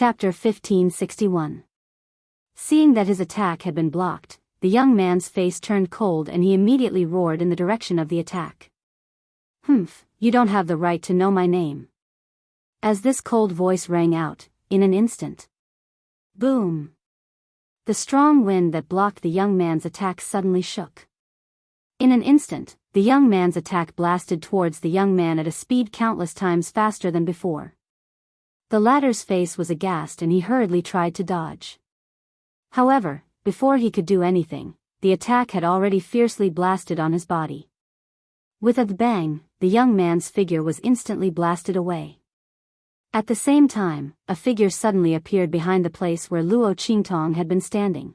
Chapter 1561. Seeing that his attack had been blocked, the young man's face turned cold and he immediately roared in the direction of the attack. "Humph, you don't have the right to know my name." As this cold voice rang out, in an instant. Boom! The strong wind that blocked the young man's attack suddenly shook. In an instant, the young man's attack blasted towards the young man at a speed countless times faster than before. The latter's face was aghast and he hurriedly tried to dodge. However, before he could do anything, the attack had already fiercely blasted on his body. With a bang, the young man's figure was instantly blasted away. At the same time, a figure suddenly appeared behind the place where Luo Qingtong had been standing.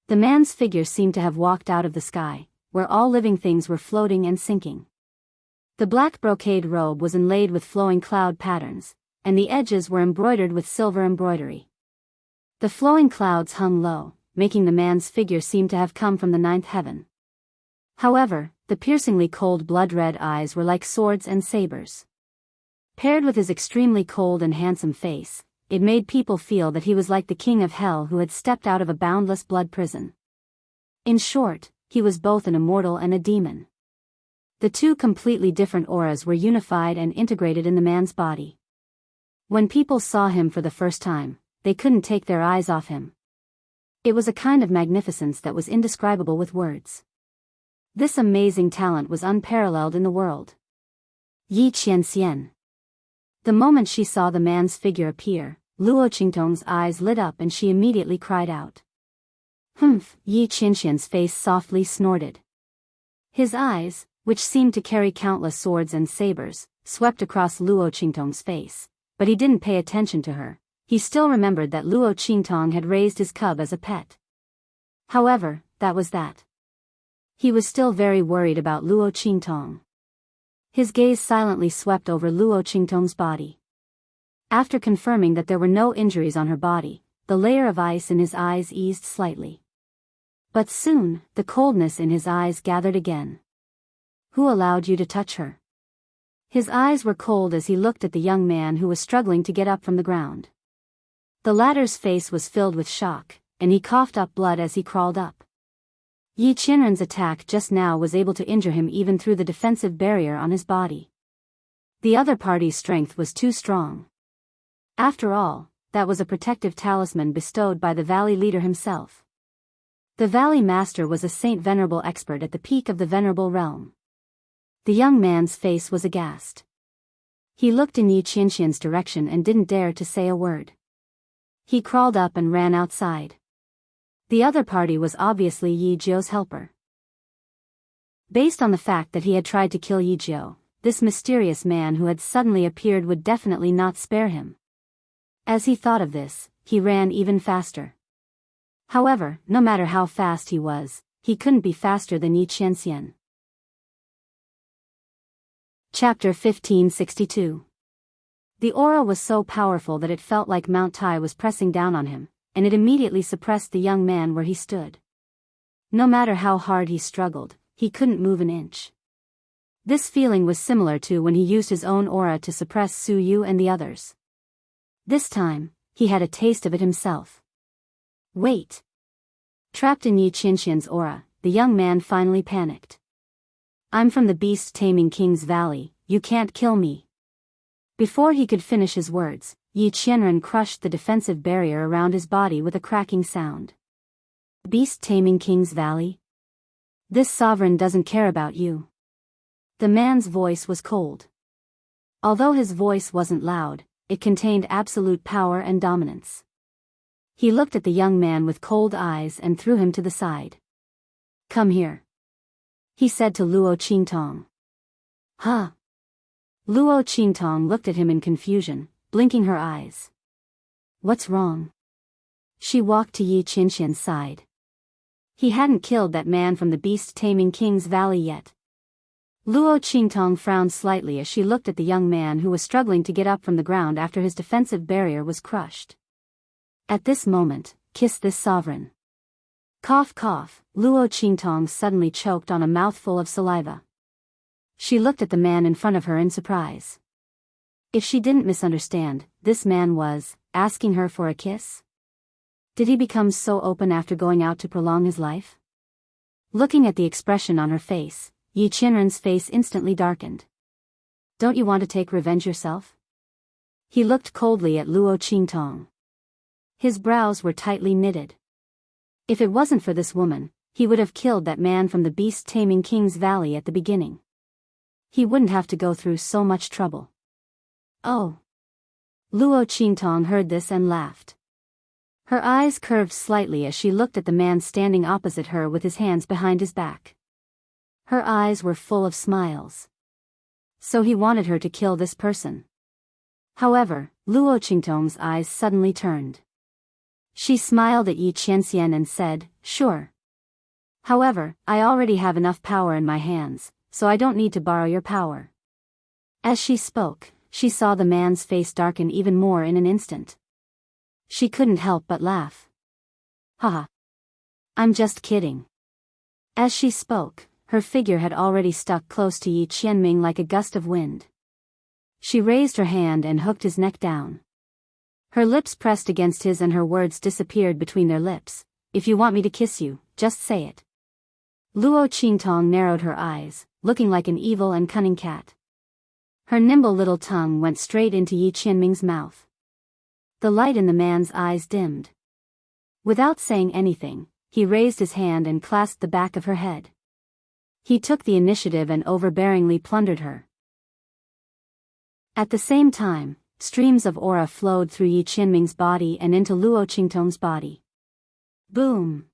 The man's figure seemed to have walked out of the sky, where all living things were floating and sinking. The black brocade robe was inlaid with flowing cloud patterns, and the edges were embroidered with silver embroidery. The flowing clouds hung low, making the man's figure seem to have come from the ninth heaven. However, the piercingly cold blood-red eyes were like swords and sabers. Paired with his extremely cold and handsome face, it made people feel that he was like the king of hell who had stepped out of a boundless blood prison. In short, he was both an immortal and a demon. The two completely different auras were unified and integrated in the man's body. When people saw him for the first time, they couldn't take their eyes off him. It was a kind of magnificence that was indescribable with words. This amazing talent was unparalleled in the world. Yi Qianxian. The moment she saw the man's figure appear, Luo Qingtong's eyes lit up and she immediately cried out. "Humph!" Yi Qianxian's face softly snorted. His eyes, which seemed to carry countless swords and sabers, swept across Luo Qingtong's face, but he didn't pay attention to her. He still remembered that Luo Qingtong had raised his cub as a pet. However, that was that. He was still very worried about Luo Qingtong. His gaze silently swept over Luo Qingtong's body. After confirming that there were no injuries on her body, the layer of ice in his eyes eased slightly. But soon, the coldness in his eyes gathered again. "Who allowed you to touch her?" His eyes were cold as he looked at the young man who was struggling to get up from the ground. The latter's face was filled with shock, and he coughed up blood as he crawled up. Yi Qianren's attack just now was able to injure him even through the defensive barrier on his body. The other party's strength was too strong. After all, that was a protective talisman bestowed by the Valley Leader himself. The Valley Master was a saint venerable expert at the peak of the venerable realm. The young man's face was aghast. He looked in Yi Qianxian's direction and didn't dare to say a word. He crawled up and ran outside. The other party was obviously Yi Jiao's helper. Based on the fact that he had tried to kill Yi Jiao, this mysterious man who had suddenly appeared would definitely not spare him. As he thought of this, he ran even faster. However, no matter how fast he was, he couldn't be faster than Yi Qianxian. Chapter 1562. The aura was so powerful that it felt like Mount Tai was pressing down on him, and it immediately suppressed the young man where he stood. No matter how hard he struggled, he couldn't move an inch. This feeling was similar to when he used his own aura to suppress Su Yu and the others. This time, he had a taste of it himself. Wait! Trapped in Yi Qianxian's aura, the young man finally panicked. "I'm from the beast-taming King's Valley, you can't kill me." Before he could finish his words, Yi Qianren crushed the defensive barrier around his body with a cracking sound. "Beast-taming King's Valley? This sovereign doesn't care about you." The man's voice was cold. Although his voice wasn't loud, it contained absolute power and dominance. He looked at the young man with cold eyes and threw him to the side. "Come here," he said to Luo Qingtong. "Huh?" Luo Qingtong looked at him in confusion, blinking her eyes. "What's wrong?" She walked to Yi Qianxian's side. He hadn't killed that man from the beast-taming King's Valley yet. Luo Qingtong frowned slightly as she looked at the young man who was struggling to get up from the ground after his defensive barrier was crushed. At this moment, kiss this sovereign. Cough cough, Luo Qingtong suddenly choked on a mouthful of saliva. She looked at the man in front of her in surprise. If she didn't misunderstand, this man was asking her for a kiss? Did he become so open after going out to prolong his life? Looking at the expression on her face, Yi Qianren's face instantly darkened. Don't you want to take revenge yourself? He looked coldly at Luo Qingtong. His brows were tightly knitted. If it wasn't for this woman, he would have killed that man from the beast-taming King's Valley at the beginning. He wouldn't have to go through so much trouble. Oh. Luo Qingtong heard this and laughed. Her eyes curved slightly as she looked at the man standing opposite her with his hands behind his back. Her eyes were full of smiles. So he wanted her to kill this person. However, Luo Qingtong's eyes suddenly turned. She smiled at Yi Qianxian and said, "Sure. However, I already have enough power in my hands, so I don't need to borrow your power." As she spoke, she saw the man's face darken even more in an instant. She couldn't help but laugh. Haha. I'm just kidding. As she spoke, her figure had already stuck close to Yi Qianming like a gust of wind. She raised her hand and hooked his neck down. Her lips pressed against his and her words disappeared between their lips. "If you want me to kiss you, just say it." Luo Qingtong narrowed her eyes, looking like an evil and cunning cat. Her nimble little tongue went straight into Yi Qianming's mouth. The light in the man's eyes dimmed. Without saying anything, he raised his hand and clasped the back of her head. He took the initiative and overbearingly plundered her. At the same time, streams of aura flowed through Yi Qianming's body and into Luo Qingtong's body. Boom!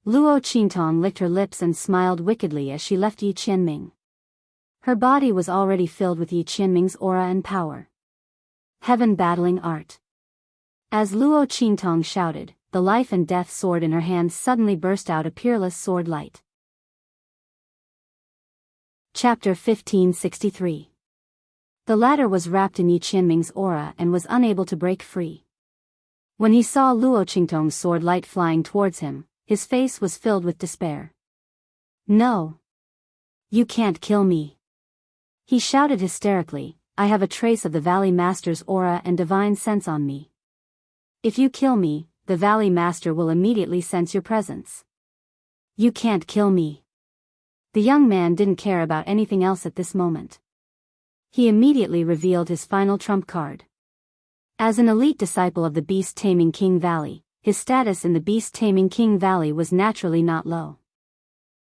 Luo Qingtong licked her lips and smiled wickedly as she left Yi Qianming. Her body was already filled with Yi Qianming's aura and power. Heaven battling art. As Luo Qingtong shouted, the life and death sword in her hand suddenly burst out a peerless sword light. Chapter 1563. The latter was wrapped in Yi Qianming's aura and was unable to break free. When he saw Luo Qingtong's sword light flying towards him, his face was filled with despair. "No! You can't kill me!" He shouted hysterically, "I have a trace of the Valley Master's aura and divine sense on me. If you kill me, the Valley Master will immediately sense your presence. You can't kill me." The young man didn't care about anything else at this moment. He immediately revealed his final trump card. As an elite disciple of the beast-taming King Valley, his status in the beast-taming King Valley was naturally not low.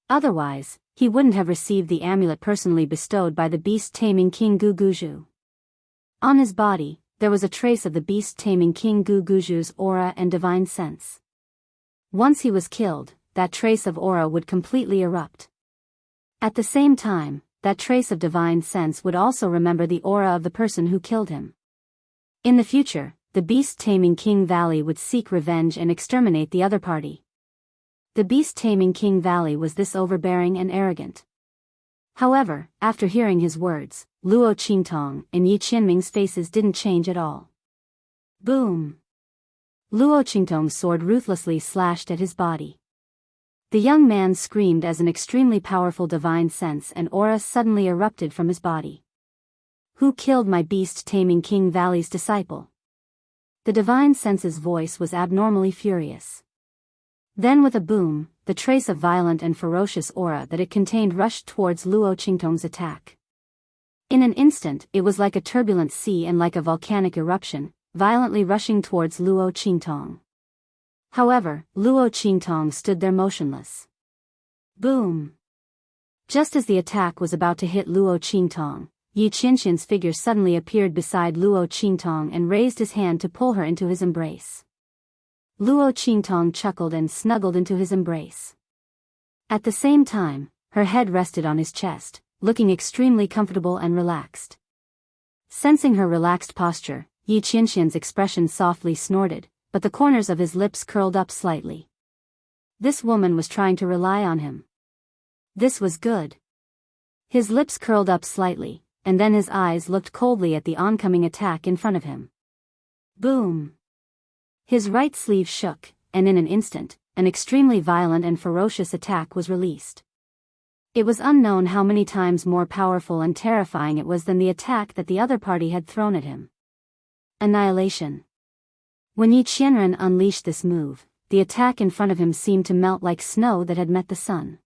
Otherwise, he wouldn't have received the amulet personally bestowed by the beast-taming King Guguju. On his body, there was a trace of the beast-taming King Guguju's aura and divine sense. Once he was killed, that trace of aura would completely erupt. At the same time, that trace of divine sense would also remember the aura of the person who killed him. In the future, the beast-taming King Valley would seek revenge and exterminate the other party. The beast-taming King Valley was this overbearing and arrogant. However, after hearing his words, Luo Qingtong and Yi Qianming's faces didn't change at all. Boom! Luo Qingtong's sword ruthlessly slashed at his body. The young man screamed as an extremely powerful divine sense and aura suddenly erupted from his body. "Who killed my beast-taming King Valley's disciple?" The divine sense's voice was abnormally furious. Then with a boom, the trace of violent and ferocious aura that it contained rushed towards Luo Qingtong's attack. In an instant, it was like a turbulent sea and like a volcanic eruption, violently rushing towards Luo Qingtong. However, Luo Qingtong stood there motionless. Boom! Just as the attack was about to hit Luo Qingtong, Yi Qianxian's figure suddenly appeared beside Luo Qingtong and raised his hand to pull her into his embrace. Luo Qingtong chuckled and snuggled into his embrace. At the same time, her head rested on his chest, looking extremely comfortable and relaxed. Sensing her relaxed posture, Yi Qianxian's expression softly snorted, but the corners of his lips curled up slightly. This woman was trying to rely on him. This was good. His lips curled up slightly, and then his eyes looked coldly at the oncoming attack in front of him. Boom! His right sleeve shook, and in an instant, an extremely violent and ferocious attack was released. It was unknown how many times more powerful and terrifying it was than the attack that the other party had thrown at him. Annihilation. When Yi Qianren unleashed this move, the attack in front of him seemed to melt like snow that had met the sun.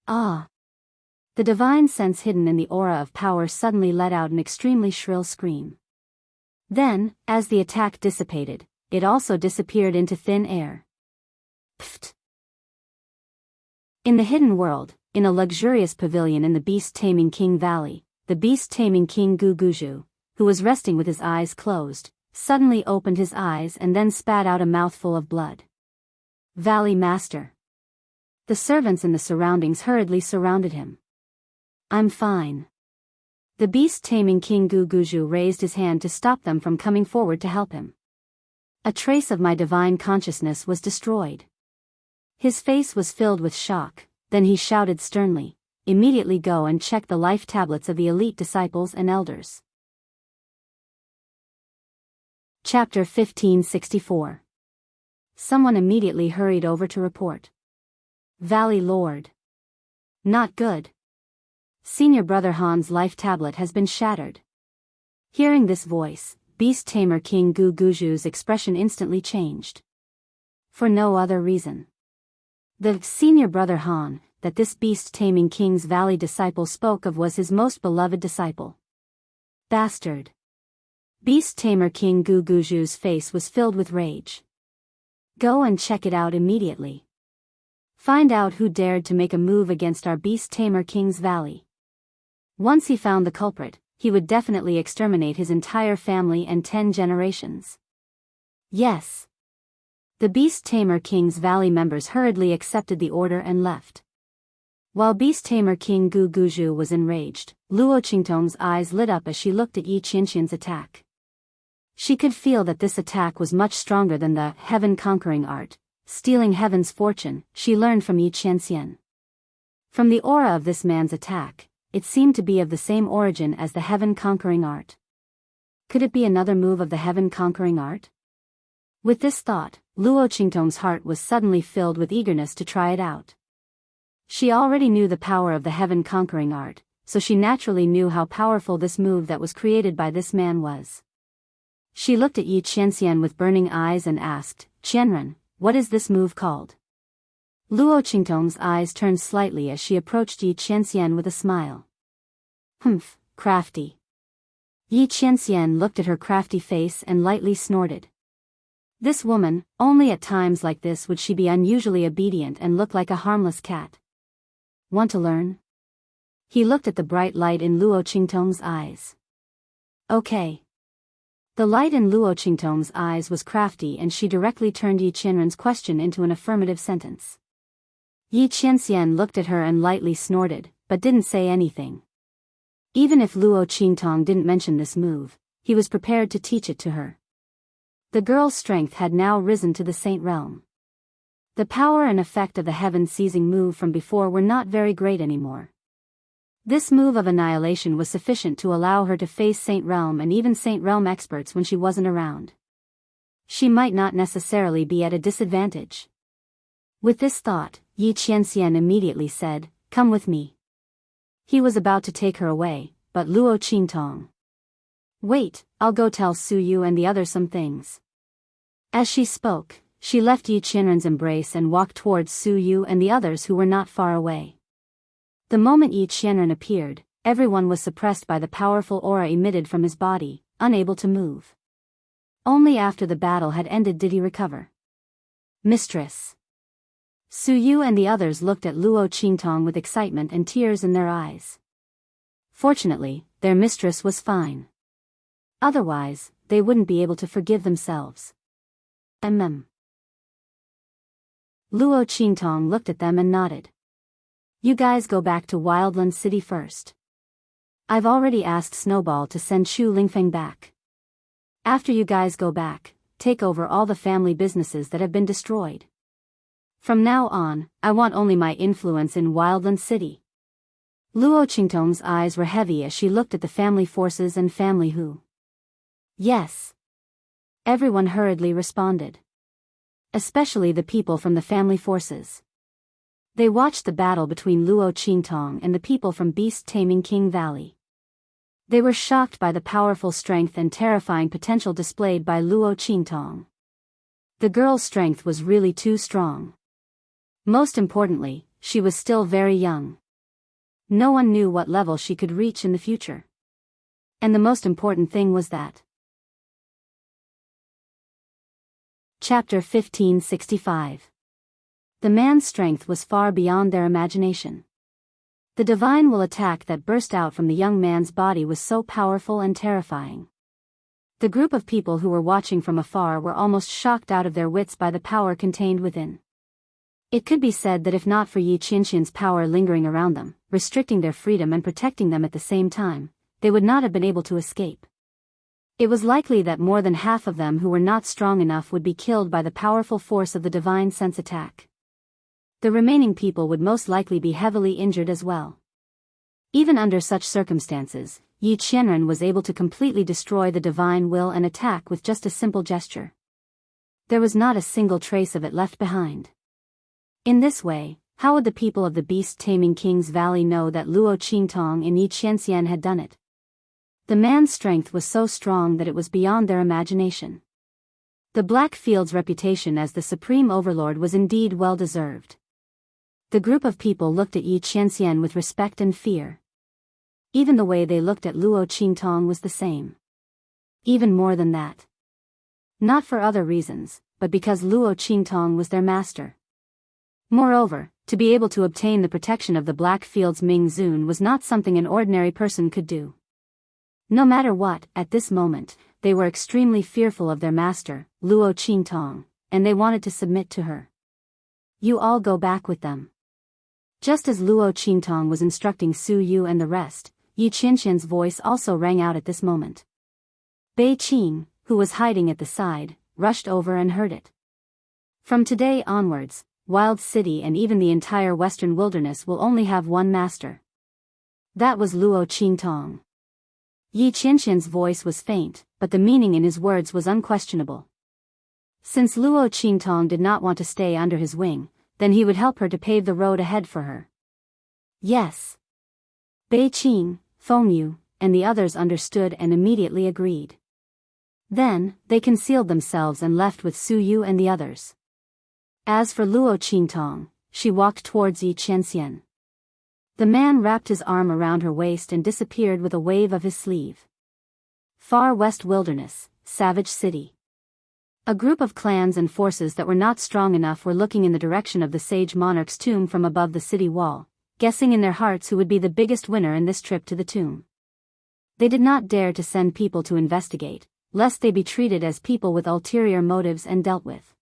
Ah! The divine sense hidden in the aura of power suddenly let out an extremely shrill scream. Then, as the attack dissipated, it also disappeared into thin air. Pfft! In the hidden world, in a luxurious pavilion in the beast-taming King Valley, the beast-taming King Guguju, who was resting with his eyes closed, suddenly opened his eyes and then spat out a mouthful of blood. Valley Master. The servants in the surroundings hurriedly surrounded him. I'm fine. The beast-taming King Guguju raised his hand to stop them from coming forward to help him. A trace of my divine consciousness was destroyed. His face was filled with shock, then he shouted sternly, immediately go and check the life tablets of the elite disciples and elders. Chapter 1564. Someone immediately hurried over to report. Valley Lord. Not good. Senior Brother Han's life tablet has been shattered. Hearing this voice, Beast Tamer King Guguju's expression instantly changed. For no other reason. The Senior Brother Han, that this beast-taming King's Valley disciple spoke of was his most beloved disciple. Bastard. Beast Tamer King Guguju's face was filled with rage. Go and check it out immediately. Find out who dared to make a move against our Beast Tamer King's Valley. Once he found the culprit, he would definitely exterminate his entire family and 10 generations. Yes. The Beast Tamer King's Valley members hurriedly accepted the order and left. While Beast Tamer King Guguju was enraged, Luo Qingtong's eyes lit up as she looked at Yi Qianxian's attack. She could feel that this attack was much stronger than the heaven-conquering art, stealing heaven's fortune, she learned from Yi Qianxian. From the aura of this man's attack, it seemed to be of the same origin as the heaven-conquering art. Could it be another move of the heaven-conquering art? With this thought, Luo Qingtong's heart was suddenly filled with eagerness to try it out. She already knew the power of the heaven-conquering art, so she naturally knew how powerful this move that was created by this man was. She looked at Yi Qianxian with burning eyes and asked, Qianren, what is this move called? Luo Qingtong's eyes turned slightly as she approached Yi Qianxian with a smile. Humph, crafty. Yi Qianxian looked at her crafty face and lightly snorted. This woman, only at times like this would she be unusually obedient and look like a harmless cat. Want to learn? He looked at the bright light in Luo Qingtong's eyes. Okay. The light in Luo Qingtong's eyes was crafty and she directly turned Yi Qianren's question into an affirmative sentence. Yi Qianxian looked at her and lightly snorted, but didn't say anything. Even if Luo Qingtong didn't mention this move, he was prepared to teach it to her. The girl's strength had now risen to the saint realm. The power and effect of the heaven-seizing move from before were not very great anymore. This move of annihilation was sufficient to allow her to face Saint Realm and even Saint Realm experts when she wasn't around. She might not necessarily be at a disadvantage. With this thought, Yi Qianxian immediately said, Come with me. He was about to take her away, but Luo Qingtong. Wait, I'll go tell Su Yu and the others some things. As she spoke, she left Yi Qianren's embrace and walked towards Su Yu and the others who were not far away. The moment Yi Qianren appeared, everyone was suppressed by the powerful aura emitted from his body, unable to move. Only after the battle had ended did he recover. Mistress. Su Yu and the others looked at Luo Qingtong with excitement and tears in their eyes. Fortunately, their mistress was fine. Otherwise, they wouldn't be able to forgive themselves. Luo Qingtong looked at them and nodded. You guys go back to Wildland City first. I've already asked Snowball to send Chu Lingfeng back. After you guys go back, take over all the family businesses that have been destroyed. From now on, I want only my influence in Wildland City. Luo Qingtong's eyes were heavy as she looked at the family forces and family who. Yes. Everyone hurriedly responded. Especially the people from the family forces. They watched the battle between Luo Qingtong and the people from beast-taming King Valley. They were shocked by the powerful strength and terrifying potential displayed by Luo Qingtong. The girl's strength was really too strong. Most importantly, she was still very young. No one knew what level she could reach in the future. And the most important thing was that. Chapter 1565. The man's strength was far beyond their imagination. The divine will attack that burst out from the young man's body was so powerful and terrifying. The group of people who were watching from afar were almost shocked out of their wits by the power contained within. It could be said that if not for Yi Qianxian's power lingering around them, restricting their freedom and protecting them at the same time, they would not have been able to escape. It was likely that more than half of them who were not strong enough would be killed by the powerful force of the divine sense attack. The remaining people would most likely be heavily injured as well. Even under such circumstances, Yi Qianren was able to completely destroy the divine will and attack with just a simple gesture. There was not a single trace of it left behind. In this way, how would the people of the beast-taming King's Valley know that Luo Qingtong and Yi Qianxian had done it? The man's strength was so strong that it was beyond their imagination. The Blackfield's reputation as the supreme overlord was indeed well-deserved. The group of people looked at Yi Qianxian with respect and fear. Even the way they looked at Luo Qingtong was the same. Even more than that. Not for other reasons, but because Luo Qingtong was their master. Moreover, to be able to obtain the protection of the Blackfield's Ming Zun was not something an ordinary person could do. No matter what, at this moment, they were extremely fearful of their master, Luo Qingtong, and they wanted to submit to her. You all go back with them. Just as Luo Qingtong was instructing Su Yu and the rest, Yi Qianxian's voice also rang out at this moment. Bei Qing, who was hiding at the side, rushed over and heard it. From today onwards, Wild City and even the entire western wilderness will only have one master. That was Luo Qingtong. Yi Qianxian's voice was faint, but the meaning in his words was unquestionable. Since Luo Qingtong did not want to stay under his wing, then he would help her to pave the road ahead for her. Yes. Bei Qing, Feng Yu, and the others understood and immediately agreed. Then, they concealed themselves and left with Su Yu and the others. As for Luo Qingtong, she walked towards Yi Qianxian. The man wrapped his arm around her waist and disappeared with a wave of his sleeve. Far West Wilderness, Savage City. A group of clans and forces that were not strong enough were looking in the direction of the sage monarch's tomb from above the city wall, guessing in their hearts who would be the biggest winner in this trip to the tomb. They did not dare to send people to investigate, lest they be treated as people with ulterior motives and dealt with.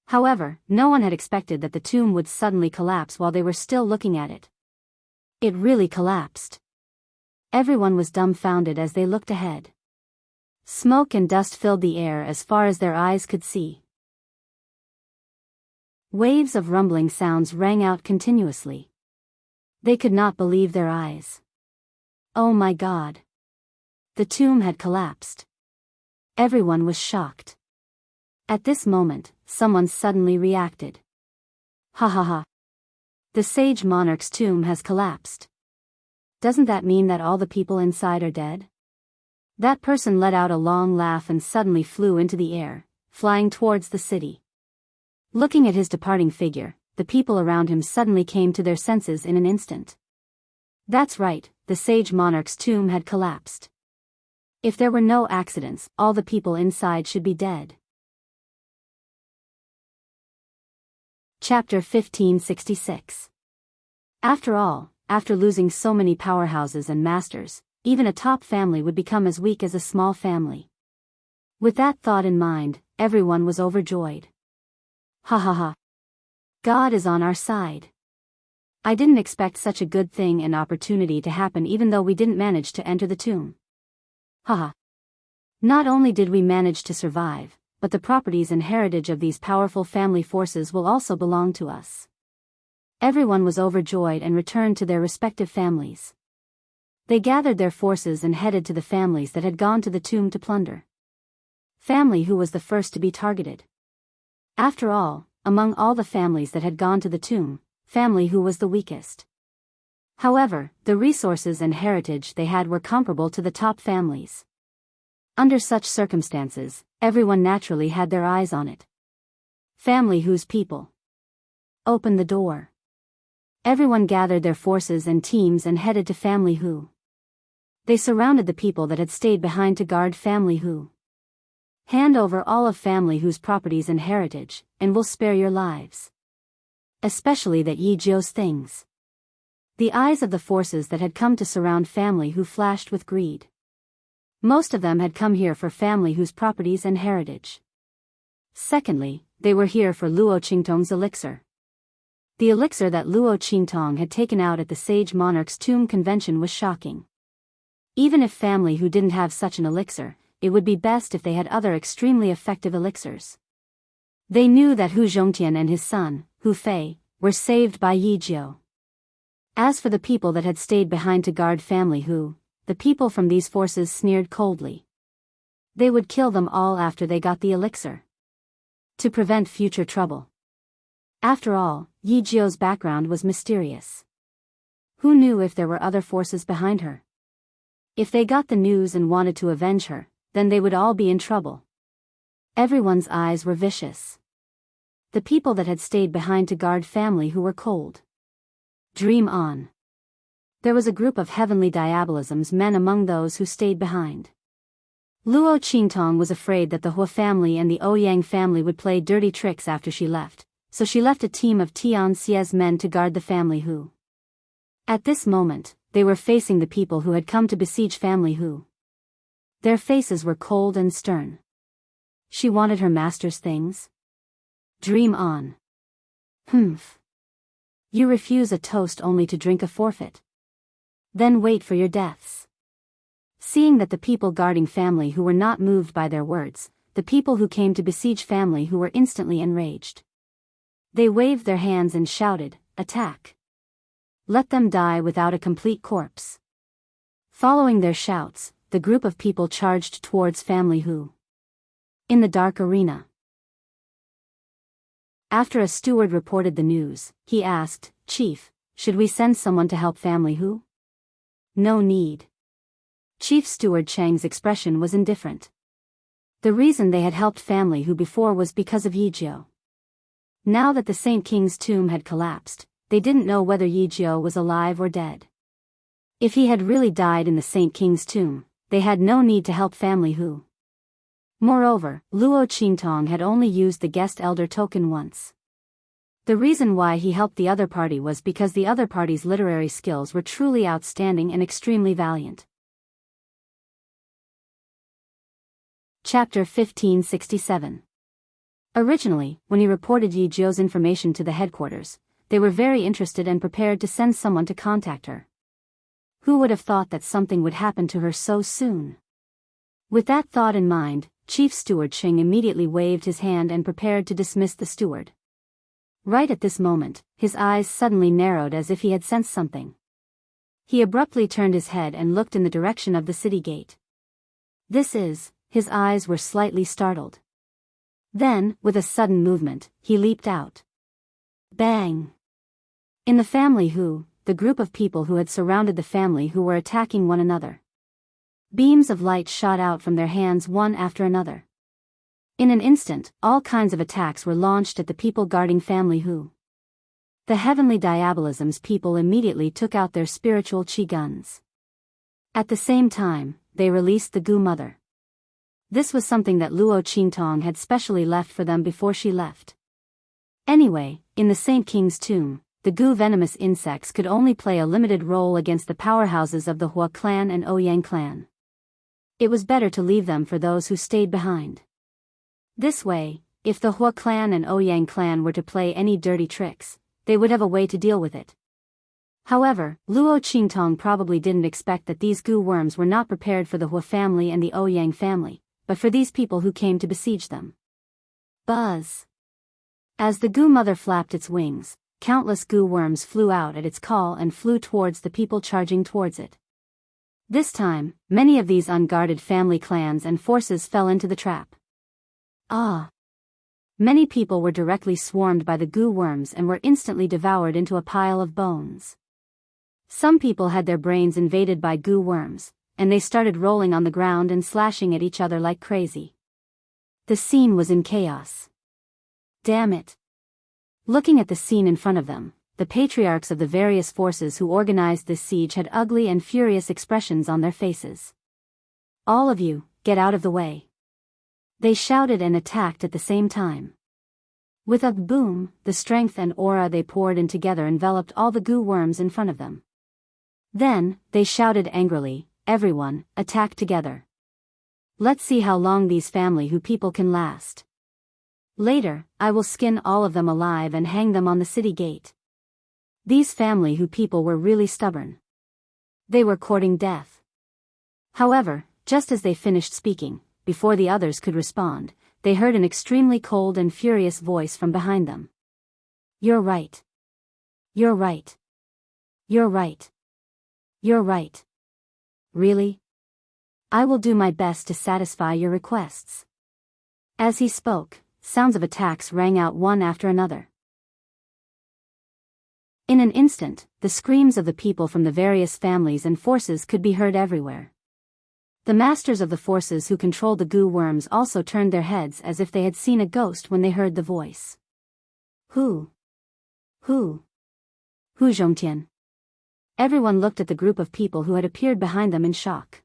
However, no one had expected that the tomb would suddenly collapse while they were still looking at it. It really collapsed. Everyone was dumbfounded as they looked ahead. Smoke and dust filled the air as far as their eyes could see. Waves of rumbling sounds rang out continuously. They could not believe their eyes. Oh my God! The tomb had collapsed. Everyone was shocked. At this moment, someone suddenly reacted. Ha ha ha! The sage monarch's tomb has collapsed. Doesn't that mean that all the people inside are dead? That person let out a long laugh and suddenly flew into the air, flying towards the city. Looking at his departing figure, the people around him suddenly came to their senses in an instant. That's right, the sage monarch's tomb had collapsed. If there were no accidents, all the people inside should be dead. Chapter 1566. After all, after losing so many powerhouses and masters, even a top family would become as weak as a small family. With that thought in mind, everyone was overjoyed. Ha ha ha! God is on our side. I didn't expect such a good thing and opportunity to happen even though we didn't manage to enter the tomb. Ha ha! Not only did we manage to survive, but the properties and heritage of these powerful family forces will also belong to us. Everyone was overjoyed and returned to their respective families. They gathered their forces and headed to the families that had gone to the tomb to plunder. Family who was the first to be targeted. After all, among all the families that had gone to the tomb, family who was the weakest. However, the resources and heritage they had were comparable to the top families. Under such circumstances, everyone naturally had their eyes on it. Family whose people opened the door. Everyone gathered their forces and teams and headed to family who. They surrounded the people that had stayed behind to guard family who. Hand over all of family whose properties and heritage, and we'll spare your lives. Especially that Yi Jiu's things. The eyes of the forces that had come to surround family who flashed with greed. Most of them had come here for family whose properties and heritage. Secondly, they were here for Luo Qingtong's elixir. The elixir that Luo Qingtong had taken out at the sage monarch's tomb convention was shocking. Even if family who didn't have such an elixir, it would be best if they had other extremely effective elixirs. They knew that Hu Zhongtian and his son, Hu Fei, were saved by Yi Jiu. As for the people that had stayed behind to guard family who, the people from these forces sneered coldly. They would kill them all after they got the elixir. To prevent future trouble. After all, Yi Jiu's background was mysterious. Who knew if there were other forces behind her? If they got the news and wanted to avenge her, then they would all be in trouble. Everyone's eyes were vicious. The people that had stayed behind to guard family who were cold. Dream on. There was a group of heavenly diabolism's men among those who stayed behind. Luo Qingtong was afraid that the Hua family and the Ouyang family would play dirty tricks after she left, so she left a team of Tian Xie's men to guard the family who. At this moment, they were facing the people who had come to besiege family who. Their faces were cold and stern. She wanted her master's things? Dream on. Humph. You refuse a toast only to drink a forfeit. Then wait for your deaths. Seeing that the people guarding family who were not moved by their words, the people who came to besiege family who were instantly enraged. They waved their hands and shouted, "Attack! Let them die without a complete corpse." Following their shouts, the group of people charged towards family who. In the dark arena. After a steward reported the news, he asked, "Chief, should we send someone to help family who?" "No need." Chief Steward Chang's expression was indifferent. The reason they had helped family who before was because of Yi Jiu. Now that the Saint King's tomb had collapsed, they didn't know whether Yi Jiu was alive or dead. If he had really died in the Saint King's tomb, they had no need to help family who. Moreover, Luo Qingtong had only used the guest elder token once. The reason why he helped the other party was because the other party's literary skills were truly outstanding and extremely valiant. Chapter 1567. Originally, when he reported Yi Jiu's information to the headquarters, they were very interested and prepared to send someone to contact her. Who would have thought that something would happen to her so soon? With that thought in mind, Chief Steward Ching immediately waved his hand and prepared to dismiss the steward. Right at this moment, his eyes suddenly narrowed as if he had sensed something. He abruptly turned his head and looked in the direction of the city gate. His eyes were slightly startled. Then, with a sudden movement, he leaped out. Bang! In the family who, the group of people who had surrounded the family who were attacking one another. Beams of light shot out from their hands one after another. In an instant, all kinds of attacks were launched at the people guarding family who. The heavenly diabolism's people immediately took out their spiritual chi guns. At the same time, they released the Gu Mother. This was something that Luo Qingtong had specially left for them before she left. Anyway, in the Saint King's tomb, the Gu venomous insects could only play a limited role against the powerhouses of the Hua clan and Ouyang clan. It was better to leave them for those who stayed behind. This way, if the Hua clan and Ouyang clan were to play any dirty tricks, they would have a way to deal with it. However, Luo Qingtong probably didn't expect that these Gu worms were not prepared for the Hua family and the Ouyang family, but for these people who came to besiege them. Buzz! As the Gu Mother flapped its wings, countless Gu worms flew out at its call and flew towards the people charging towards it. This time, many of these unguarded family clans and forces fell into the trap. Ah! Many people were directly swarmed by the goo worms and were instantly devoured into a pile of bones. Some people had their brains invaded by goo worms, and they started rolling on the ground and slashing at each other like crazy. The scene was in chaos. Damn it. Looking at the scene in front of them, the patriarchs of the various forces who organized this siege had ugly and furious expressions on their faces. All of you, get out of the way. They shouted and attacked at the same time. With a boom, the strength and aura they poured in together enveloped all the goo worms in front of them. Then, they shouted angrily, everyone, attack together. Let's see how long these family who people can last. Later, I will skin all of them alive and hang them on the city gate. These family who people were really stubborn. They were courting death. However, just as they finished speaking, before the others could respond, they heard an extremely cold and furious voice from behind them. You're right. You're right. You're right. You're right. Really? I will do my best to satisfy your requests. As he spoke, sounds of attacks rang out one after another. In an instant, the screams of the people from the various families and forces could be heard everywhere. The masters of the forces who controlled the goo worms also turned their heads as if they had seen a ghost when they heard the voice. Who? Hu Zhongtian. Everyone looked at the group of people who had appeared behind them in shock.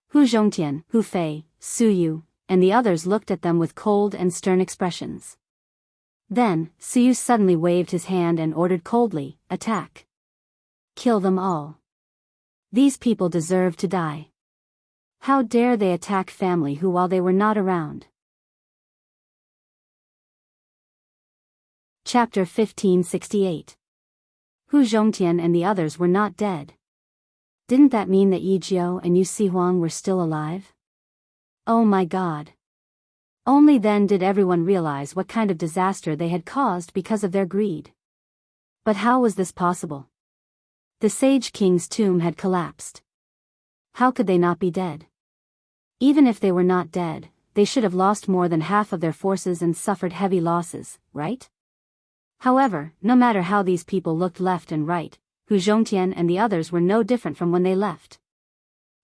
Hu Zhongtian, Hu Fei, Su Yu, and the others looked at them with cold and stern expressions. Then, Su Yu suddenly waved his hand and ordered coldly, attack. Kill them all. These people deserve to die. How dare they attack family who while they were not around? Chapter 1568. Hu Zhongtian and the others were not dead. Didn't that mean that Yi Jiao and Yu Sihuang were still alive? Oh my God. Only then did everyone realize what kind of disaster they had caused because of their greed. But how was this possible? The Sage King's tomb had collapsed. How could they not be dead? Even if they were not dead, they should have lost more than half of their forces and suffered heavy losses, right? However, no matter how these people looked left and right, Hu Zhongtian and the others were no different from when they left.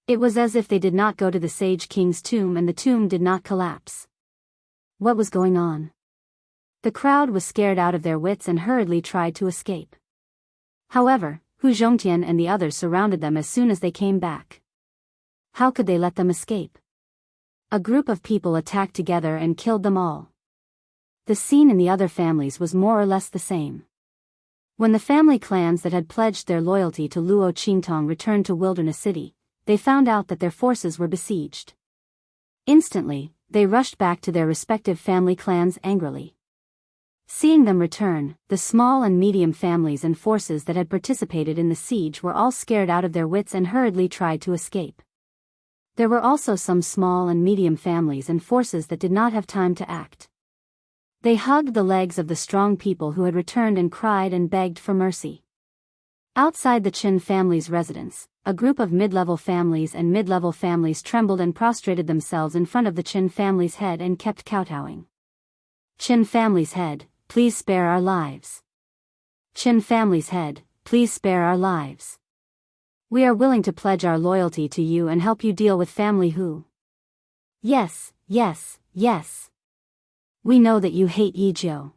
It was as if they did not go to the Sage King's tomb and the tomb did not collapse. What was going on? The crowd was scared out of their wits and hurriedly tried to escape. However, Hu Zhongtian and the others surrounded them as soon as they came back. How could they let them escape? A group of people attacked together and killed them all. The scene in the other families was more or less the same. When the family clans that had pledged their loyalty to Luo Qingtong returned to Wilderness City, they found out that their forces were besieged. Instantly, they rushed back to their respective family clans angrily. Seeing them return, the small and medium families and forces that had participated in the siege were all scared out of their wits and hurriedly tried to escape. There were also some small and medium families and forces that did not have time to act. They hugged the legs of the strong people who had returned and cried and begged for mercy. Outside the Qin family's residence, a group of mid-level families and mid-level families trembled and prostrated themselves in front of the Qin family's head and kept kowtowing. Qin family's head, please spare our lives. Qin family's head, please spare our lives. We are willing to pledge our loyalty to you and help you deal with family Hu. Yes, yes, yes. We know that you hate Yi Jiao.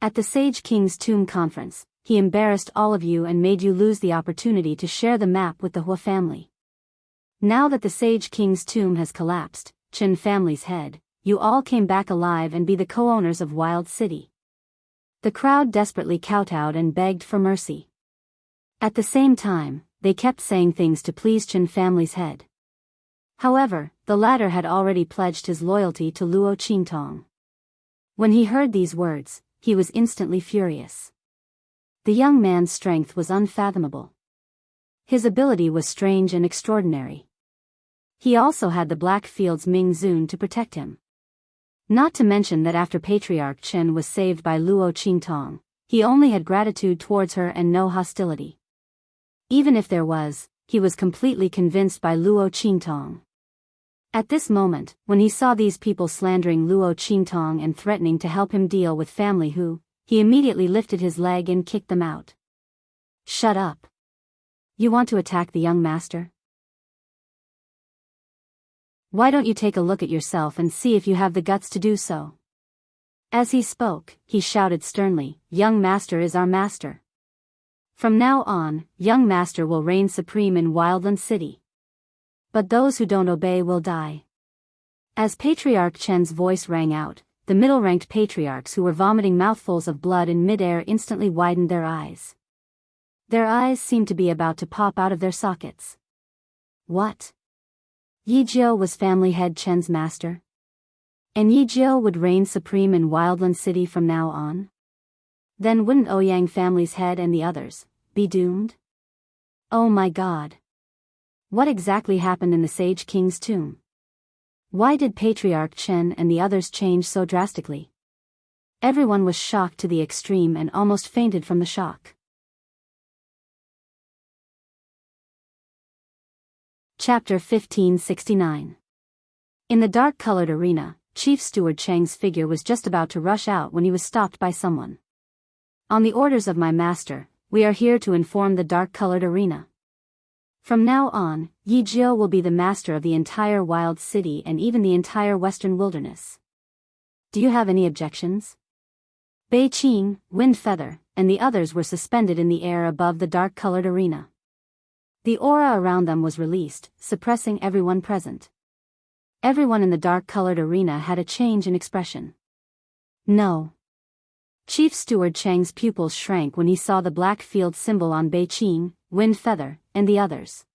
At the Sage King's Tomb conference, he embarrassed all of you and made you lose the opportunity to share the map with the Hua family. Now that the Sage King's tomb has collapsed, Qin family's head, you all came back alive and be the co-owners of Wild City. The crowd desperately kowtowed and begged for mercy. At the same time, they kept saying things to please Qin family's head. However, the latter had already pledged his loyalty to Luo Qingtong. When he heard these words, he was instantly furious. The young man's strength was unfathomable. His ability was strange and extraordinary. He also had the Black Field's Ming Zun to protect him. Not to mention that after Patriarch Chen was saved by Luo Qingtong, he only had gratitude towards her and no hostility. Even if there was, he was completely convinced by Luo Qingtong. At this moment, when he saw these people slandering Luo Qingtong and threatening to help him deal with family Hu, he immediately lifted his leg and kicked them out. Shut up. You want to attack the young master? Why don't you take a look at yourself and see if you have the guts to do so? As he spoke, he shouted sternly, Young master is our master. From now on, young master will reign supreme in Wildland City. But those who don't obey will die. As Patriarch Chen's voice rang out, the middle-ranked patriarchs who were vomiting mouthfuls of blood in midair instantly widened their eyes. Their eyes seemed to be about to pop out of their sockets. What? Yi Jiao was family head Chen's master? And Yi Jiao would reign supreme in Wildland City from now on? Then wouldn't Ouyang family's head and the others be doomed? Oh my god. What exactly happened in the Sage King's tomb? Why did Patriarch Chen and the others change so drastically? Everyone was shocked to the extreme and almost fainted from the shock. Chapter 1569. In the dark-colored arena, Chief Steward Cheng's figure was just about to rush out when he was stopped by someone. On the orders of my master, we are here to inform the dark-colored arena. From now on, Yi Jiao will be the master of the entire Wild City and even the entire Western Wilderness. Do you have any objections? Bei Qing, Wind Feather, and the others were suspended in the air above the dark-colored arena. The aura around them was released, suppressing everyone present. Everyone in the dark-colored arena had a change in expression. No. Chief Steward Cheng's pupils shrank when he saw the black field symbol on Bei Qing, Wind Feather, and the others.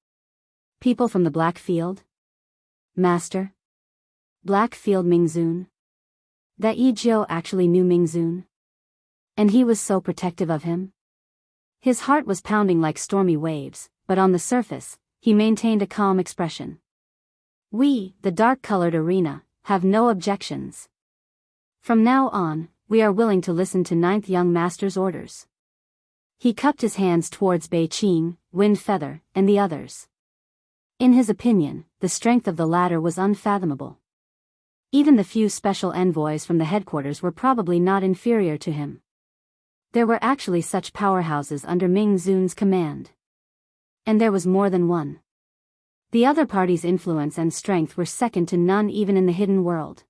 People from the Black Field? Master? Black Field Mingzun? That Yi Jiao actually knew Mingzun? And he was so protective of him? His heart was pounding like stormy waves, but on the surface, he maintained a calm expression. We, the dark-colored arena, have no objections. From now on, we are willing to listen to Ninth Young Master's orders. He cupped his hands towards Bei Qing, Wind Feather, and the others. In his opinion, the strength of the latter was unfathomable. Even the few special envoys from the headquarters were probably not inferior to him. There were actually such powerhouses under Ming Zun's command. And there was more than one. The other party's influence and strength were second to none even in the hidden world.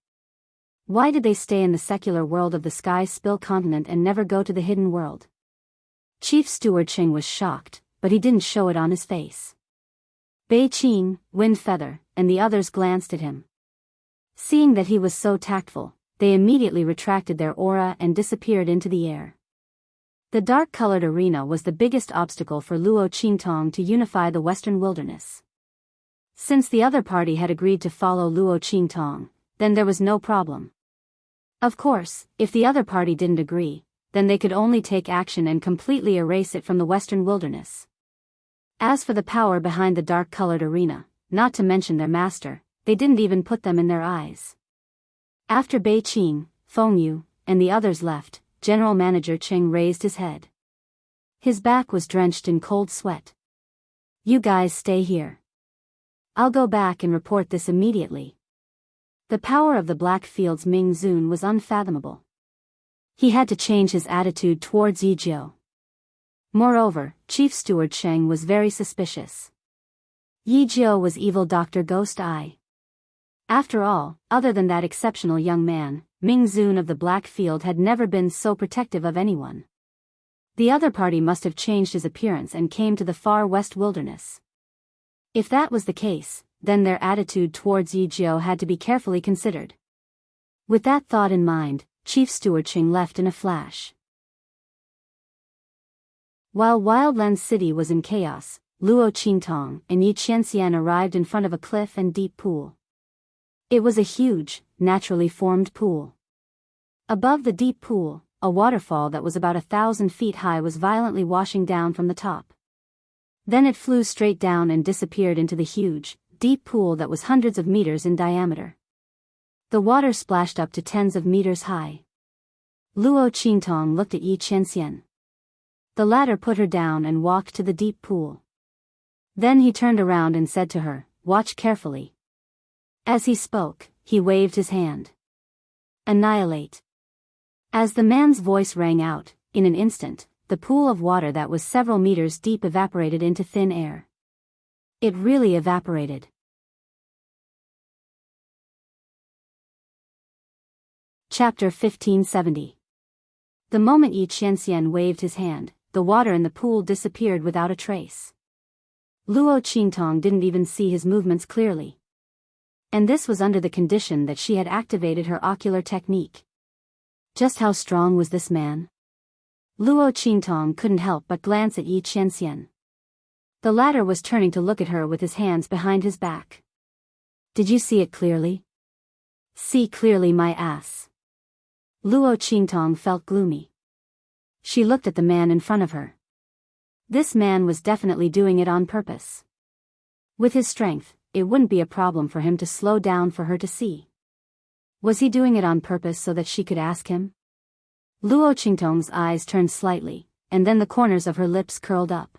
Why did they stay in the secular world of the Sky Spill continent and never go to the hidden world? Chief Steward Cheng was shocked, but he didn't show it on his face. Bei Qing, Wind Feather, and the others glanced at him. Seeing that he was so tactful, they immediately retracted their aura and disappeared into the air. The dark-colored arena was the biggest obstacle for Luo Qingtong to unify the Western Wilderness. Since the other party had agreed to follow Luo Qingtong, then there was no problem. Of course, if the other party didn't agree, then they could only take action and completely erase it from the Western Wilderness. As for the power behind the dark-colored arena, not to mention their master, they didn't even put them in their eyes. After Bei Qing, Feng Yu, and the others left, General Manager Cheng raised his head. His back was drenched in cold sweat. You guys stay here. I'll go back and report this immediately. The power of the Black Field's Ming Zun was unfathomable. He had to change his attitude towards Yi Jiao. Moreover, Chief Steward Cheng was very suspicious. Yi Jiao was evil Dr. Ghost Eye. After all, other than that exceptional young man, Ming Zun of the Black Field had never been so protective of anyone. The other party must have changed his appearance and came to the far west wilderness. If that was the case, then their attitude towards Yi Jiao had to be carefully considered. With that thought in mind, Chief Steward Cheng left in a flash. While Wildland City was in chaos, Luo Qingtong and Yi Qianxian arrived in front of a cliff and deep pool. It was a huge, naturally formed pool. Above the deep pool, a waterfall that was about 1,000 feet high was violently washing down from the top. Then it flew straight down and disappeared into the huge, deep pool that was hundreds of meters in diameter. The water splashed up to tens of meters high. Luo Qingtong looked at Yi Qianxian. The latter put her down and walked to the deep pool. Then he turned around and said to her, "Watch carefully. As he spoke, he waved his hand. Annihilate. As the man's voice rang out, in an instant, the pool of water that was several meters deep evaporated into thin air. It really evaporated. Chapter 1570. The moment Yi Qianxian waved his hand, the water in the pool disappeared without a trace. Luo Qingtong didn't even see his movements clearly. And this was under the condition that she had activated her ocular technique. Just how strong was this man? Luo Qingtong couldn't help but glance at Yi Qianxian. The latter was turning to look at her with his hands behind his back. Did you see it clearly? See clearly, my ass. Luo Qingtong felt gloomy. She looked at the man in front of her. This man was definitely doing it on purpose. With his strength, it wouldn't be a problem for him to slow down for her to see. Was he doing it on purpose so that she could ask him? Luo Qingtong's eyes turned slightly, and then the corners of her lips curled up.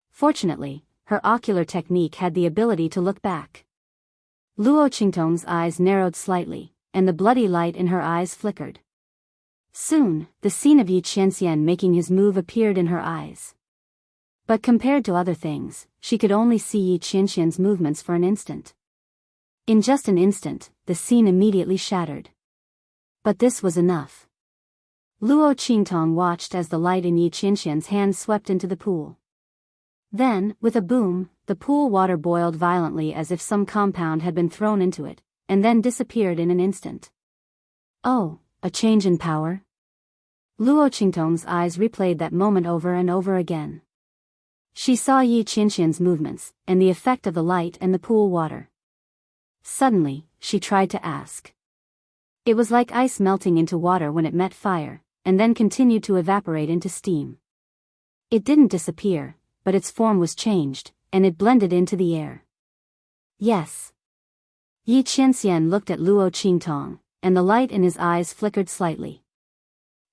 Fortunately, her ocular technique had the ability to look back. Luo Qingtong's eyes narrowed slightly, and the bloody light in her eyes flickered. Soon, the scene of Yi Qianxian making his move appeared in her eyes. But compared to other things, she could only see Yi Qianxian's movements for an instant. In just an instant, the scene immediately shattered. But this was enough. Luo Qingtong watched as the light in Yi Qianxian's hand swept into the pool. Then, with a boom, the pool water boiled violently as if some compound had been thrown into it, and then disappeared in an instant. Oh, a change in power? Luo Qingtong's eyes replayed that moment over and over again. She saw Yi Qianxian's movements, and the effect of the light and the pool water. Suddenly, she tried to ask. It was like ice melting into water when it met fire, and then continued to evaporate into steam. It didn't disappear, but its form was changed, and it blended into the air. Yes. Yi Qianxian looked at Luo Qingtong, and the light in his eyes flickered slightly.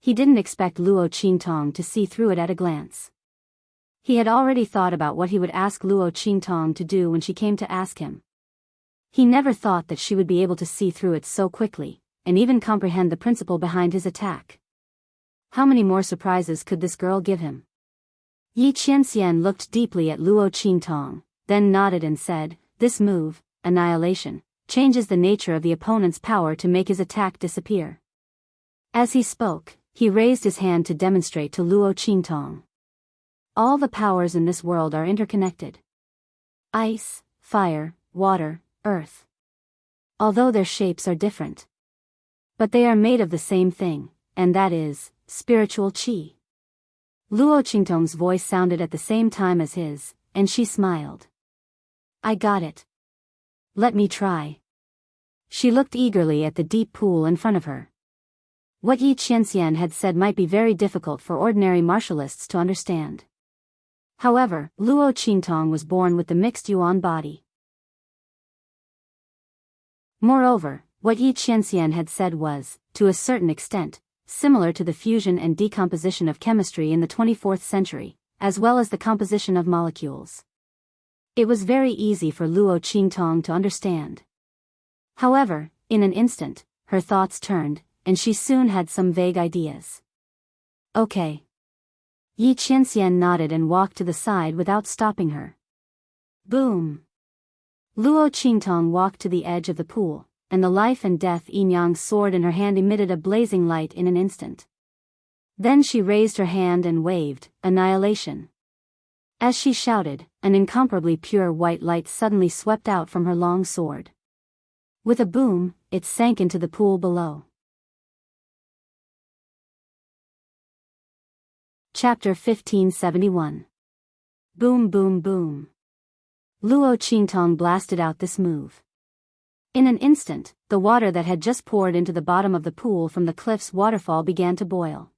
He didn't expect Luo Qingtong to see through it at a glance. He had already thought about what he would ask Luo Qingtong to do when she came to ask him. He never thought that she would be able to see through it so quickly, and even comprehend the principle behind his attack. How many more surprises could this girl give him? Yi Qianxian looked deeply at Luo Qingtong, then nodded and said, "This move, annihilation, changes the nature of the opponent's power to make his attack disappear." As he spoke, he raised his hand to demonstrate to Luo Qingtong. All the powers in this world are interconnected. Ice, fire, water, earth. Although their shapes are different. But they are made of the same thing, and that is, spiritual qi. Luo Qingtong's voice sounded at the same time as his, and she smiled. I got it. Let me try. She looked eagerly at the deep pool in front of her. What Yi Qianxian had said might be very difficult for ordinary martialists to understand. However, Luo Qingtong was born with the mixed yuan body. Moreover, what Yi Qianxian had said was, to a certain extent, similar to the fusion and decomposition of chemistry in the 24th century, as well as the composition of molecules. It was very easy for Luo Qingtong to understand. However, in an instant, her thoughts turned, and she soon had some vague ideas. Okay. Yi Qianxian nodded and walked to the side without stopping her. Boom! Luo Qingtong walked to the edge of the pool, and the life and death yin-yang sword in her hand emitted a blazing light in an instant. Then she raised her hand and waved, annihilation. As she shouted, an incomparably pure white light suddenly swept out from her long sword. With a boom, it sank into the pool below. Chapter 1571. Boom boom boom. Luo Qingtong blasted out this move. In an instant, the water that had just poured into the bottom of the pool from the cliff's waterfall began to boil.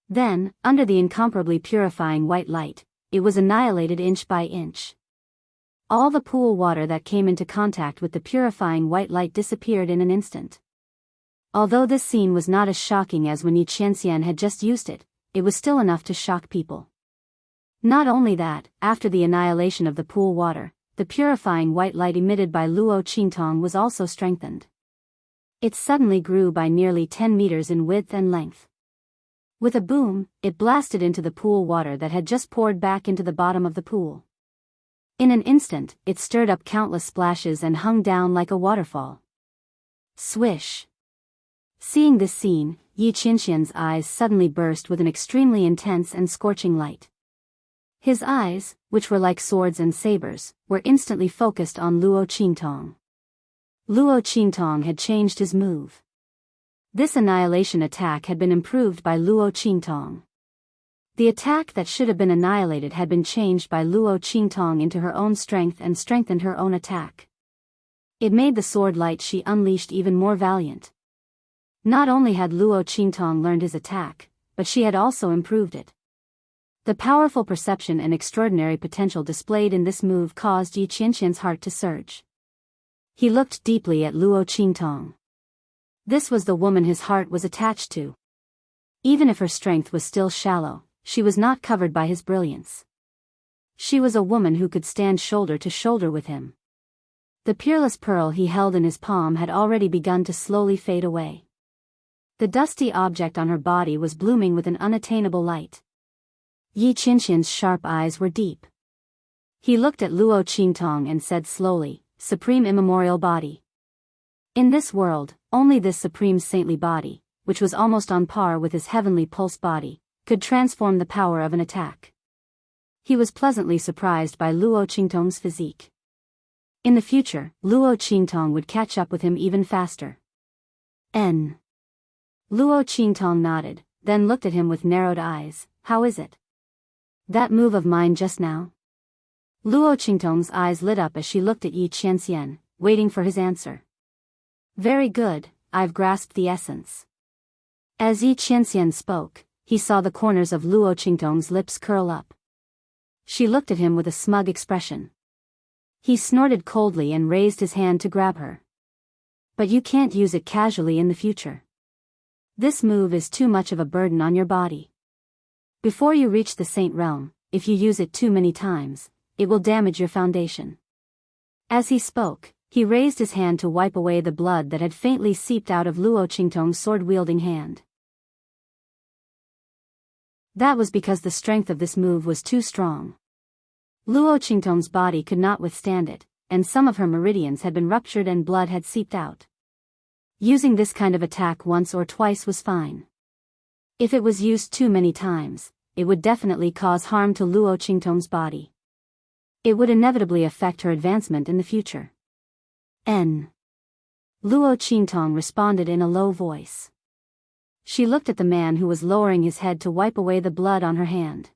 Then, under the incomparably purifying white light, it was annihilated inch by inch. All the pool water that came into contact with the purifying white light disappeared in an instant. Although this scene was not as shocking as when Yi Qianxian had just used it, it was still enough to shock people. Not only that, after the annihilation of the pool water, the purifying white light emitted by Luo Qingtong was also strengthened. It suddenly grew by nearly 10 meters in width and length. With a boom, it blasted into the pool water that had just poured back into the bottom of the pool. In an instant, it stirred up countless splashes and hung down like a waterfall. Swish! Seeing this scene, Yi Qianxian's eyes suddenly burst with an extremely intense and scorching light. His eyes, which were like swords and sabers, were instantly focused on Luo Qingtong. Luo Qingtong had changed his move. This annihilation attack had been improved by Luo Qingtong. The attack that should have been annihilated had been changed by Luo Qingtong into her own strength and strengthened her own attack. It made the sword light she unleashed even more valiant. Not only had Luo Qingtong learned his attack, but she had also improved it. The powerful perception and extraordinary potential displayed in this move caused Yi Qianxian's heart to surge. He looked deeply at Luo Qingtong. This was the woman his heart was attached to. Even if her strength was still shallow, she was not covered by his brilliance. She was a woman who could stand shoulder to shoulder with him. The peerless pearl he held in his palm had already begun to slowly fade away. The dusty object on her body was blooming with an unattainable light. Yi Qianxian's sharp eyes were deep. He looked at Luo Qingtong and said slowly, "Supreme immemorial body." In this world, only this supreme saintly body, which was almost on par with his heavenly pulse body, could transform the power of an attack. He was pleasantly surprised by Luo Qingtong's physique. In the future, Luo Qingtong would catch up with him even faster. Luo Qingtong nodded, then looked at him with narrowed eyes. "How is it? That move of mine just now?" Luo Qingtong's eyes lit up as she looked at Yi Qianxian, waiting for his answer. "Very good, I've grasped the essence." As Yi Qianxian spoke, he saw the corners of Luo Qingtong's lips curl up. She looked at him with a smug expression. He snorted coldly and raised his hand to grab her. "But you can't use it casually in the future. This move is too much of a burden on your body. Before you reach the saint realm, if you use it too many times, it will damage your foundation." As he spoke, he raised his hand to wipe away the blood that had faintly seeped out of Luo Qingtong's sword-wielding hand. That was because the strength of this move was too strong. Luo Qingtong's body could not withstand it, and some of her meridians had been ruptured and blood had seeped out. Using this kind of attack once or twice was fine. If it was used too many times, it would definitely cause harm to Luo Qingtong's body. It would inevitably affect her advancement in the future. Luo Qingtong responded in a low voice. She looked at the man who was lowering his head to wipe away the blood on her hand.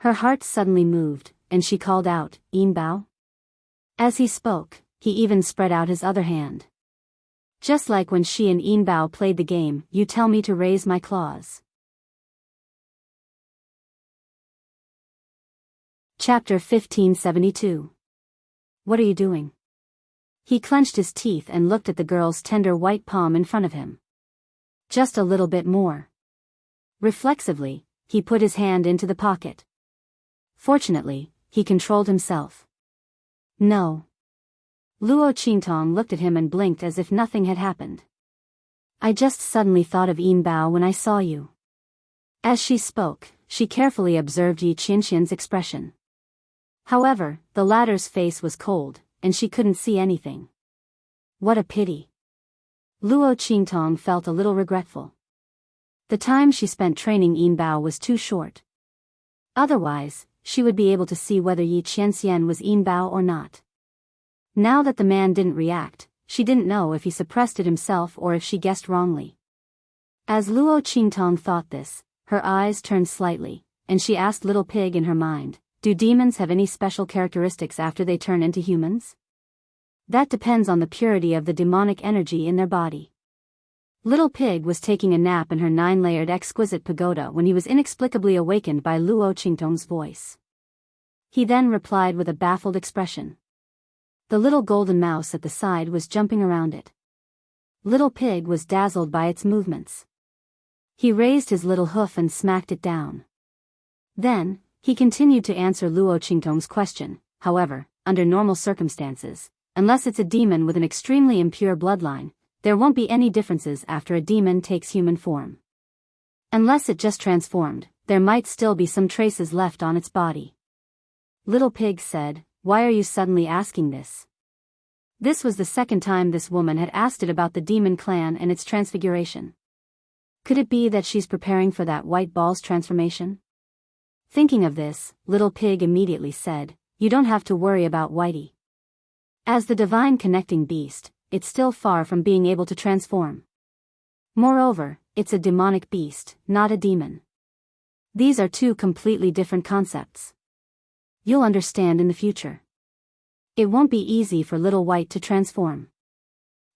Her heart suddenly moved, and she called out, "Yin Bao?" As he spoke, he even spread out his other hand. Just like when she and Yin Bao played the game, "You tell me to raise my claws." Chapter 1572. What are you doing? He clenched his teeth and looked at the girl's tender white palm in front of him. Just a little bit more. Reflexively, he put his hand into the pocket. Fortunately, he controlled himself. "No." Luo Qingtong looked at him and blinked as if nothing had happened. "I just suddenly thought of Yin Bao when I saw you." As she spoke, she carefully observed Yi Qianxian's expression. However, the latter's face was cold, and she couldn't see anything. What a pity. Luo Qingtong felt a little regretful. The time she spent training Yin Bao was too short. Otherwise, she would be able to see whether Yi Qianxian was Yin Bao or not. Now that the man didn't react, she didn't know if he suppressed it himself or if she guessed wrongly. As Luo Qingtong thought this, her eyes turned slightly, and she asked Little Pig in her mind, "Do demons have any special characteristics after they turn into humans?" "That depends on the purity of the demonic energy in their body." Little Pig was taking a nap in her 9-layered exquisite pagoda when he was inexplicably awakened by Luo Qingtong's voice. He then replied with a baffled expression. The little golden mouse at the side was jumping around it. Little Pig was dazzled by its movements. He raised his little hoof and smacked it down. Then, he continued to answer Luo Qingtong's question. "However, under normal circumstances, unless it's a demon with an extremely impure bloodline, there won't be any differences after a demon takes human form. Unless it just transformed, there might still be some traces left on its body. Little Pig said, "Why are you suddenly asking this?" This was the second time this woman had asked it about the demon clan and its transfiguration. Could it be that she's preparing for that white ball's transformation? Thinking of this, Little Pig immediately said, "You don't have to worry about Whitey. As the divine connecting beast, it's still far from being able to transform. Moreover, it's a demonic beast, not a demon. These are two completely different concepts. You'll understand in the future. It won't be easy for Little White to transform.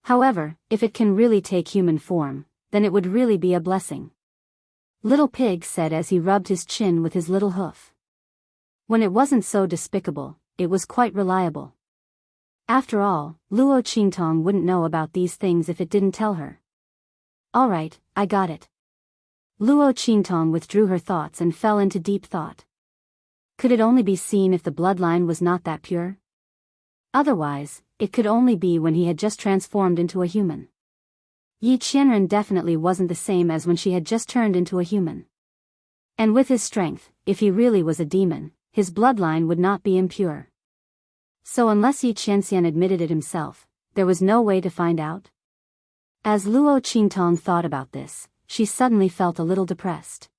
However, if it can really take human form, then it would really be a blessing," Little Pig said as he rubbed his chin with his little hoof. When it wasn't so despicable, it was quite reliable. After all, Luo Qingtong wouldn't know about these things if it didn't tell her. "Alright, I got it." Luo Qingtong withdrew her thoughts and fell into deep thought. Could it only be seen if the bloodline was not that pure? Otherwise, it could only be when he had just transformed into a human. Yi Qianren definitely wasn't the same as when she had just turned into a human. And with his strength, if he really was a demon, his bloodline would not be impure. So unless Yi Qianxian admitted it himself, there was no way to find out? As Luo Qingtong thought about this, she suddenly felt a little depressed.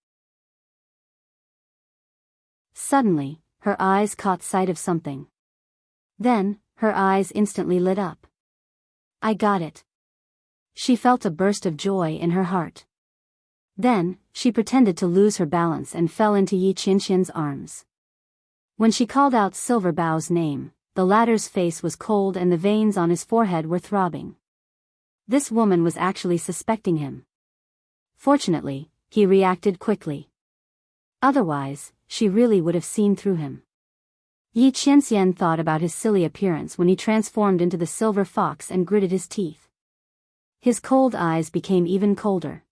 Suddenly, her eyes caught sight of something. Then, her eyes instantly lit up. "I got it." She felt a burst of joy in her heart. Then, she pretended to lose her balance and fell into Yi Qianxian's arms. When she called out Silver Bao's name, the latter's face was cold and the veins on his forehead were throbbing. This woman was actually suspecting him. Fortunately, he reacted quickly. Otherwise, she really would have seen through him. Yi Qianxian thought about his silly appearance when he transformed into the silver fox and gritted his teeth. His cold eyes became even colder.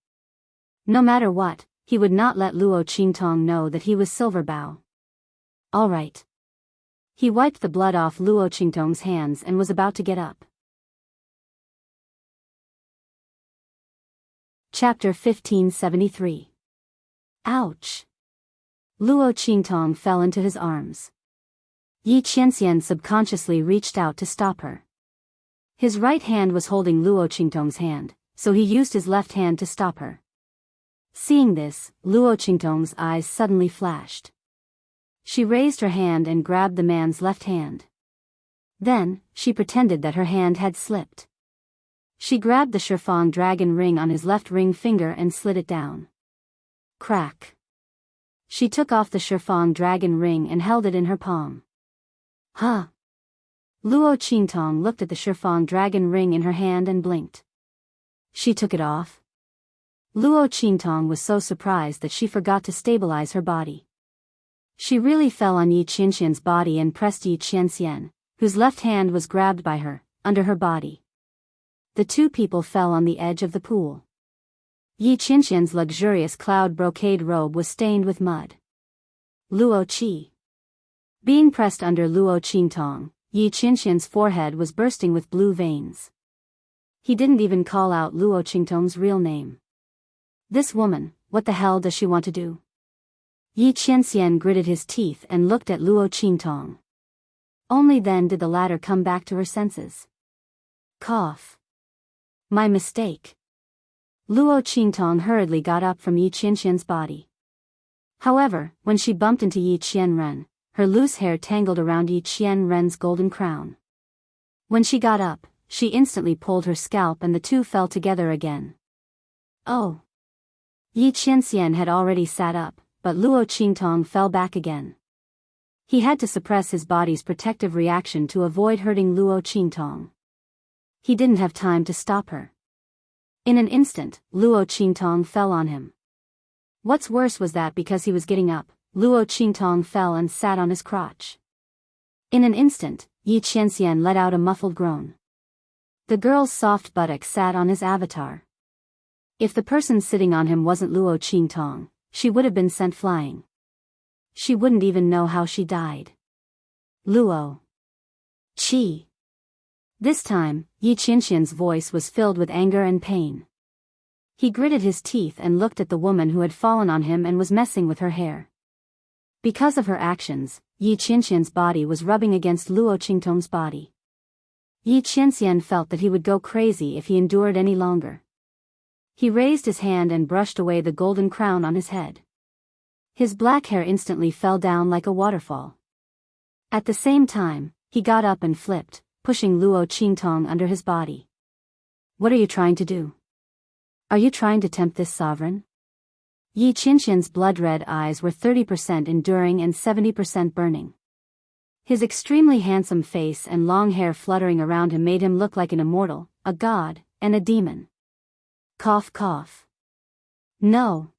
No matter what, he would not let Luo Qingtong know that he was Silver Bao. All right. He wiped the blood off Luo Qingtong's hands and was about to get up. Chapter 1573. Ouch! Luo Qingtong fell into his arms. Yi Qianxian subconsciously reached out to stop her. His right hand was holding Luo Qingtong's hand, so he used his left hand to stop her. Seeing this, Luo Qingtong's eyes suddenly flashed. She raised her hand and grabbed the man's left hand. Then, she pretended that her hand had slipped. She grabbed the Shifang dragon ring on his left ring finger and slid it down. Crack! She took off the Shifang dragon ring and held it in her palm. Huh! Luo Qingtong looked at the Shifang dragon ring in her hand and blinked. She took it off? Luo Qingtong was so surprised that she forgot to stabilize her body. She really fell on Yi Qianxian's body and pressed Yi Qianxian, whose left hand was grabbed by her, under her body. The two people fell on the edge of the pool. Yi Qianxian's luxurious cloud brocade robe was stained with mud. Luo Qi. Being pressed under Luo Qingtong, Yi Qianxian's forehead was bursting with blue veins. He didn't even call out Luo Qingtong's real name. This woman, what the hell does she want to do? Yi Qianxian gritted his teeth and looked at Luo Qingtong. Only then did the latter come back to her senses. Cough. My mistake. Luo Qingtong hurriedly got up from Yi Qianxian's body. However, when she bumped into Yi Qianren, her loose hair tangled around Yi Qianren's golden crown. When she got up, she instantly pulled her scalp and the two fell together again. Oh! Yi Qianxian had already sat up, but Luo Qingtong fell back again. He had to suppress his body's protective reaction to avoid hurting Luo Qingtong. He didn't have time to stop her. In an instant, Luo Qingtong fell on him. What's worse was that because he was getting up, Luo Qingtong fell and sat on his crotch. In an instant, Yi Qianxian let out a muffled groan. The girl's soft buttock sat on his avatar. If the person sitting on him wasn't Luo Qingtong, she would have been sent flying. She wouldn't even know how she died. Luo. Chi. This time, Yi Qianxian's voice was filled with anger and pain. He gritted his teeth and looked at the woman who had fallen on him and was messing with her hair. Because of her actions, Yi Qianxian's body was rubbing against Luo Qingtong's body. Yi Qianxian felt that he would go crazy if he endured any longer. He raised his hand and brushed away the golden crown on his head. His black hair instantly fell down like a waterfall. At the same time, he got up and flipped, pushing Luo Qingtong under his body. What are you trying to do? Are you trying to tempt this sovereign? Yi Qianxian's blood-red eyes were 30% enduring and 70% burning. His extremely handsome face and long hair fluttering around him made him look like an immortal, a god, and a demon. Cough cough. No.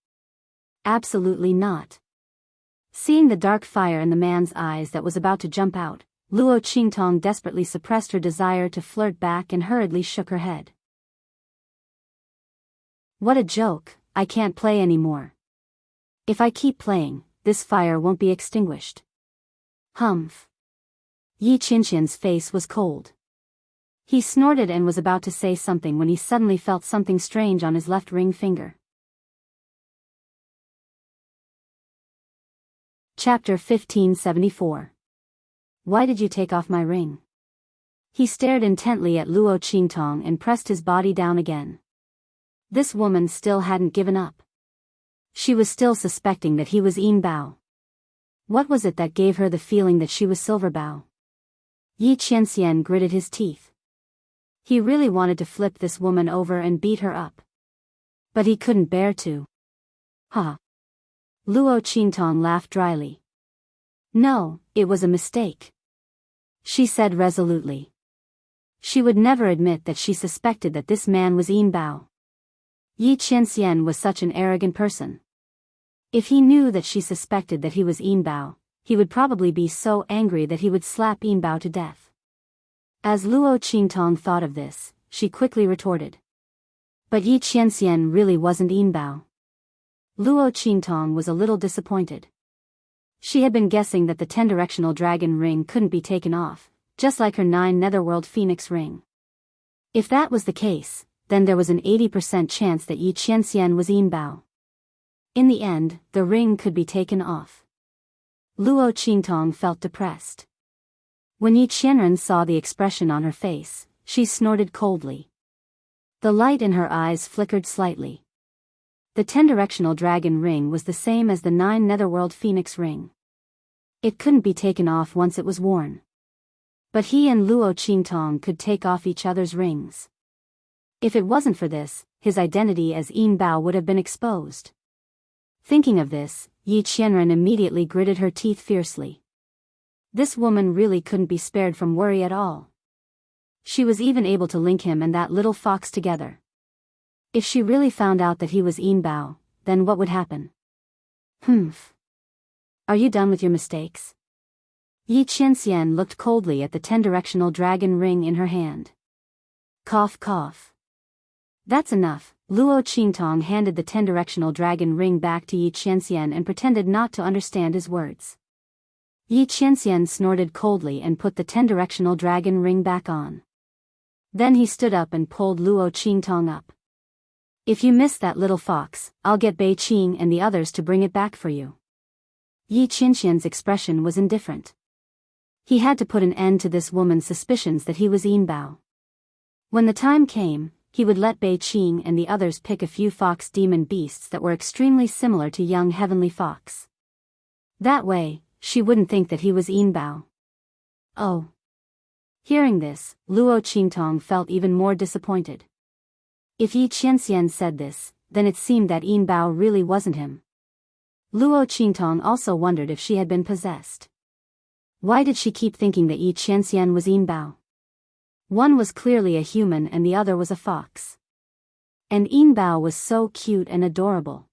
Absolutely not. Seeing the dark fire in the man's eyes that was about to jump out, Luo Qingtong desperately suppressed her desire to flirt back and hurriedly shook her head. What a joke, I can't play anymore. If I keep playing, this fire won't be extinguished. Humph. Yi Qianxian's face was cold. He snorted and was about to say something when he suddenly felt something strange on his left ring finger. Chapter 1574. Why did you take off my ring? He stared intently at Luo Qingtong and pressed his body down again. This woman still hadn't given up. She was still suspecting that he was Yin Bao. What was it that gave her the feeling that she was Silver Bao? Yi Qianxian gritted his teeth. He really wanted to flip this woman over and beat her up. But he couldn't bear to. Ha! Luo Qingtong laughed dryly. No, it was a mistake, she said resolutely. She would never admit that she suspected that this man was Yin Bao. Yi Qianxian was such an arrogant person. If he knew that she suspected that he was Yin Bao, he would probably be so angry that he would slap Yin Bao to death. As Luo Qingtong thought of this, she quickly retorted. But Yi Qianxian really wasn't Yin Bao. Luo Qingtong was a little disappointed. She had been guessing that the 10-directional dragon ring couldn't be taken off, just like her 9 netherworld phoenix ring. If that was the case, then there was an 80% chance that Yi Qianxian was Yin Bao. In the end, the ring could be taken off. Luo Qingtong felt depressed. When Yi Qianren saw the expression on her face, she snorted coldly. The light in her eyes flickered slightly. The 10-directional dragon ring was the same as the 9 netherworld phoenix ring. It couldn't be taken off once it was worn. But he and Luo Qingtong could take off each other's rings. If it wasn't for this, his identity as Yin Bao would have been exposed. Thinking of this, Yi Qianren immediately gritted her teeth fiercely. This woman really couldn't be spared from worry at all. She was even able to link him and that little fox together. If she really found out that he was Yin Bao, then what would happen? Humph. Are you done with your mistakes? Yi Qianxian looked coldly at the 10-directional dragon ring in her hand. Cough cough. That's enough. Luo Qingtong handed the 10-directional dragon ring back to Yi Qianxian and pretended not to understand his words. Yi Qianxian snorted coldly and put the 10-directional dragon ring back on. Then he stood up and pulled Luo Qingtong up. If you miss that little fox, I'll get Bei Qing and the others to bring it back for you. Yi Qianxian's expression was indifferent. He had to put an end to this woman's suspicions that he was Yin Bao. When the time came, he would let Bei Qing and the others pick a few fox demon beasts that were extremely similar to young heavenly fox. That way, she wouldn't think that he was Yin Bao. Oh. Hearing this, Luo Qingtong felt even more disappointed. If Yi Qianxian said this, then it seemed that Yin Bao really wasn't him. Luo Qingtong also wondered if she had been possessed. Why did she keep thinking that Yi Qianxian was Yin Bao? One was clearly a human and the other was a fox. And Yin Bao was so cute and adorable.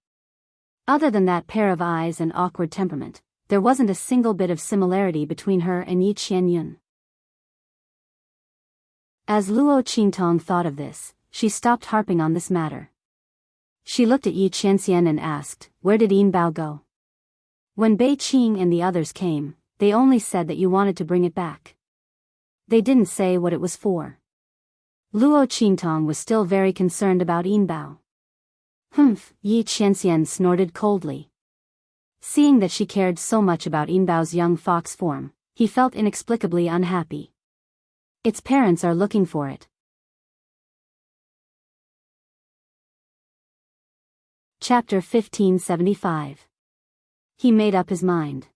Other than that pair of eyes and awkward temperament, there wasn't a single bit of similarity between her and Yi Qianyun. As Luo Qingtong thought of this, she stopped harping on this matter. She looked at Yi Qianxian and asked, "Where did Yin Bao go?" When Bei Qing and the others came, they only said that you wanted to bring it back. they didn't say what it was for. Luo Qingtong was still very concerned about Yinbao. Humph, Yi Qianxian snorted coldly. Seeing that she cared so much about Yinbao's young fox form, he felt inexplicably unhappy. Its parents are looking for it. Chapter 1575. He made up his mind.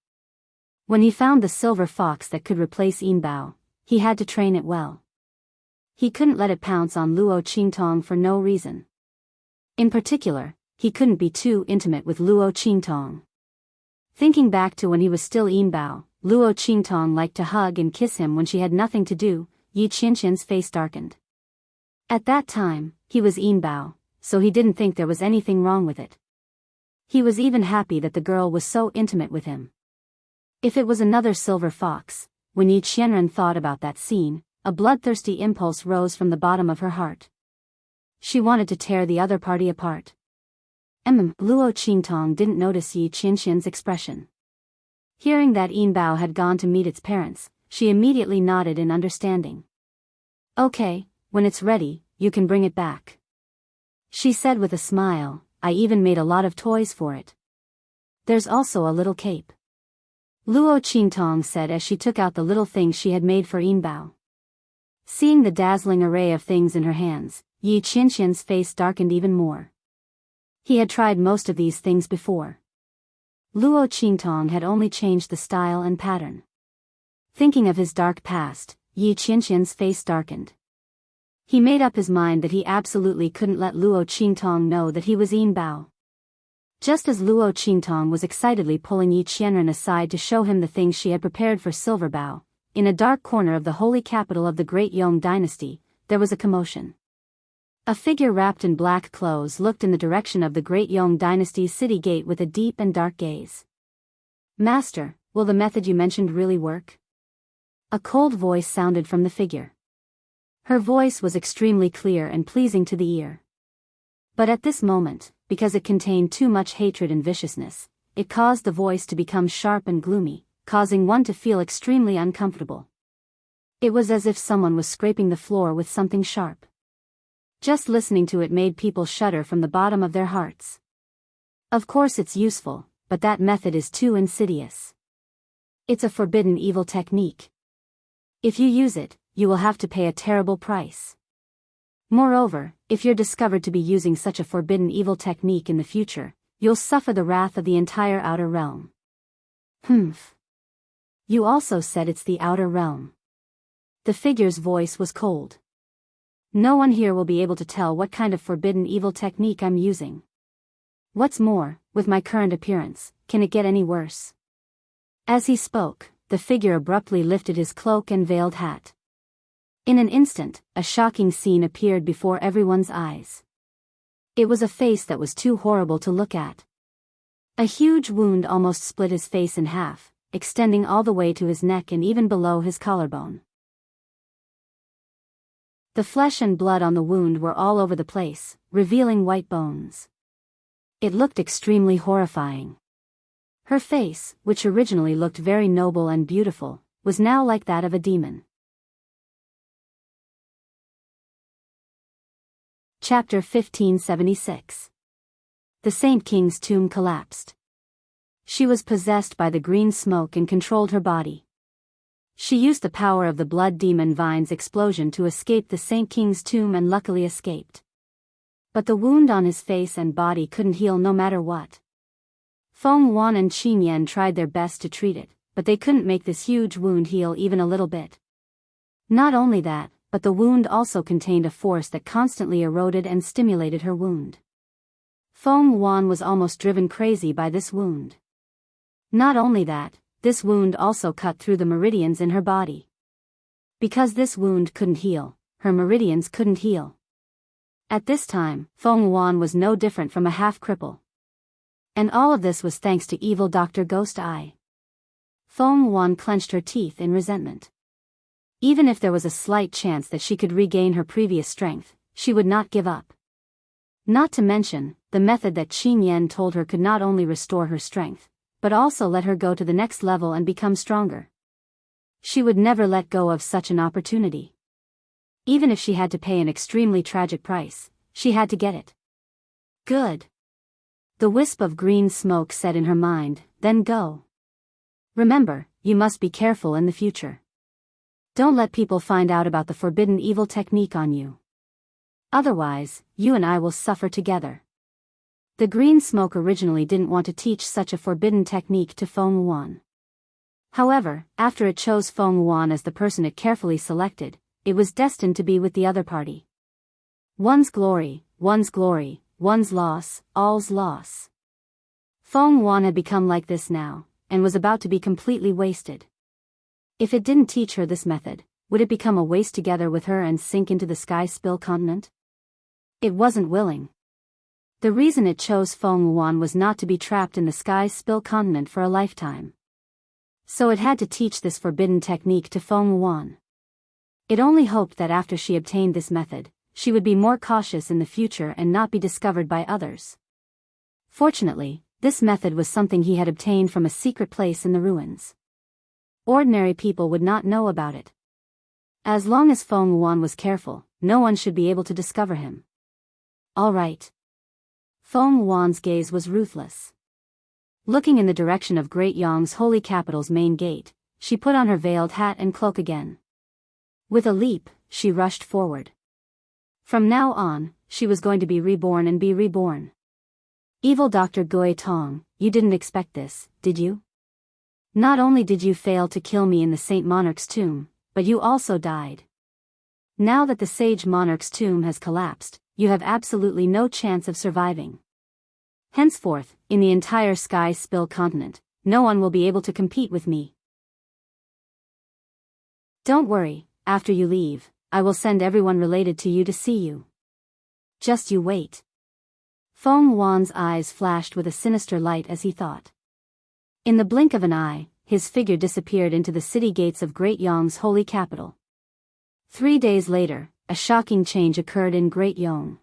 When he found the silver fox that could replace Yinbao, he had to train it well. He couldn't let it pounce on Luo Qingtong for no reason. In particular, he couldn't be too intimate with Luo Qingtong. Thinking back to when he was still Yinbao, Luo Qingtong liked to hug and kiss him when she had nothing to do. Yi Qianxian's face darkened. At that time, he was Yinbao, so he didn't think there was anything wrong with it. He was even happy that the girl was so intimate with him. If it was another silver fox, when Yi Qianren thought about that scene, a bloodthirsty impulse rose from the bottom of her heart. She wanted to tear the other party apart. Luo Qingtong didn't notice Yi Qianxian's expression. Hearing that Yinbao had gone to meet its parents, she immediately nodded in understanding. Okay, when it's ready, you can bring it back. She said with a smile, I even made a lot of toys for it. There's also a little cape. Luo Qingtong said as she took out the little things she had made for Yinbao. Seeing the dazzling array of things in her hands, Yi Qianxian's face darkened even more. He had tried most of these things before. Luo Qingtong had only changed the style and pattern. Thinking of his dark past, Yi Qianxian's face darkened. He made up his mind that he absolutely couldn't let Luo Qingtong know that he was Yinbao. Just as Luo Qingtong was excitedly pulling Yi Qianren aside to show him the things she had prepared for Silverbao, in a dark corner of the holy capital of the Great Yong dynasty, there was a commotion. A figure wrapped in black clothes looked in the direction of the Great Yong dynasty's city gate with a deep and dark gaze. Master, will the method you mentioned really work? A cold voice sounded from the figure. Her voice was extremely clear and pleasing to the ear. But at this moment, because it contained too much hatred and viciousness, it caused the voice to become sharp and gloomy, causing one to feel extremely uncomfortable. It was as if someone was scraping the floor with something sharp. Just listening to it made people shudder from the bottom of their hearts. Of course it's useful, but that method is too insidious. It's a forbidden evil technique. If you use it, you will have to pay a terrible price. Moreover, if you're discovered to be using such a forbidden evil technique in the future, you'll suffer the wrath of the entire outer realm. You also said it's the outer realm. The figure's voice was cold. No one here will be able to tell what kind of forbidden evil technique I'm using. What's more, with my current appearance, can it get any worse? As he spoke, the figure abruptly lifted his cloak and veiled hat. In an instant, a shocking scene appeared before everyone's eyes. It was a face that was too horrible to look at. A huge wound almost split his face in half, extending all the way to his neck and even below his collarbone. The flesh and blood on the wound were all over the place, revealing white bones. It looked extremely horrifying. Her face, which originally looked very noble and beautiful, was now like that of a demon. Chapter 1576. The Saint King's tomb collapsed. She was possessed by the green smoke and controlled her body. She used the power of the blood demon Vine's explosion to escape the Saint King's tomb and luckily escaped. But the wound on his face and body couldn't heal no matter what. Feng Wan and Qin Yan tried their best to treat it, but they couldn't make this huge wound heal even a little bit. Not only that, but the wound also contained a force that constantly eroded and stimulated her wound. Feng Wan was almost driven crazy by this wound. Not only that, this wound also cut through the meridians in her body. Because this wound couldn't heal, her meridians couldn't heal. At this time, Feng Wan was no different from a half-cripple. And all of this was thanks to evil Dr. Ghost Eye. Feng Wan clenched her teeth in resentment. Even if there was a slight chance that she could regain her previous strength, she would not give up. Not to mention, the method that Qin Yan told her could not only restore her strength, but also let her go to the next level and become stronger. She would never let go of such an opportunity. Even if she had to pay an extremely tragic price, she had to get it. Good. The wisp of green smoke said in her mind, then go. Remember, you must be careful in the future. Don't let people find out about the forbidden evil technique on you. Otherwise, you and I will suffer together. The green smoke originally didn't want to teach such a forbidden technique to Feng Wuan. However, after it chose Feng Wuan as the person it carefully selected, it was destined to be with the other party. One's glory, one's loss, all's loss. Feng Wuan had become like this now, and was about to be completely wasted. If it didn't teach her this method, would it become a waste together with her and sink into the sky spill continent? It wasn't willing. The reason it chose Feng Wuan was not to be trapped in the sky spill continent for a lifetime. So it had to teach this forbidden technique to Feng Wuan. It only hoped that after she obtained this method, she would be more cautious in the future and not be discovered by others. Fortunately, this method was something he had obtained from a secret place in the ruins. Ordinary people would not know about it. As long as Feng Wuan was careful, no one should be able to discover him. All right. Feng Wuan's gaze was ruthless. Looking in the direction of Great Yang's holy capital's main gate, she put on her veiled hat and cloak again. With a leap, she rushed forward. From now on, she was going to be reborn and be reborn. Evil Dr. Gui Tong, you didn't expect this, did you? Not only did you fail to kill me in the Saint Monarch's tomb, but you also died. Now that the Sage Monarch's tomb has collapsed, you have absolutely no chance of surviving. Henceforth, in the entire Sky Spill continent, no one will be able to compete with me. Don't worry, after you leave, I will send everyone related to you to see you. Just you wait. Feng Wuan's eyes flashed with a sinister light as he thought. In the blink of an eye, his figure disappeared into the city gates of Great Yang's holy capital. 3 days later, a shocking change occurred in Great Yang.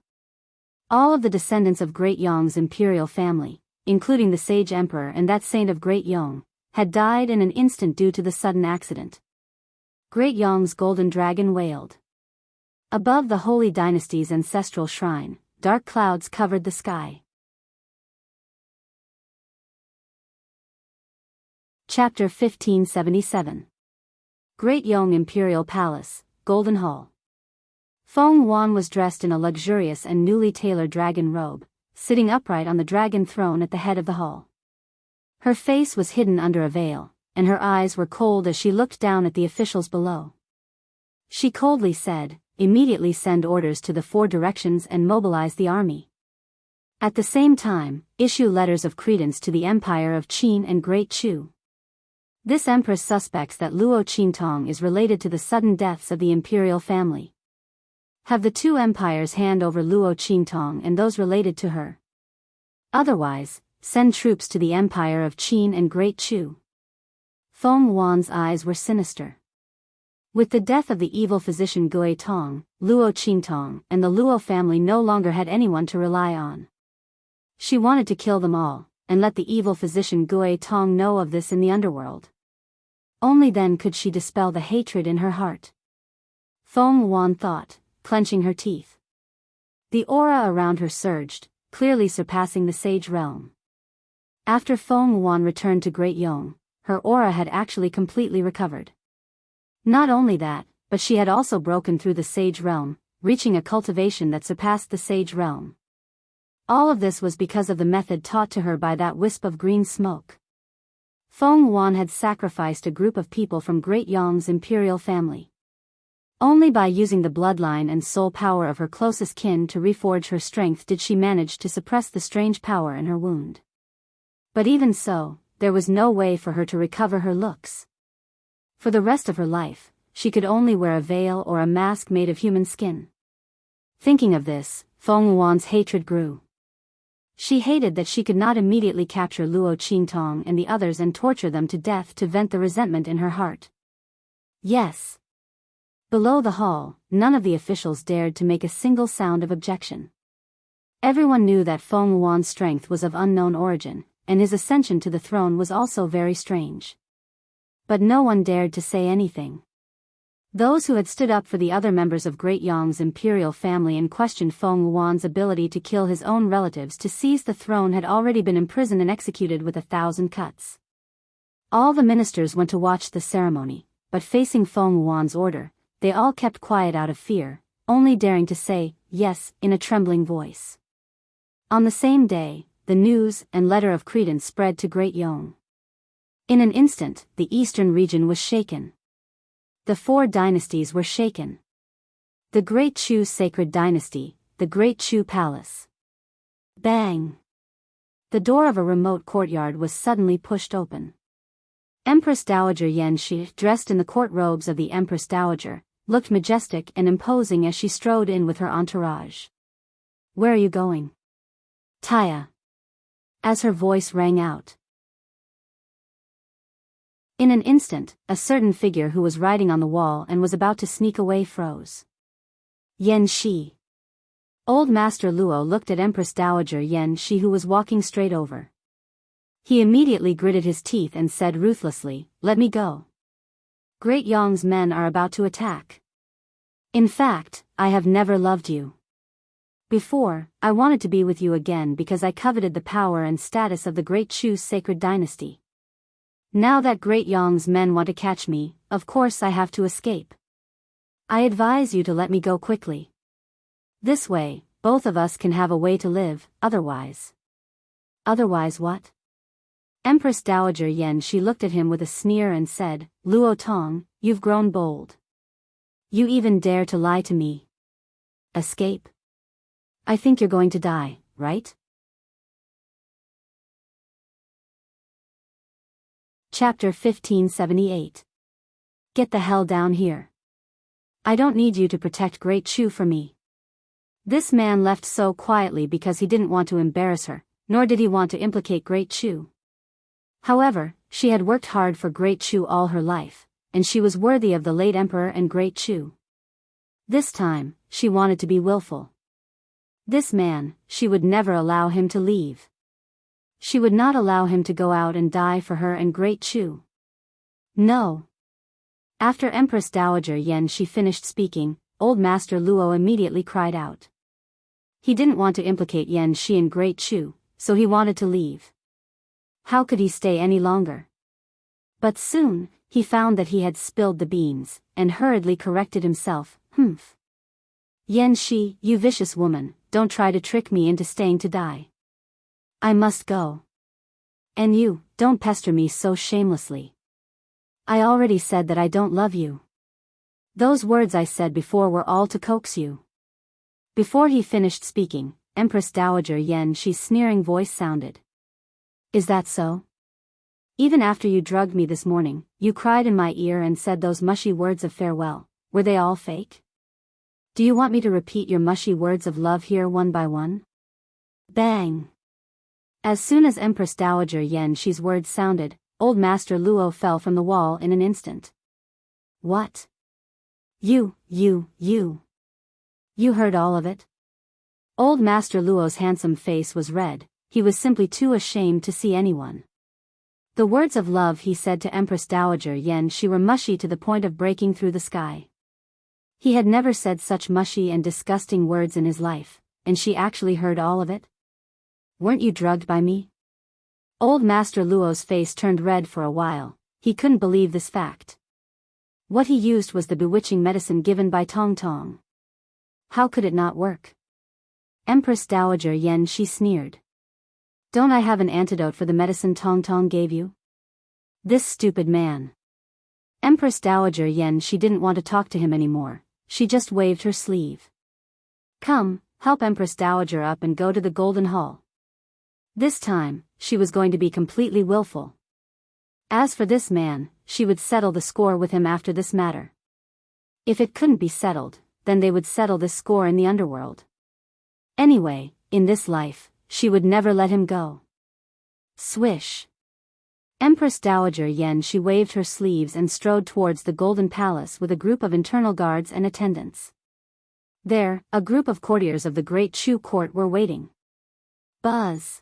All of the descendants of Great Yang's imperial family, including the Sage Emperor and that saint of Great Yang, had died in an instant due to the sudden accident. Great Yang's golden dragon wailed. Above the holy dynasty's ancestral shrine, dark clouds covered the sky. Chapter 1577. Great Yang Imperial Palace, Golden Hall. Feng Wuan was dressed in a luxurious and newly tailored dragon robe, sitting upright on the dragon throne at the head of the hall. Her face was hidden under a veil, and her eyes were cold as she looked down at the officials below. She coldly said, "Immediately send orders to the 4 directions and mobilize the army. At the same time, issue letters of credence to the Empire of Qin and Great Chu. This empress suspects that Luo Qintong is related to the sudden deaths of the imperial family. Have the 2 empires hand over Luo Qintong and those related to her. Otherwise, send troops to the Empire of Qin and Great Chu." Feng Wuan's eyes were sinister. With the death of the evil physician Gui Tong, Luo Qintong and the Luo family no longer had anyone to rely on. She wanted to kill them all, and let the evil physician Gui Tong know of this in the underworld. Only then could she dispel the hatred in her heart. Feng Wuan thought, clenching her teeth. The aura around her surged, clearly surpassing the sage realm. After Feng Wuan returned to Great Yang, her aura had actually completely recovered. Not only that, but she had also broken through the sage realm, reaching a cultivation that surpassed the sage realm. All of this was because of the method taught to her by that wisp of green smoke. Feng Wuan had sacrificed a group of people from Great Yang's imperial family. Only by using the bloodline and soul power of her closest kin to reforge her strength did she manage to suppress the strange power in her wound. But even so, there was no way for her to recover her looks. For the rest of her life, she could only wear a veil or a mask made of human skin. Thinking of this, Feng Wuan's hatred grew. She hated that she could not immediately capture Luo Qintong and the others and torture them to death to vent the resentment in her heart. Yes. Below the hall, none of the officials dared to make a single sound of objection. Everyone knew that Feng Wuan's strength was of unknown origin, and his ascension to the throne was also very strange. But no one dared to say anything. Those who had stood up for the other members of Great Yong's imperial family and questioned Feng Wuan's ability to kill his own relatives to seize the throne had already been imprisoned and executed with 1,000 cuts. All the ministers went to watch the ceremony, but facing Feng Wuan's order, they all kept quiet out of fear, only daring to say, yes, in a trembling voice. On the same day, the news and letter of credence spread to Great Yong. In an instant, the eastern region was shaken. The 4 dynasties were shaken. The Great Chu Sacred Dynasty, the Great Chu Palace. Bang! The door of a remote courtyard was suddenly pushed open. Empress Dowager Yan Shi, dressed in the court robes of the Empress Dowager, looked majestic and imposing as she strode in with her entourage. "Where are you going?" "Taya." As her voice rang out. In an instant, a certain figure who was riding on the wall and was about to sneak away froze. Yan Shi. Old Master Luo looked at Empress Dowager Yan Shi, who was walking straight over. He immediately gritted his teeth and said ruthlessly, "Let me go. Great Yong's men are about to attack. In fact, I have never loved you. Before, I wanted to be with you again because I coveted the power and status of the Great Chu Sacred Dynasty. Now that Great Yong's men want to catch me, of course I have to escape. I advise you to let me go quickly. This way, both of us can have a way to live, otherwise." "Otherwise what?" Empress Dowager Yan Shi looked at him with a sneer and said, "Luo Tong, you've grown bold. You even dare to lie to me. Escape? I think you're going to die, right?" Chapter 1578. Get the hell down here. I don't need you to protect Great Chu for me. This man left so quietly because he didn't want to embarrass her, nor did he want to implicate Great Chu. However, she had worked hard for Great Chu all her life, and she was worthy of the late emperor and Great Chu. This time, she wanted to be willful. This man, she would never allow him to leave. She would not allow him to go out and die for her and Great Chu. No. After Empress Dowager Yan Shi finished speaking, Old Master Luo immediately cried out. He didn't want to implicate Yan Shi and Great Chu, so he wanted to leave. How could he stay any longer? But soon, he found that he had spilled the beans, and hurriedly corrected himself. Yan Shi, you vicious woman, don't try to trick me into staying to die. I must go. And you, don't pester me so shamelessly. I already said that I don't love you. Those words I said before were all to coax you." Before he finished speaking, Empress Dowager Yan Shi's sneering voice sounded. "Is that so? Even after you drugged me this morning, you cried in my ear and said those mushy words of farewell. Were they all fake? Do you want me to repeat your mushy words of love here one by one?" Bang! As soon as Empress Dowager Yan Shi's words sounded, Old Master Luo fell from the wall in an instant. "What? You heard all of it?" Old Master Luo's handsome face was red, he was simply too ashamed to see anyone. The words of love he said to Empress Dowager Yan Shi were mushy to the point of breaking through the sky. He had never said such mushy and disgusting words in his life, and she actually heard all of it? "Weren't you drugged by me?" Old Master Luo's face turned red for a while, he couldn't believe this fact. What he used was the bewitching medicine given by Tong Tong. How could it not work? Empress Dowager Yan Shi sneered. "Don't I have an antidote for the medicine Tong Tong gave you?" This stupid man. Empress Dowager Yan Shi didn't want to talk to him anymore, she just waved her sleeve. "Come, help Empress Dowager up and go to the Golden Hall." This time, she was going to be completely willful. As for this man, she would settle the score with him after this matter. If it couldn't be settled, then they would settle this score in the underworld. Anyway, in this life, she would never let him go. Swish! Empress Dowager Yan Shi waved her sleeves and strode towards the Golden Palace with a group of internal guards and attendants. There, a group of courtiers of the Great Chu Court were waiting. Buzz!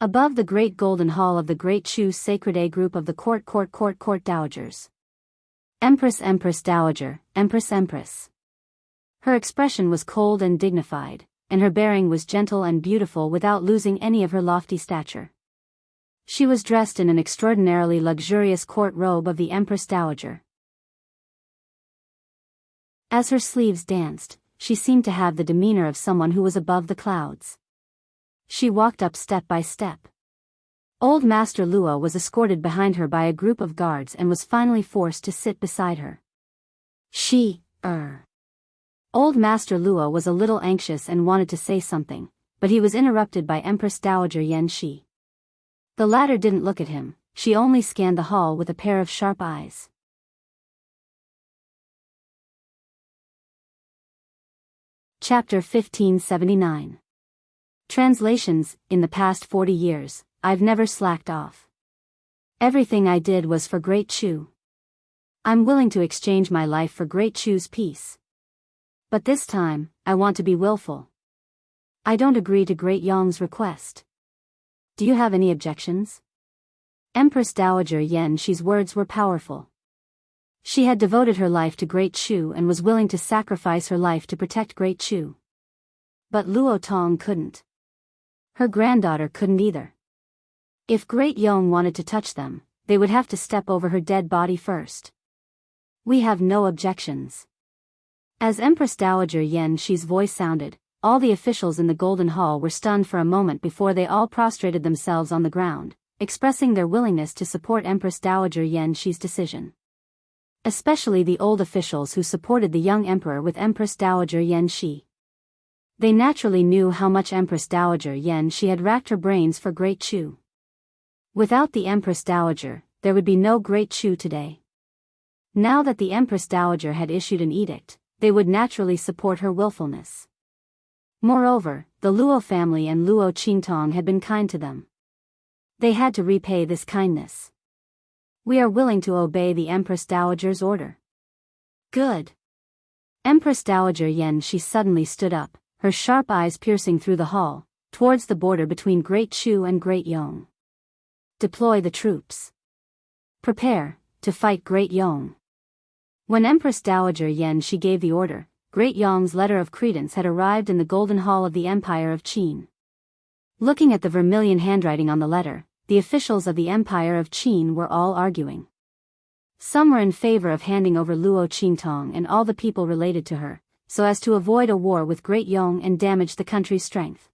Above the great golden hall of the Great Chu Sacred A group of the court dowagers. Empress Dowager, Empress. Her expression was cold and dignified, and her bearing was gentle and beautiful without losing any of her lofty stature. She was dressed in an extraordinarily luxurious court robe of the Empress Dowager. As her sleeves danced, she seemed to have the demeanor of someone who was above the clouds. She walked up step by step. Old Master Luo was escorted behind her by a group of guards and was finally forced to sit beside her. Old Master Luo was a little anxious and wanted to say something, but he was interrupted by Empress Dowager Yan Shi. The latter didn't look at him, she only scanned the hall with a pair of sharp eyes. Chapter 1579. Translations. In the past 40 years, I've never slacked off. Everything I did was for Great Chu. I'm willing to exchange my life for Great Chu's peace. But this time, I want to be willful. I don't agree to Great Yong's request. Do you have any objections? Empress Dowager Yan Shi's words were powerful. She had devoted her life to Great Chu and was willing to sacrifice her life to protect Great Chu. But Luo Tong couldn't. Her granddaughter couldn't either. If Great Yong wanted to touch them, they would have to step over her dead body first. We have no objections. As Empress Dowager Yan Shi's voice sounded, all the officials in the Golden Hall were stunned for a moment before they all prostrated themselves on the ground, expressing their willingness to support Empress Dowager Yan Shi's decision. Especially the old officials who supported the young emperor with Empress Dowager Yan Shi. They naturally knew how much Empress Dowager Yan Shi had racked her brains for Great Chu. Without the Empress Dowager, there would be no Great Chu today. Now that the Empress Dowager had issued an edict, they would naturally support her willfulness. Moreover, the Luo family and Luo Qingtong had been kind to them. They had to repay this kindness. We are willing to obey the Empress Dowager's order. Good. Empress Dowager Yan Shi suddenly stood up, her sharp eyes piercing through the hall, towards the border between Great Chu and Great Yong. Deploy the troops. Prepare to fight Great Yong. When Empress Dowager Yan Shi gave the order, Great Yong's letter of credence had arrived in the Golden Hall of the Empire of Qin. Looking at the vermilion handwriting on the letter, the officials of the Empire of Qin were all arguing. Some were in favor of handing over Luo Qingtong and all the people related to her, so as to avoid a war with Great Yong and damage the country's strength.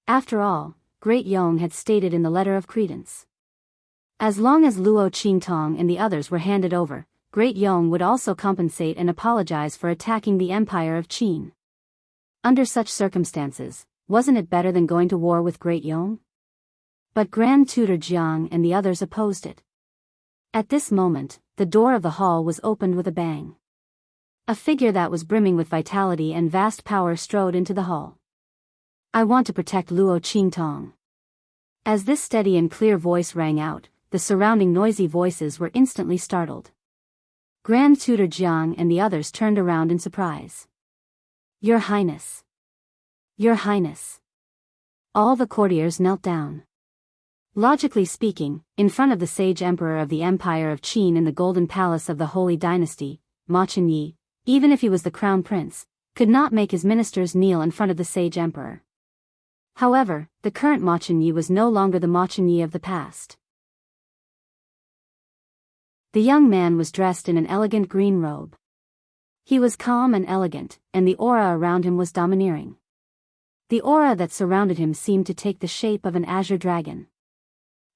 After all, Great Yong had stated in the letter of credence. As long as Luo Qingtong and the others were handed over, Great Yong would also compensate and apologize for attacking the Empire of Qin. Under such circumstances, wasn't it better than going to war with Great Yong? But Grand Tutor Jiang and the others opposed it. At this moment, the door of the hall was opened with a bang. A figure that was brimming with vitality and vast power strode into the hall. I want to protect Luo Qingtong. As this steady and clear voice rang out, the surrounding noisy voices were instantly startled. Grand Tutor Jiang and the others turned around in surprise. Your Highness. Your Highness. All the courtiers knelt down. Logically speaking, in front of the sage emperor of the Empire of Qin in the Golden Palace of the Holy Dynasty, Ma Chenyi, even if he was the crown prince, could not make his ministers kneel in front of the sage emperor. However, the current Ma Chenyi was no longer the Ma Chenyi of the past. The young man was dressed in an elegant green robe. He was calm and elegant, and the aura around him was domineering. The aura that surrounded him seemed to take the shape of an azure dragon.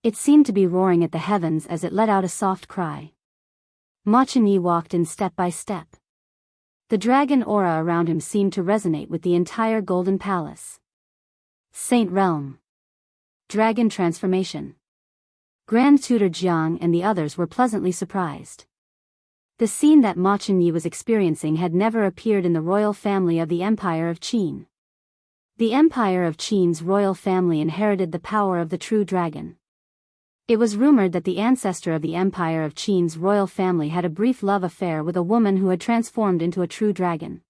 It seemed to be roaring at the heavens as it let out a soft cry. Ma Chenyi walked in step by step. The dragon aura around him seemed to resonate with the entire Golden Palace. Saint Realm. Dragon Transformation. Grand Tutor Jiang and the others were pleasantly surprised. The scene that Ma Chenyi was experiencing had never appeared in the royal family of the Empire of Qin. The Empire of Qin's royal family inherited the power of the true dragon. It was rumored that the ancestor of the Empire of Qin's royal family had a brief love affair with a woman who had transformed into a true dragon.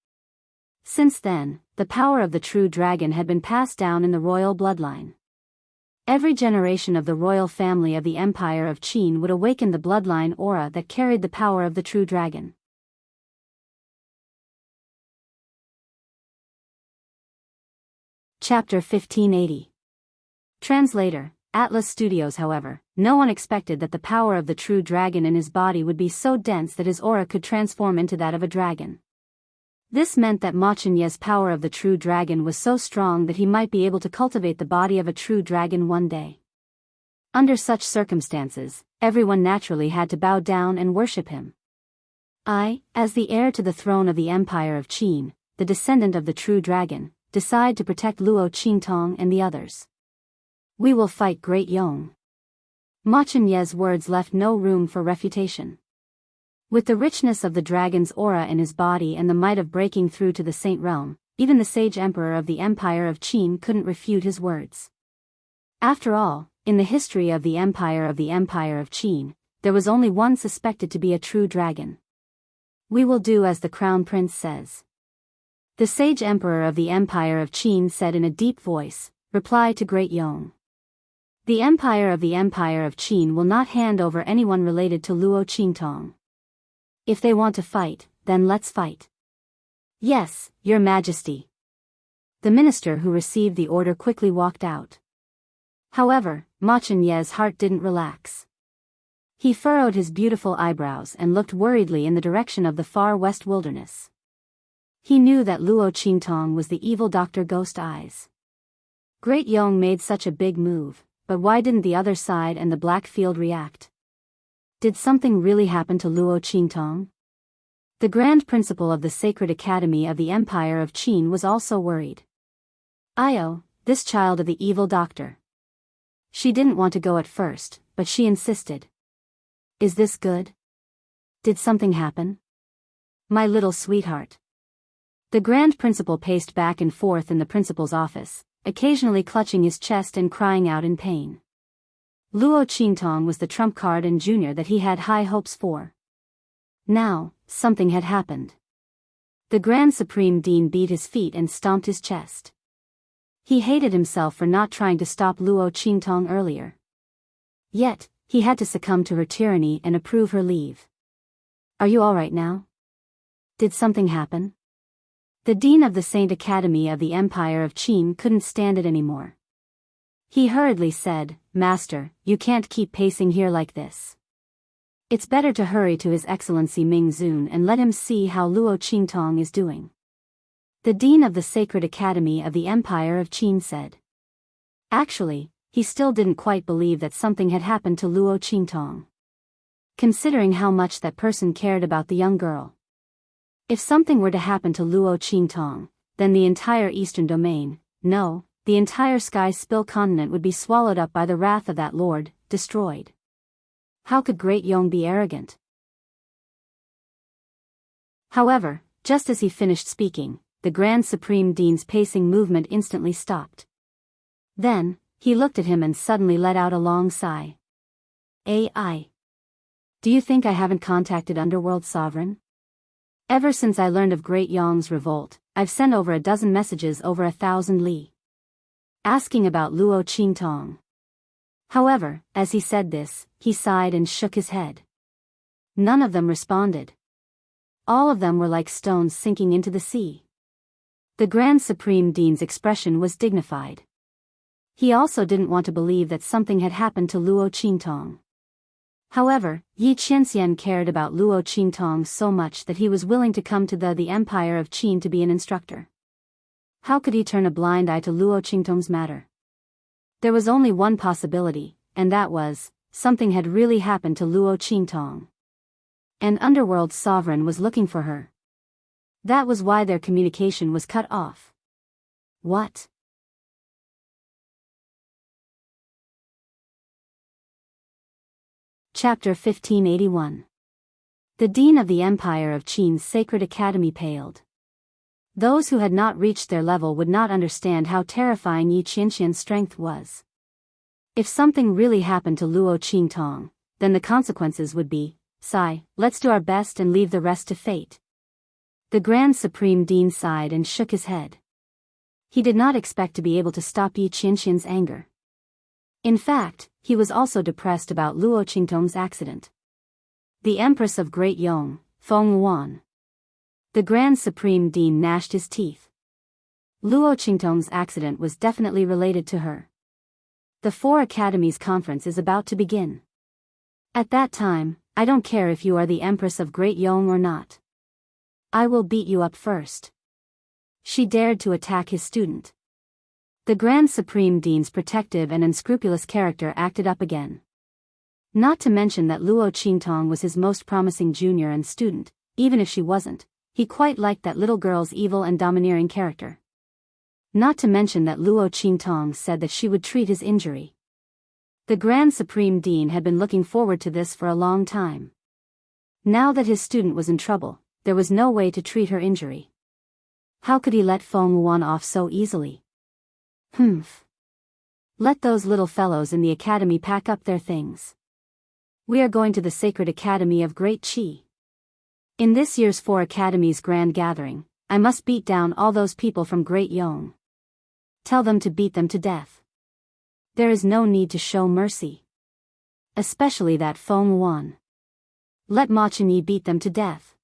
Since then, the power of the true dragon had been passed down in the royal bloodline. Every generation of the royal family of the Empire of Qin would awaken the bloodline aura that carried the power of the true dragon. Chapter 1580. Translator, Atlas Studios. However, no one expected that the power of the true dragon in his body would be so dense that his aura could transform into that of a dragon. This meant that Ma Chenye's power of the true dragon was so strong that he might be able to cultivate the body of a true dragon one day. Under such circumstances, everyone naturally had to bow down and worship him. I, as the heir to the throne of the Empire of Qin, the descendant of the true dragon, decide to protect Luo Qingtong and the others. We will fight Great Yong. Ma Chenye's words left no room for refutation. With the richness of the dragon's aura in his body and the might of breaking through to the Saint Realm, even the sage emperor of the Empire of Qin couldn't refute his words. After all, in the history of the Empire of Qin, there was only one suspected to be a true dragon. We will do as the Crown Prince says. The sage emperor of the Empire of Qin said in a deep voice, reply to Great Yong. The Empire of Qin will not hand over anyone related to Luo Qingtong. If they want to fight, then let's fight. Yes, Your Majesty. The minister who received the order quickly walked out. However, Ma Chenye's heart didn't relax. He furrowed his beautiful eyebrows and looked worriedly in the direction of the far west wilderness. He knew that Luo Qingtong was the evil Dr. Ghost Eyes. Great Yong made such a big move, but why didn't the other side and the Black Field react? Did something really happen to Luo Qingtong? The Grand Principal of the Sacred Academy of the Empire of Qin was also worried. Io, this child of the evil doctor. She didn't want to go at first, but she insisted. Is this good? Did something happen? My little sweetheart. The Grand Principal paced back and forth in the principal's office, occasionally clutching his chest and crying out in pain. Luo Qingtong was the trump card and junior that he had high hopes for. Now, something had happened. The Grand Supreme Dean beat his feet and stomped his chest. He hated himself for not trying to stop Luo Qingtong earlier. Yet, he had to succumb to her tyranny and approve her leave. Are you all right now? Did something happen? The Dean of the Saint Academy of the Empire of Qin couldn't stand it anymore. He hurriedly said, Master, you can't keep pacing here like this. It's better to hurry to His Excellency Ming Zun and let him see how Luo Qingtong is doing. The Dean of the Sacred Academy of the Empire of Qin said. Actually, he still didn't quite believe that something had happened to Luo Qingtong. Considering how much that person cared about the young girl. If something were to happen to Luo Qingtong, then the entire eastern domain, no, the entire Sky Spill continent would be swallowed up by the wrath of that lord, destroyed. How could Great Yong be arrogant? However, just as he finished speaking, the Grand Supreme Dean's pacing movement instantly stopped. Then, he looked at him and suddenly let out a long sigh. AI. Do you think I haven't contacted Underworld Sovereign? Ever since I learned of Great Yong's revolt, I've sent over a dozen messages over 1,000 li. Asking about Luo Qingtong. However, as he said this, he sighed and shook his head. None of them responded. All of them were like stones sinking into the sea. The Grand Supreme Dean's expression was dignified. He also didn't want to believe that something had happened to Luo Qingtong. However, Yi Qianxian cared about Luo Qingtong so much that he was willing to come to the Empire of Qin to be an instructor. How could he turn a blind eye to Luo Qingtong's matter? There was only one possibility, and that was, something had really happened to Luo Qingtong. An underworld sovereign was looking for her. That was why their communication was cut off. What? Chapter 1581. The Dean of the Empire of Qin's Sacred Academy paled. Those who had not reached their level would not understand how terrifying Yi Qianxian's strength was. If something really happened to Luo Qingtong, then the consequences would be, let's do our best and leave the rest to fate. The Grand Supreme Dean sighed and shook his head. He did not expect to be able to stop Yi Qianxian's anger. In fact, he was also depressed about Luo Qingtong's accident. The Empress of Great Yong, Feng Wuan. The Grand Supreme Dean gnashed his teeth. Luo Qingtong's accident was definitely related to her. The Four Academies Conference is about to begin. At that time, I don't care if you are the Empress of Great Yong or not. I will beat you up first. She dared to attack his student. The Grand Supreme Dean's protective and unscrupulous character acted up again. Not to mention that Luo Qingtong was his most promising junior and student, even if she wasn't, he quite liked that little girl's evil and domineering character. Not to mention that Luo Qingtong said that she would treat his injury. The Grand Supreme Dean had been looking forward to this for a long time. Now that his student was in trouble, there was no way to treat her injury. How could he let Feng Wuan off so easily? Let those little fellows in the academy pack up their things. We are going to the Sacred Academy of Great Qi. In this year's Four Academies Grand Gathering, I must beat down all those people from Great Yong. Tell them to beat them to death. There is no need to show mercy. Especially that Feng Wuan. Let Ma Chenyi beat them to death.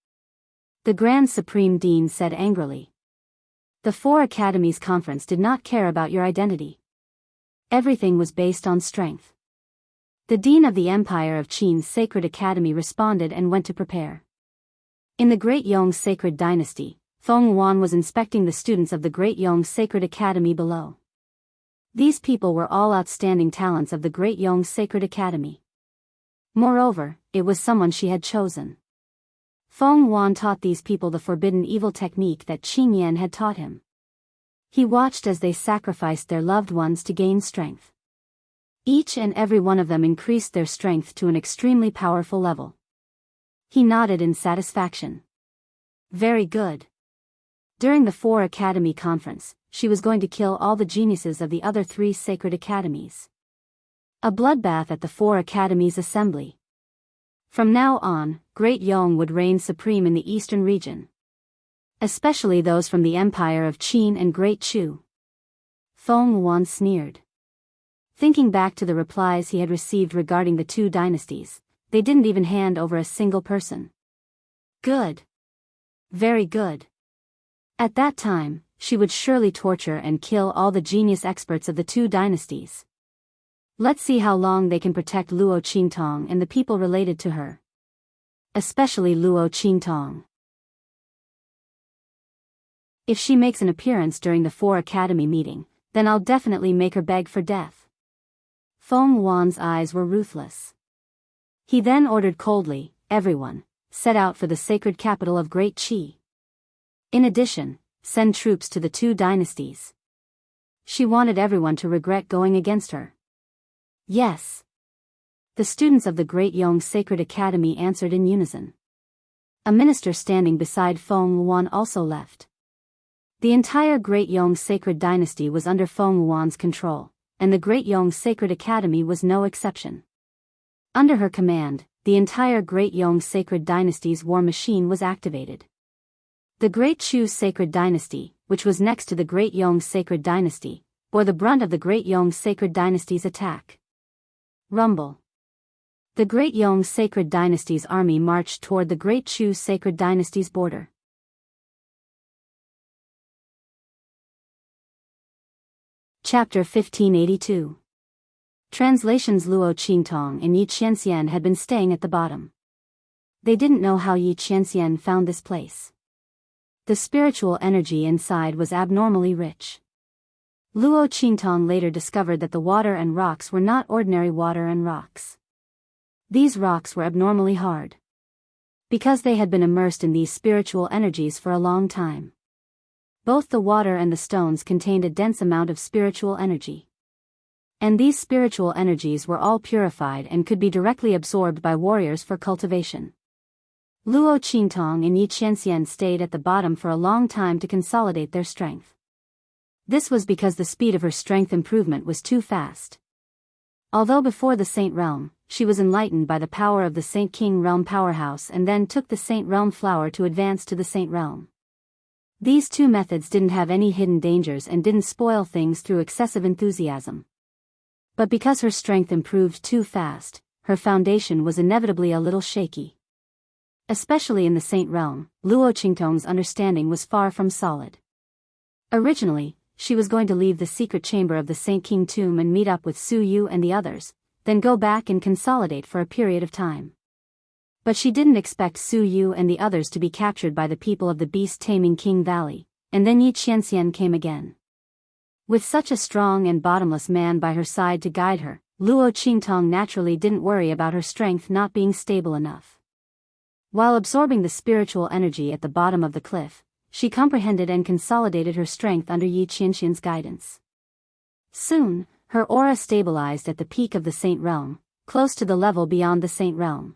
The Grand Supreme Dean said angrily. The Four Academies Conference did not care about your identity. Everything was based on strength. The Dean of the Empire of Qin's Sacred Academy responded and went to prepare. In the Great Yong Sacred Dynasty, Feng Wuan was inspecting the students of the Great Yong Sacred Academy below. These people were all outstanding talents of the Great Yong Sacred Academy. Moreover, it was someone she had chosen. Feng Wuan taught these people the forbidden evil technique that Qing Yan had taught him. He watched as they sacrificed their loved ones to gain strength. Each and every one of them increased their strength to an extremely powerful level. He nodded in satisfaction. Very good. During the Four Academy Conference, she was going to kill all the geniuses of the other three sacred academies. A bloodbath at the Four Academies Assembly. From now on, Great Yong would reign supreme in the eastern region. Especially those from the Empire of Qin and Great Chu. Feng Wuan sneered. Thinking back to the replies he had received regarding the two dynasties, they didn't even hand over a single person. Good. Very good. At that time, she would surely torture and kill all the genius experts of the two dynasties. Let's see how long they can protect Luo Qingtong and the people related to her. Especially Luo Qingtong. If she makes an appearance during the Four Academy meeting, then I'll definitely make her beg for death. Feng Wuan's eyes were ruthless. He then ordered coldly, everyone, set out for the sacred capital of Great Qi. In addition, send troops to the two dynasties. She wanted everyone to regret going against her. Yes. The students of the Great Yong Sacred Academy answered in unison. A minister standing beside Feng Wuan also left. The entire Great Yong Sacred Dynasty was under Feng Wuan's control, and the Great Yong Sacred Academy was no exception. Under her command, the entire Great Yong Sacred Dynasty's war machine was activated. The Great Chu Sacred Dynasty, which was next to the Great Yong Sacred Dynasty, bore the brunt of the Great Yong Sacred Dynasty's attack. Rumble. The Great Yong Sacred Dynasty's army marched toward the Great Chu Sacred Dynasty's border. Chapter 1582. Translations. Luo Qingtong and Yi Qianxian had been staying at the bottom. They didn't know how Yi Qianxian found this place. The spiritual energy inside was abnormally rich. Luo Qingtong later discovered that the water and rocks were not ordinary water and rocks. These rocks were abnormally hard. Because they had been immersed in these spiritual energies for a long time. Both the water and the stones contained a dense amount of spiritual energy. And these spiritual energies were all purified and could be directly absorbed by warriors for cultivation. Luo Qingtong and Yi Qianxian stayed at the bottom for a long time to consolidate their strength. This was because the speed of her strength improvement was too fast. Although before the Saint Realm, she was enlightened by the power of the Saint King Realm powerhouse and then took the Saint Realm flower to advance to the Saint Realm. These two methods didn't have any hidden dangers and didn't spoil things through excessive enthusiasm. But because her strength improved too fast, her foundation was inevitably a little shaky. Especially in the Saint realm, Luo Qingtong's understanding was far from solid. Originally, she was going to leave the secret chamber of the Saint King tomb and meet up with Su Yu and the others, then go back and consolidate for a period of time. But she didn't expect Su Yu and the others to be captured by the people of the beast-taming King Valley, and then Yi Qianxian came again. With such a strong and bottomless man by her side to guide her, Luo Qingtong naturally didn't worry about her strength not being stable enough. While absorbing the spiritual energy at the bottom of the cliff, she comprehended and consolidated her strength under Yi Qianxian's guidance. Soon, her aura stabilized at the peak of the Saint realm, close to the level beyond the Saint realm.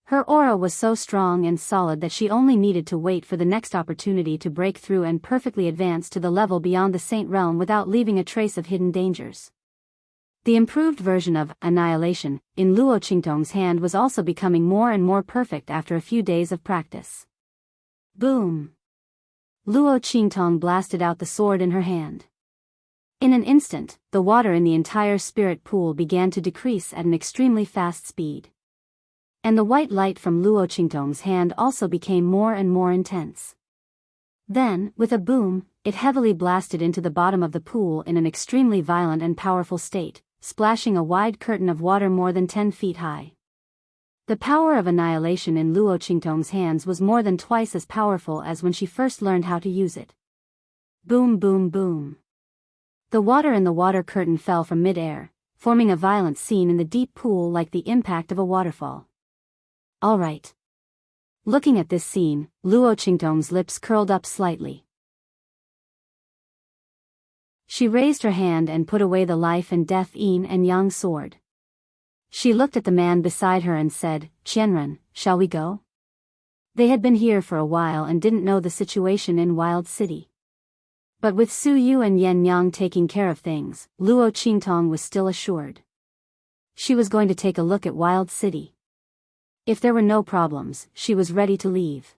Her aura was so strong and solid that she only needed to wait for the next opportunity to break through and perfectly advance to the level beyond the Saint realm without leaving a trace of hidden dangers. The improved version of annihilation in Luo Qingtong's hand was also becoming more and more perfect after a few days of practice. Boom! Luo Qingtong blasted out the sword in her hand. In an instant, the water in the entire spirit pool began to decrease at an extremely fast speed. And the white light from Luo Qingtong's hand also became more and more intense. Then, with a boom, it heavily blasted into the bottom of the pool in an extremely violent and powerful state, splashing a wide curtain of water more than 10 feet high. The power of annihilation in Luo Qingtong's hands was more than twice as powerful as when she first learned how to use it. Boom, boom, boom. The water in the water curtain fell from mid-air, forming a violent scene in the deep pool like the impact of a waterfall. All right. Looking at this scene, Luo Qingtong's lips curled up slightly. She raised her hand and put away the life and death yin and yang sword. She looked at the man beside her and said, "Qianren, shall we go?" They had been here for a while and didn't know the situation in Wild City. But with Su Yu and Yan Yang taking care of things, Luo Qingtong was still assured. She was going to take a look at Wild City. If there were no problems, she was ready to leave.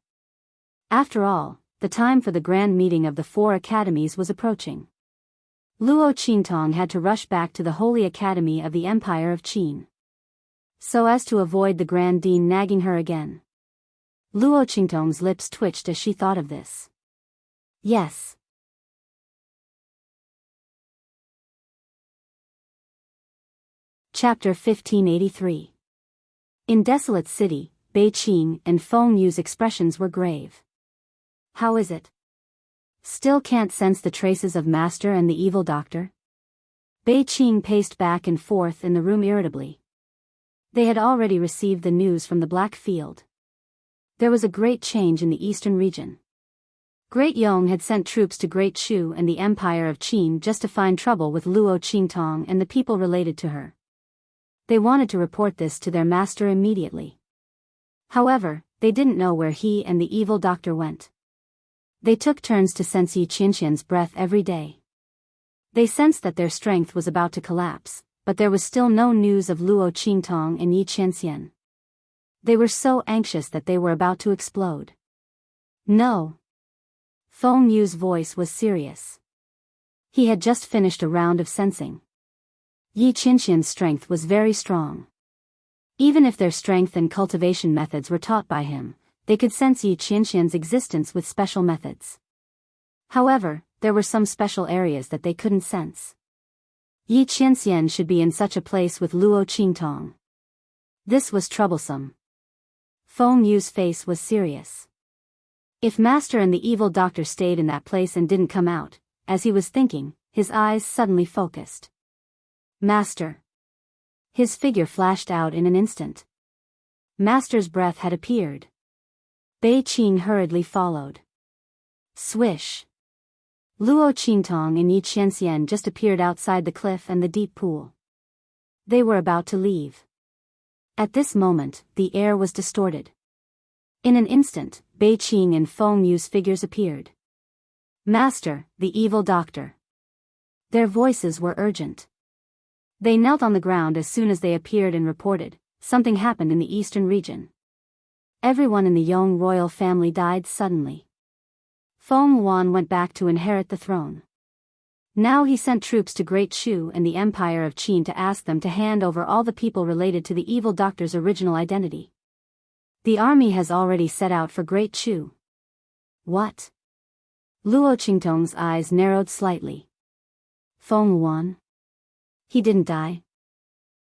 After all, the time for the grand meeting of the 4 academies was approaching. Luo Qingtong had to rush back to the Holy Academy of the Empire of Qin, so as to avoid the Grand Dean nagging her again. Luo Qingtong's lips twitched as she thought of this. Yes. Chapter 1583. In Desolate City, Beiqing and Feng Yu's expressions were grave. How is it? Still can't sense the traces of Master and the evil doctor? Beiqing paced back and forth in the room irritably. They had already received the news from the Black Field. There was a great change in the eastern region. Great Yong had sent troops to Great Shu and the Empire of Qin just to find trouble with Luo Qingtong and the people related to her. They wanted to report this to their master immediately. However, they didn't know where he and the evil doctor went. They took turns to sense Yi Qianxian's breath every day. They sensed that their strength was about to collapse, but there was still no news of Luo Qingtong and Yi Qianxian. They were so anxious that they were about to explode. No. Feng Yu's voice was serious. He had just finished a round of sensing. Yi Qianxian's strength was very strong. Even if their strength and cultivation methods were taught by him, they could sense Yi Qianxian's existence with special methods. However, there were some special areas that they couldn't sense. Yi Qianxian should be in such a place with Luo Qingtong. This was troublesome. Feng Yu's face was serious. If Master and the evil doctor stayed in that place and didn't come out, as he was thinking, his eyes suddenly focused. Master. His figure flashed out in an instant. Master's breath had appeared. Beiqing hurriedly followed. Swish. Luo Qingtong and Yi Qianxian just appeared outside the cliff and the deep pool. They were about to leave. At this moment, the air was distorted. In an instant, Beiqing and Feng Yu's figures appeared. Master, the evil doctor. Their voices were urgent. They knelt on the ground as soon as they appeared and reported, something happened in the eastern region. Everyone in the Yong royal family died suddenly. Feng Yuan went back to inherit the throne. Now he sent troops to Great Chu and the Empire of Qin to ask them to hand over all the people related to the evil doctor's original identity. The army has already set out for Great Chu. What? Luo Qingtong's eyes narrowed slightly. Feng Wuan? He didn't die.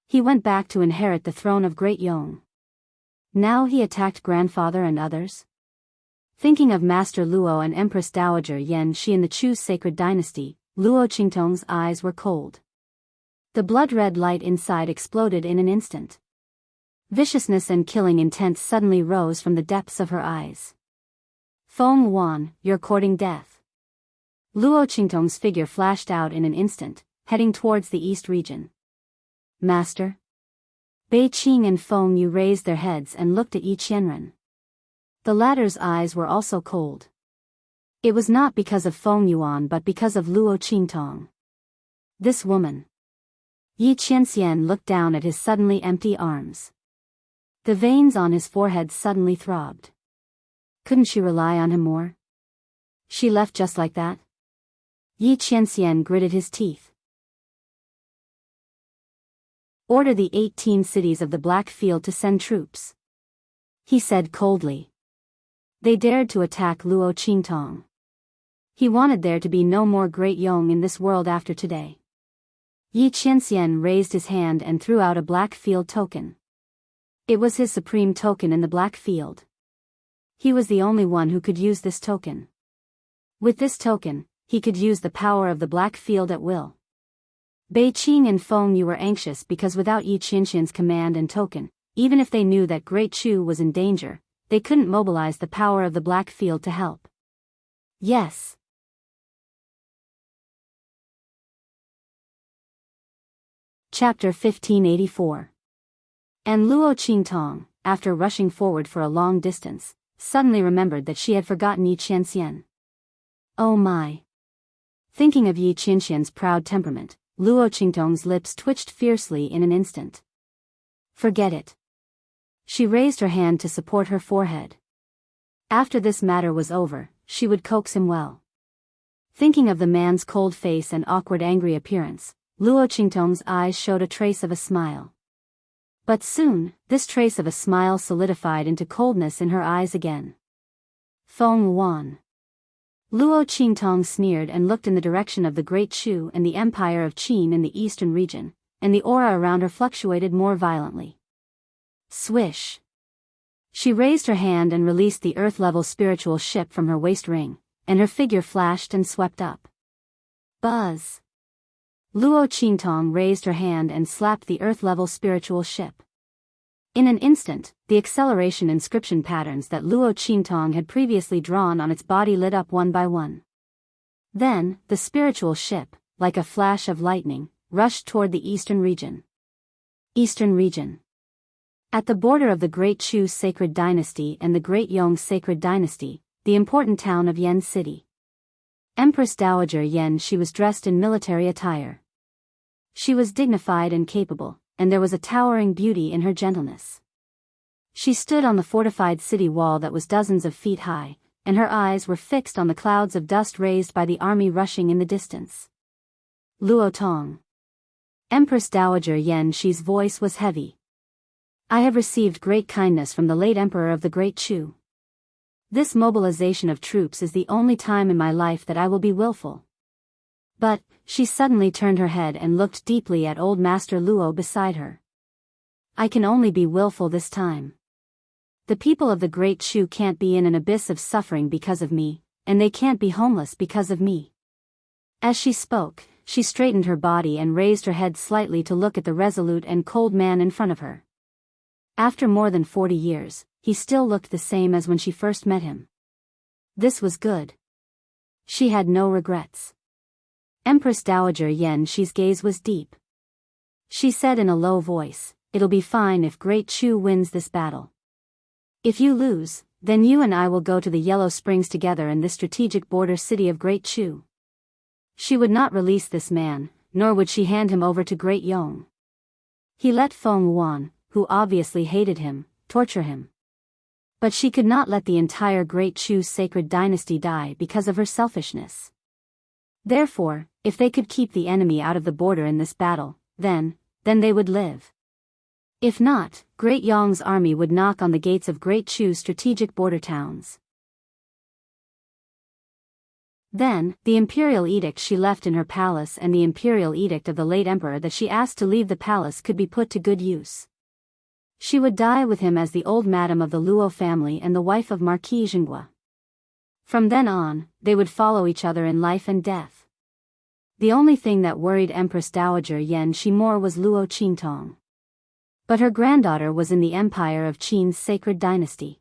He went back to inherit the throne of Great Yong. Now he attacked grandfather and others? Thinking of Master Luo and Empress Dowager Yan Shi in the Chu's sacred dynasty, Luo Qingtong's eyes were cold. The blood-red light inside exploded in an instant. Viciousness and killing intent suddenly rose from the depths of her eyes. Feng Wuan, you're courting death. Luo Qingtong's figure flashed out in an instant, heading towards the east region. Master? Bei Qing and Feng Yu raised their heads and looked at Yi Qianren. The latter's eyes were also cold. It was not because of Feng Yuan but because of Luo Qingtong. This woman. Yi Qianxian looked down at his suddenly empty arms. The veins on his forehead suddenly throbbed. Couldn't she rely on him more? She left just like that? Yi Qianxian gritted his teeth. Order the 18 cities of the Black Field to send troops. He said coldly. They dared to attack Luo Qingtong. He wanted there to be no more Great Yong in this world after today. Yi Qianxian raised his hand and threw out a Black Field token. It was his supreme token in the Black Field. He was the only one who could use this token. With this token, he could use the power of the Black Field at will. Bei Qing and Feng Yu were anxious because without Yi Qianxian's command and token, even if they knew that Great Chu was in danger, they couldn't mobilize the power of the Black Field to help. Yes. Chapter 1584. And Luo Qingtong, after rushing forward for a long distance, suddenly remembered that she had forgotten Yi Qianxian. Oh my. Thinking of Yi Qianxian's proud temperament, Luo Qingtong's lips twitched fiercely in an instant. Forget it. She raised her hand to support her forehead. After this matter was over, she would coax him well. Thinking of the man's cold face and awkward angry appearance, Luo Qingtong's eyes showed a trace of a smile. But soon, this trace of a smile solidified into coldness in her eyes again. Feng Wuan. Luo Qingtong sneered and looked in the direction of the Great Chu and the Empire of Qin in the eastern region, and the aura around her fluctuated more violently. Swish. She raised her hand and released the earth-level spiritual ship from her waist ring, and her figure flashed and swept up. Buzz. Luo Qingtong raised her hand and slapped the earth-level spiritual ship. In an instant, the acceleration inscription patterns that Luo Qingtong had previously drawn on its body lit up one by one. Then, the spiritual ship, like a flash of lightning, rushed toward the eastern region. Eastern region. At the border of the Great Chu sacred dynasty and the Great Yong sacred dynasty, the important town of Yan City. Empress Dowager Yan Shi was dressed in military attire. She was dignified and capable, and there was a towering beauty in her gentleness. She stood on the fortified city wall that was dozens of feet high, and her eyes were fixed on the clouds of dust raised by the army rushing in the distance. Luo Tong. Empress Dowager Yan Shi's voice was heavy. I have received great kindness from the late Emperor of the Great Chu. This mobilization of troops is the only time in my life that I will be willful. But, she suddenly turned her head and looked deeply at old Master Luo beside her. I can only be willful this time. The people of the Great Chu can't be in an abyss of suffering because of me, and they can't be homeless because of me. As she spoke, she straightened her body and raised her head slightly to look at the resolute and cold man in front of her. After more than 40 years, he still looked the same as when she first met him. This was good. She had no regrets. Empress Dowager Yan Shi's gaze was deep. She said in a low voice, "It'll be fine if Great Chu wins this battle. If you lose, then you and I will go to the Yellow Springs together in this strategic border city of Great Chu." She would not release this man, nor would she hand him over to Great Yong. He let Feng Wuan, who obviously hated him, torture him. But she could not let the entire Great Chu sacred dynasty die because of her selfishness. Therefore, if they could keep the enemy out of the border in this battle, then they would live. If not, Great Yong's army would knock on the gates of Great Chu's strategic border towns. Then, the imperial edict she left in her palace and the imperial edict of the late emperor that she asked to leave the palace could be put to good use. She would die with him as the old madam of the Luo family and the wife of Marquis Jianghu. From then on, they would follow each other in life and death. The only thing that worried Empress Dowager Yan Shi more was Luo Qingtong. But her granddaughter was in the empire of Qin's sacred dynasty.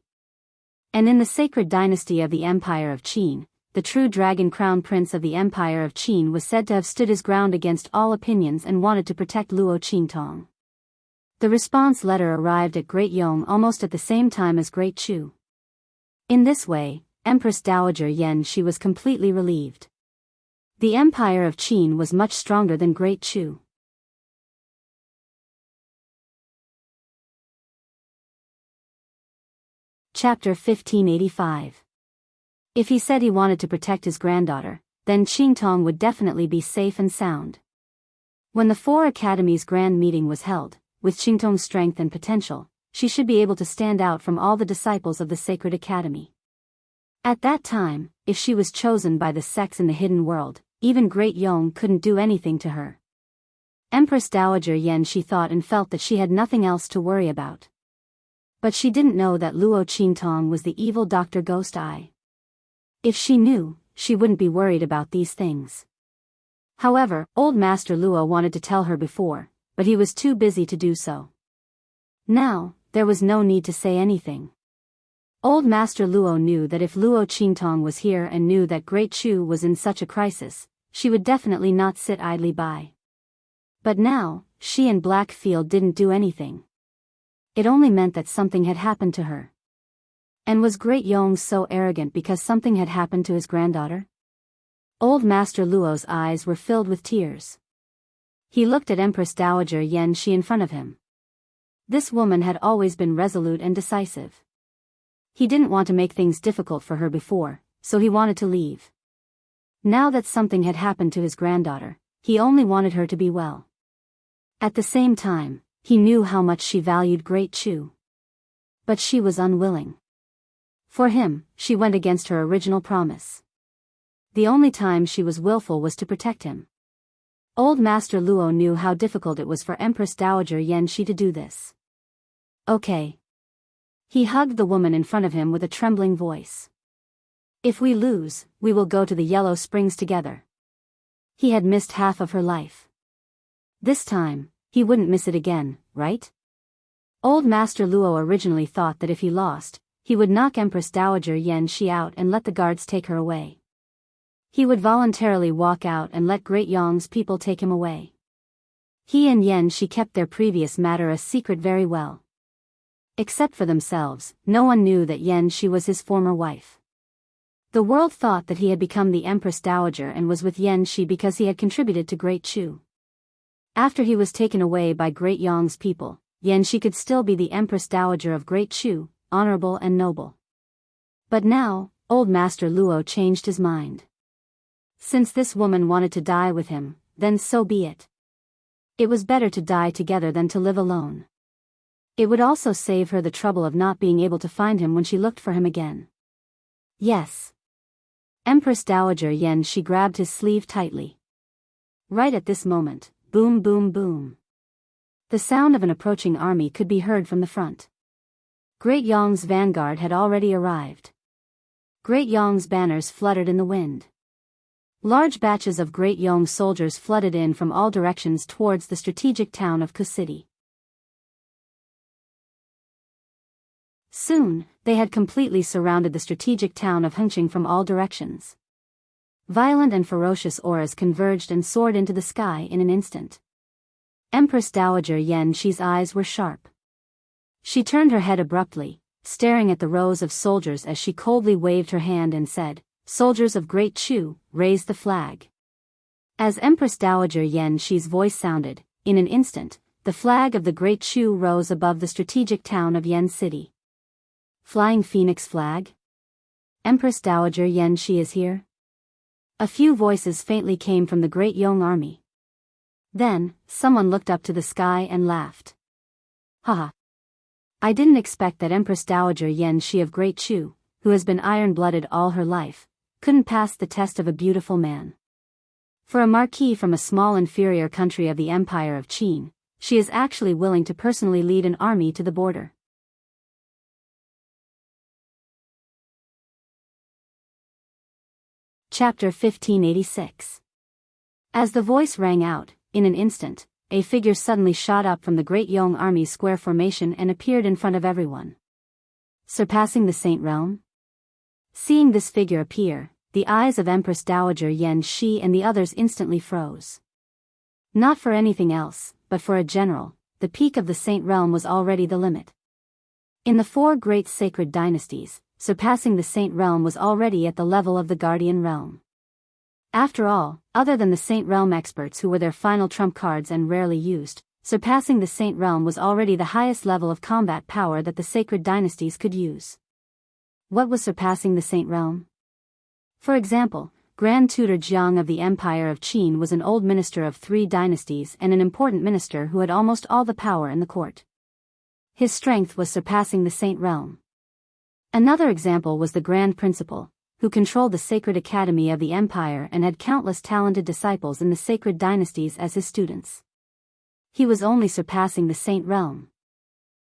And in the sacred dynasty of the empire of Qin, the true dragon crown prince of the empire of Qin was said to have stood his ground against all opinions and wanted to protect Luo Qingtong. The response letter arrived at Great Yong almost at the same time as Great Chu. In this way, Empress Dowager Yan Shi was completely relieved. The empire of Qin was much stronger than Great Chu. Chapter 1585. If he said he wanted to protect his granddaughter, then Qingtong would definitely be safe and sound. When the four academies' grand meeting was held, with Qingtong's strength and potential, she should be able to stand out from all the disciples of the sacred academy. At that time, if she was chosen by the sects in the hidden world, even Great Yong couldn't do anything to her. Empress Dowager Yan Shi thought and felt that she had nothing else to worry about. But she didn't know that Luo Qingtong was the evil Dr. Ghost Eye. If she knew, she wouldn't be worried about these things. However, old Master Luo wanted to tell her before, but he was too busy to do so. Now, there was no need to say anything. Old Master Luo knew that if Luo Qingtong was here and knew that Great Chu was in such a crisis, she would definitely not sit idly by. But now, she and Blackfield didn't do anything. It only meant that something had happened to her. And was Great Yong so arrogant because something had happened to his granddaughter? Old Master Luo's eyes were filled with tears. He looked at Empress Dowager Yan Shi in front of him. This woman had always been resolute and decisive. He didn't want to make things difficult for her before, so he wanted to leave. Now that something had happened to his granddaughter, he only wanted her to be well. At the same time, he knew how much she valued Great Chu. But she was unwilling. For him, she went against her original promise. The only time she was willful was to protect him. Old Master Luo knew how difficult it was for Empress Dowager Yan Shi to do this. Okay. He hugged the woman in front of him with a trembling voice. If we lose, we will go to the Yellow Springs together. He had missed half of her life. This time, he wouldn't miss it again, right? Old Master Luo originally thought that if he lost, he would knock Empress Dowager Yan Shi out and let the guards take her away. He would voluntarily walk out and let Great Yong's people take him away. He and Yan Shi kept their previous matter a secret very well. Except for themselves, no one knew that Yan Shi was his former wife. The world thought that he had become the Empress Dowager and was with Yan Shi because he had contributed to Great Chu. After he was taken away by Great Yong's people, Yan Shi could still be the Empress Dowager of Great Chu, honorable and noble. But now, old Master Luo changed his mind. Since this woman wanted to die with him, then so be it. It was better to die together than to live alone. It would also save her the trouble of not being able to find him when she looked for him again. Yes. Empress Dowager Yan Shi grabbed his sleeve tightly. Right at this moment, boom boom boom. The sound of an approaching army could be heard from the front. Great Yong's vanguard had already arrived. Great Yong's banners fluttered in the wind. Large batches of Great Yong soldiers flooded in from all directions towards the strategic town of Ku City. Soon, they had completely surrounded the strategic town of Hengqing from all directions. Violent and ferocious auras converged and soared into the sky in an instant. Empress Dowager Yan Shi's eyes were sharp. She turned her head abruptly, staring at the rows of soldiers as she coldly waved her hand and said, "Soldiers of Great Chu, raise the flag." As Empress Dowager Yan Shi's voice sounded, in an instant, the flag of the Great Chu rose above the strategic town of Yan City. Flying Phoenix flag? Empress Dowager Yan Shi is here? A few voices faintly came from the great Yong army. Then, someone looked up to the sky and laughed. Haha. I didn't expect that Empress Dowager Yan Shi of Great Chu, who has been iron-blooded all her life, couldn't pass the test of a beautiful man. For a marquis from a small inferior country of the Empire of Qin, she is actually willing to personally lead an army to the border. Chapter 1586. As the voice rang out, in an instant, a figure suddenly shot up from the Great Yong Army's square formation and appeared in front of everyone. Surpassing the Saint Realm? Seeing this figure appear, the eyes of Empress Dowager Yan Shi and the others instantly froze. Not for anything else, but for a general, the peak of the Saint Realm was already the limit. In the four great sacred dynasties, surpassing the Saint Realm was already at the level of the Guardian Realm. After all, other than the Saint Realm experts who were their final trump cards and rarely used, surpassing the Saint Realm was already the highest level of combat power that the sacred dynasties could use. What was surpassing the Saint Realm? For example, Grand Tutor Jianghu of the Empire of Qin was an old minister of 3 dynasties and an important minister who had almost all the power in the court. His strength was surpassing the Saint Realm. Another example was the Grand Principal, who controlled the sacred academy of the empire and had countless talented disciples in the sacred dynasties as his students. He was only surpassing the Saint Realm.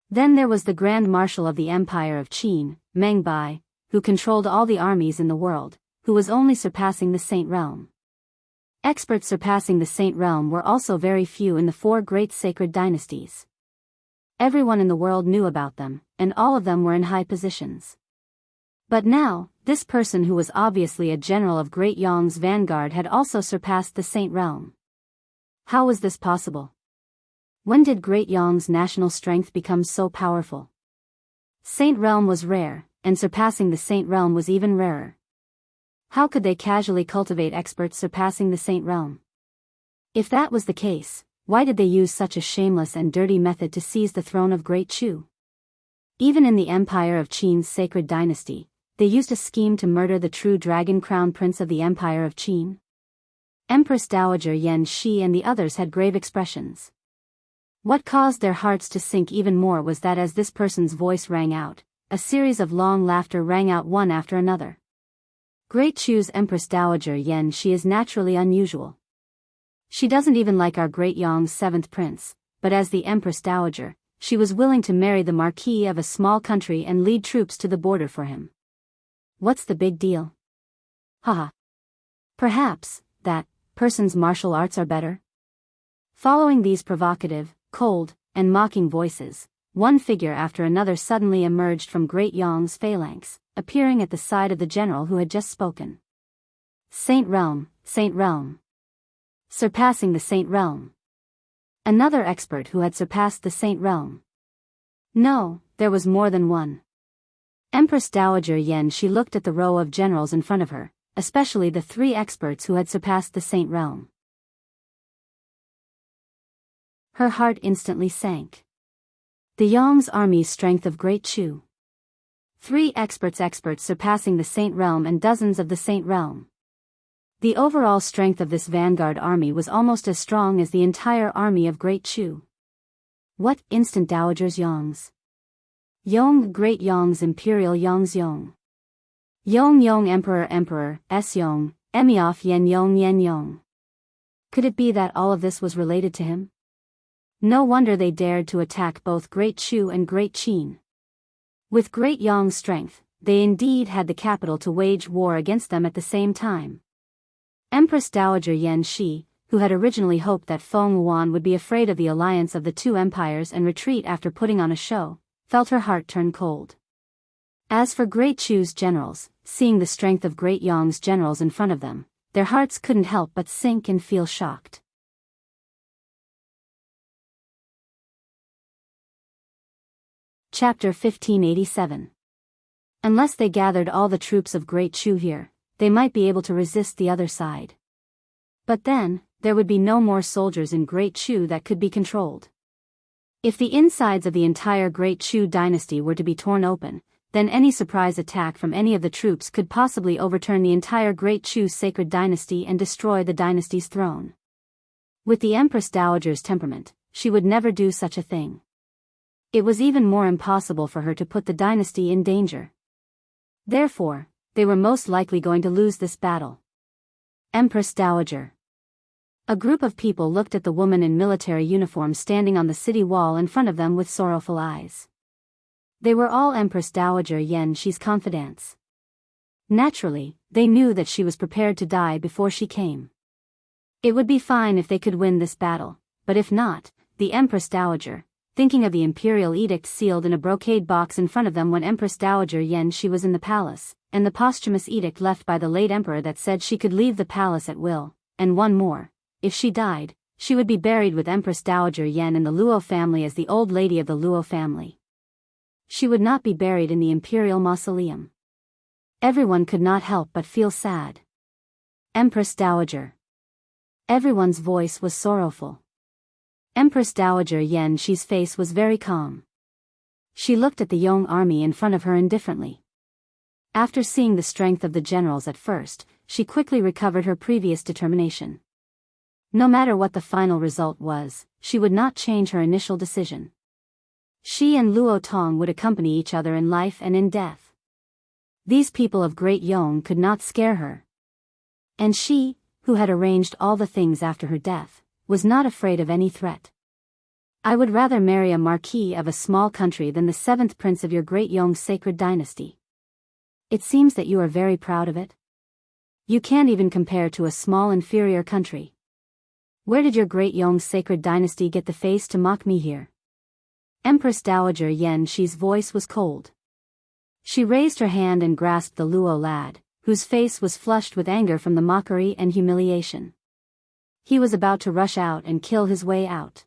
Then there was the Grand Marshal of the Empire of Qin, Meng Bai, who controlled all the armies in the world, who was only surpassing the Saint Realm. Experts surpassing the Saint Realm were also very few in the 4 great sacred dynasties. Everyone in the world knew about them, and all of them were in high positions. But now, this person who was obviously a general of Great Yong's vanguard had also surpassed the Saint Realm. How was this possible? When did Great Yong's national strength become so powerful? Saint Realm was rare, and surpassing the Saint Realm was even rarer. How could they casually cultivate experts surpassing the Saint Realm? If that was the case, why did they use such a shameless and dirty method to seize the throne of Great Chu? Even in the Empire of Qin's sacred dynasty, they used a scheme to murder the true dragon crown prince of the Empire of Qin. Empress Dowager Yan Shi and the others had grave expressions. What caused their hearts to sink even more was that as this person's voice rang out, a series of long laughter rang out one after another. Great Chu's Empress Dowager Yan Shi is naturally unusual. She doesn't even like our Great Yong's 7th prince, but as the Empress Dowager, she was willing to marry the marquis of a small country and lead troops to the border for him. What's the big deal? Haha. Perhaps, that person's martial arts are better? Following these provocative, cold, and mocking voices, one figure after another suddenly emerged from Great Yong's phalanx, appearing at the side of the general who had just spoken. Saint Realm, Saint Realm. Surpassing the Saint Realm. Another expert who had surpassed the Saint Realm. No, there was more than one. Empress Dowager Yan Shi looked at the row of generals in front of her, especially the 3 experts who had surpassed the Saint Realm. Her heart instantly sank. The Yong's army's strength of Great Chu. 3 experts surpassing the Saint Realm and dozens of the Saint Realm. The overall strength of this vanguard army was almost as strong as the entire army of Great Chu. What instant dowagers Yong's? Yong Great Yong's Imperial Yong's Yong. Yong Emperor S Yong, Emioff Yen Yong. Could it be that all of this was related to him? No wonder they dared to attack both Great Chu and Great Qin. With Great Yong's strength, they indeed had the capital to wage war against them at the same time. Empress Dowager Yan Shi, who had originally hoped that Feng Yuan would be afraid of the alliance of the 2 empires and retreat after putting on a show, felt her heart turn cold. As for Great Chu's generals, seeing the strength of Great Yong's generals in front of them, their hearts couldn't help but sink and feel shocked. Chapter 1587. Unless they gathered all the troops of Great Chu here, they might be able to resist the other side. But then, there would be no more soldiers in Great Chu that could be controlled. If the insides of the entire Great Chu dynasty were to be torn open, then any surprise attack from any of the troops could possibly overturn the entire Great Chu sacred dynasty and destroy the dynasty's throne. With the Empress Dowager's temperament, she would never do such a thing. It was even more impossible for her to put the dynasty in danger. Therefore, they were most likely going to lose this battle. Empress Dowager. A group of people looked at the woman in military uniform standing on the city wall in front of them with sorrowful eyes. They were all Empress Dowager Yan Shi's confidants. Naturally, they knew that she was prepared to die before she came. It would be fine if they could win this battle, but if not, the Empress Dowager, thinking of the imperial edict sealed in a brocade box in front of them when Empress Dowager Yan Shi was in the palace, and the posthumous edict left by the late emperor that said she could leave the palace at will, and one more, if she died, she would be buried with Empress Dowager Yan in the Luo family as the old lady of the Luo family. She would not be buried in the imperial mausoleum. Everyone could not help but feel sad. Empress Dowager. Everyone's voice was sorrowful. Empress Dowager Yan Shi's face was very calm. She looked at the Yong army in front of her indifferently. After seeing the strength of the generals at first, she quickly recovered her previous determination. No matter what the final result was, she would not change her initial decision. She and Luo Tong would accompany each other in life and in death. These people of Great Yong could not scare her. And she, who had arranged all the things after her death, was not afraid of any threat. I would rather marry a marquis of a small country than the 7th prince of your Great Yong sacred dynasty. It seems that you are very proud of it. You can't even compare to a small inferior country. Where did your Great Yong sacred dynasty get the face to mock me here? Empress Dowager Yan Shi's voice was cold. She raised her hand and grasped the Luo lad, whose face was flushed with anger from the mockery and humiliation. He was about to rush out and kill his way out.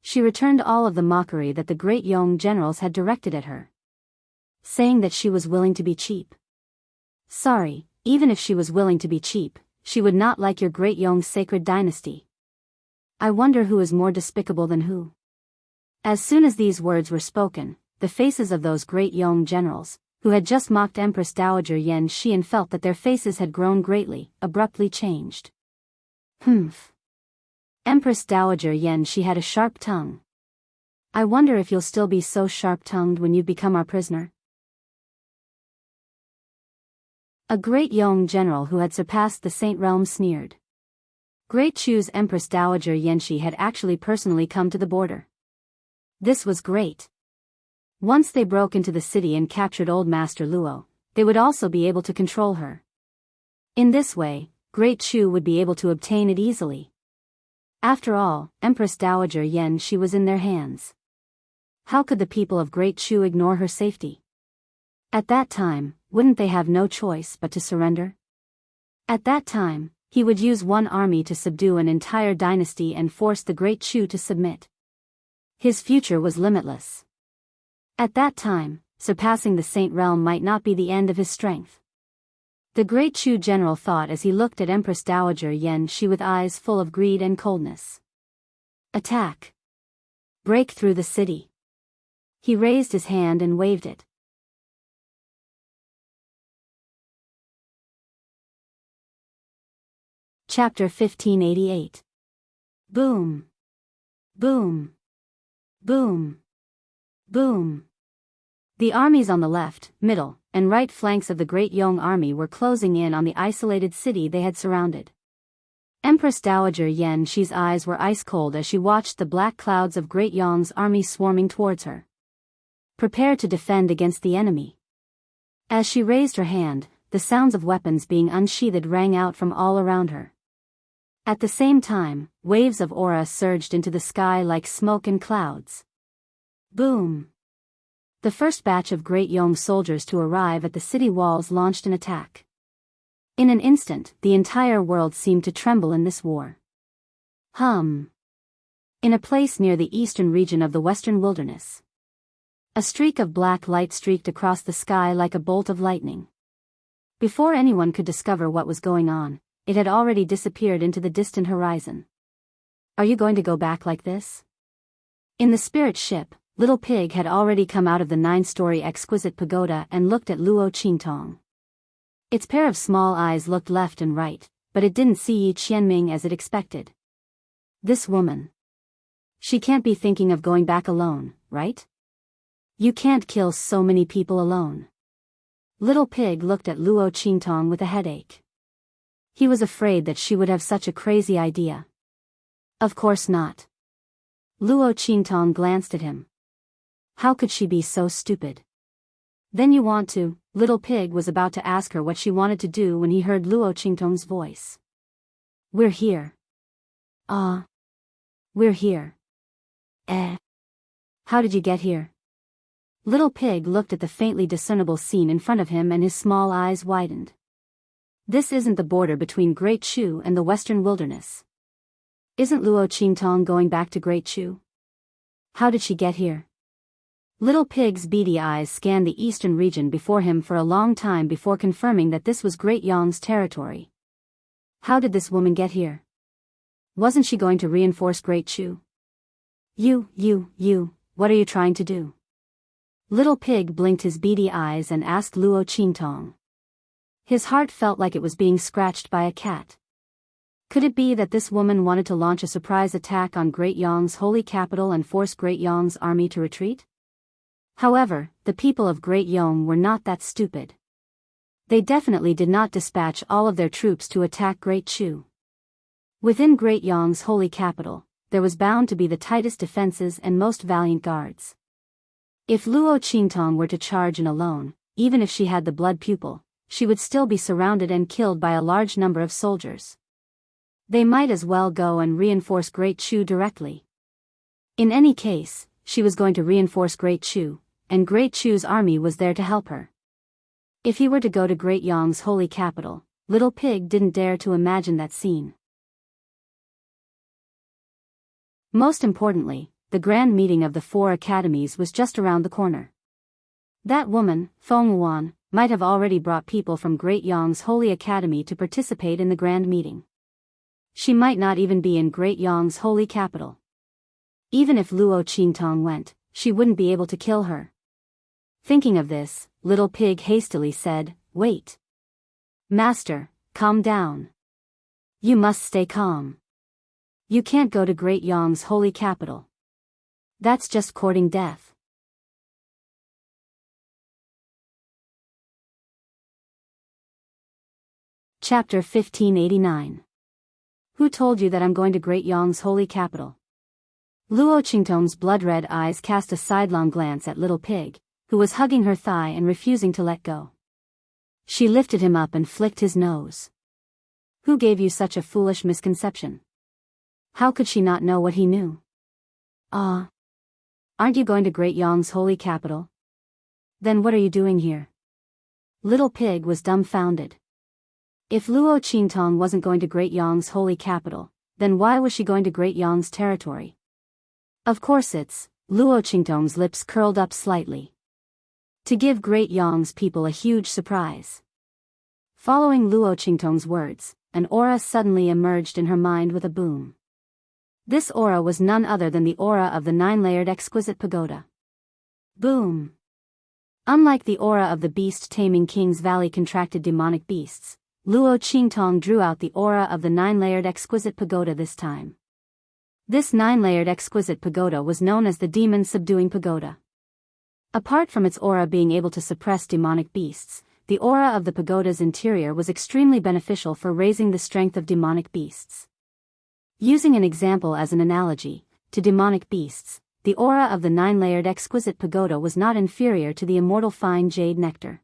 She returned all of the mockery that the Great Yong generals had directed at her, saying that she was willing to be cheap. Sorry, even if she was willing to be cheap, she would not like your Great Yong sacred dynasty. I wonder who is more despicable than who. As soon as these words were spoken, the faces of those Great Yong generals, who had just mocked Empress Dowager Yan Shi and felt that their faces had grown greatly, abruptly changed. Humph. Empress Dowager Yan Shi had a sharp tongue. I wonder if you'll still be so sharp-tongued when you become our prisoner. A Great Yong general who had surpassed the Saint Realm sneered. Great Chu's Empress Dowager Yan Shi had actually personally come to the border. This was great. Once they broke into the city and captured Old Master Luo, they would also be able to control her. In this way, Great Chu would be able to obtain it easily. After all, Empress Dowager Yan Shi was in their hands. How could the people of Great Chu ignore her safety? At that time, wouldn't they have no choice but to surrender? At that time, he would use one army to subdue an entire dynasty and force the Great Chu to submit. His future was limitless. At that time, surpassing the Saint Realm might not be the end of his strength. The Great Chu general thought as he looked at Empress Dowager Yan Shi with eyes full of greed and coldness. Attack! Break through the city! He raised his hand and waved it. Chapter 1588. Boom! Boom! Boom! Boom! The armies on the left, middle, and right flanks of the Great Yong army were closing in on the isolated city they had surrounded. Empress Dowager Yan Shi's eyes were ice-cold as she watched the black clouds of Great Yong's army swarming towards her. Prepare to defend against the enemy. As she raised her hand, the sounds of weapons being unsheathed rang out from all around her. At the same time, waves of aura surged into the sky like smoke and clouds. Boom! The first batch of Great Yong soldiers to arrive at the city walls launched an attack. In an instant, the entire world seemed to tremble in this war. In a place near the eastern region of the western wilderness, a streak of black light streaked across the sky like a bolt of lightning. Before anyone could discover what was going on, it had already disappeared into the distant horizon. Are you going to go back like this? In the spirit ship, Little Pig had already come out of the 9-story exquisite pagoda and looked at Luo Qingtong. Its pair of small eyes looked left and right, but it didn't see Yi Qianming as it expected. This woman. She can't be thinking of going back alone, right? You can't kill so many people alone. Little Pig looked at Luo Qingtong with a headache. He was afraid that she would have such a crazy idea. Of course not. Luo Qingtong glanced at him. How could she be so stupid? Then you want to, Little Pig was about to ask her what she wanted to do when he heard Luo Qingtong's voice. We're here. We're here. How did you get here? Little Pig looked at the faintly discernible scene in front of him and his small eyes widened. This isn't the border between Great Chu and the Western Wilderness. Isn't Luo Qingtong going back to Great Chu? How did she get here? Little Pig's beady eyes scanned the eastern region before him for a long time before confirming that this was Great Yong's territory. How did this woman get here? Wasn't she going to reinforce Great Chu? What are you trying to do? Little Pig blinked his beady eyes and asked Luo Qingtong. His heart felt like it was being scratched by a cat. Could it be that this woman wanted to launch a surprise attack on Great Yong's holy capital and force Great Yong's army to retreat? However, the people of Great Yong were not that stupid. They definitely did not dispatch all of their troops to attack Great Chu. Within Great Yong's holy capital, there was bound to be the tightest defenses and most valiant guards. If Luo Qingtong were to charge in alone, even if she had the blood pupil, she would still be surrounded and killed by a large number of soldiers. They might as well go and reinforce Great Chu directly. In any case, she was going to reinforce Great Chu, and Great Chu's army was there to help her. If he were to go to Great Yong's holy capital, Little Pig didn't dare to imagine that scene. Most importantly, the grand meeting of the 4 academies was just around the corner. That woman, Feng Wan, might have already brought people from Great Yong's holy academy to participate in the grand meeting. She might not even be in Great Yong's holy capital. Even if Luo Qingtong went, she wouldn't be able to kill her. Thinking of this, Little Pig hastily said, "Wait. Master, calm down. You must stay calm. You can't go to Great Yong's holy capital. That's just courting death." Chapter 1589. Who told you that I'm going to Great Yong's holy capital? Luo Qingtong's blood-red eyes cast a sidelong glance at Little Pig, who was hugging her thigh and refusing to let go. She lifted him up and flicked his nose. Who gave you such a foolish misconception? How could she not know what he knew? Aren't you going to Great Yong's holy capital? Then what are you doing here? Little Pig was dumbfounded. If Luo Qingtong wasn't going to Great Yong's holy capital, then why was she going to Great Yong's territory? Of course Luo Qingtong's lips curled up slightly. To give Great Yong's people a huge surprise. Following Luo Qingtong's words, an aura suddenly emerged in her mind with a boom. This aura was none other than the aura of the 9-layered exquisite pagoda. Boom! Unlike the aura of the beast-taming King's Valley contracted demonic beasts, Luo Qingtong drew out the aura of the 9-layered exquisite pagoda this time. This 9-layered exquisite pagoda was known as the Demon Subduing Pagoda. Apart from its aura being able to suppress demonic beasts, the aura of the pagoda's interior was extremely beneficial for raising the strength of demonic beasts. Using an example as an analogy, to demonic beasts, the aura of the 9-layered exquisite pagoda was not inferior to the immortal fine jade nectar.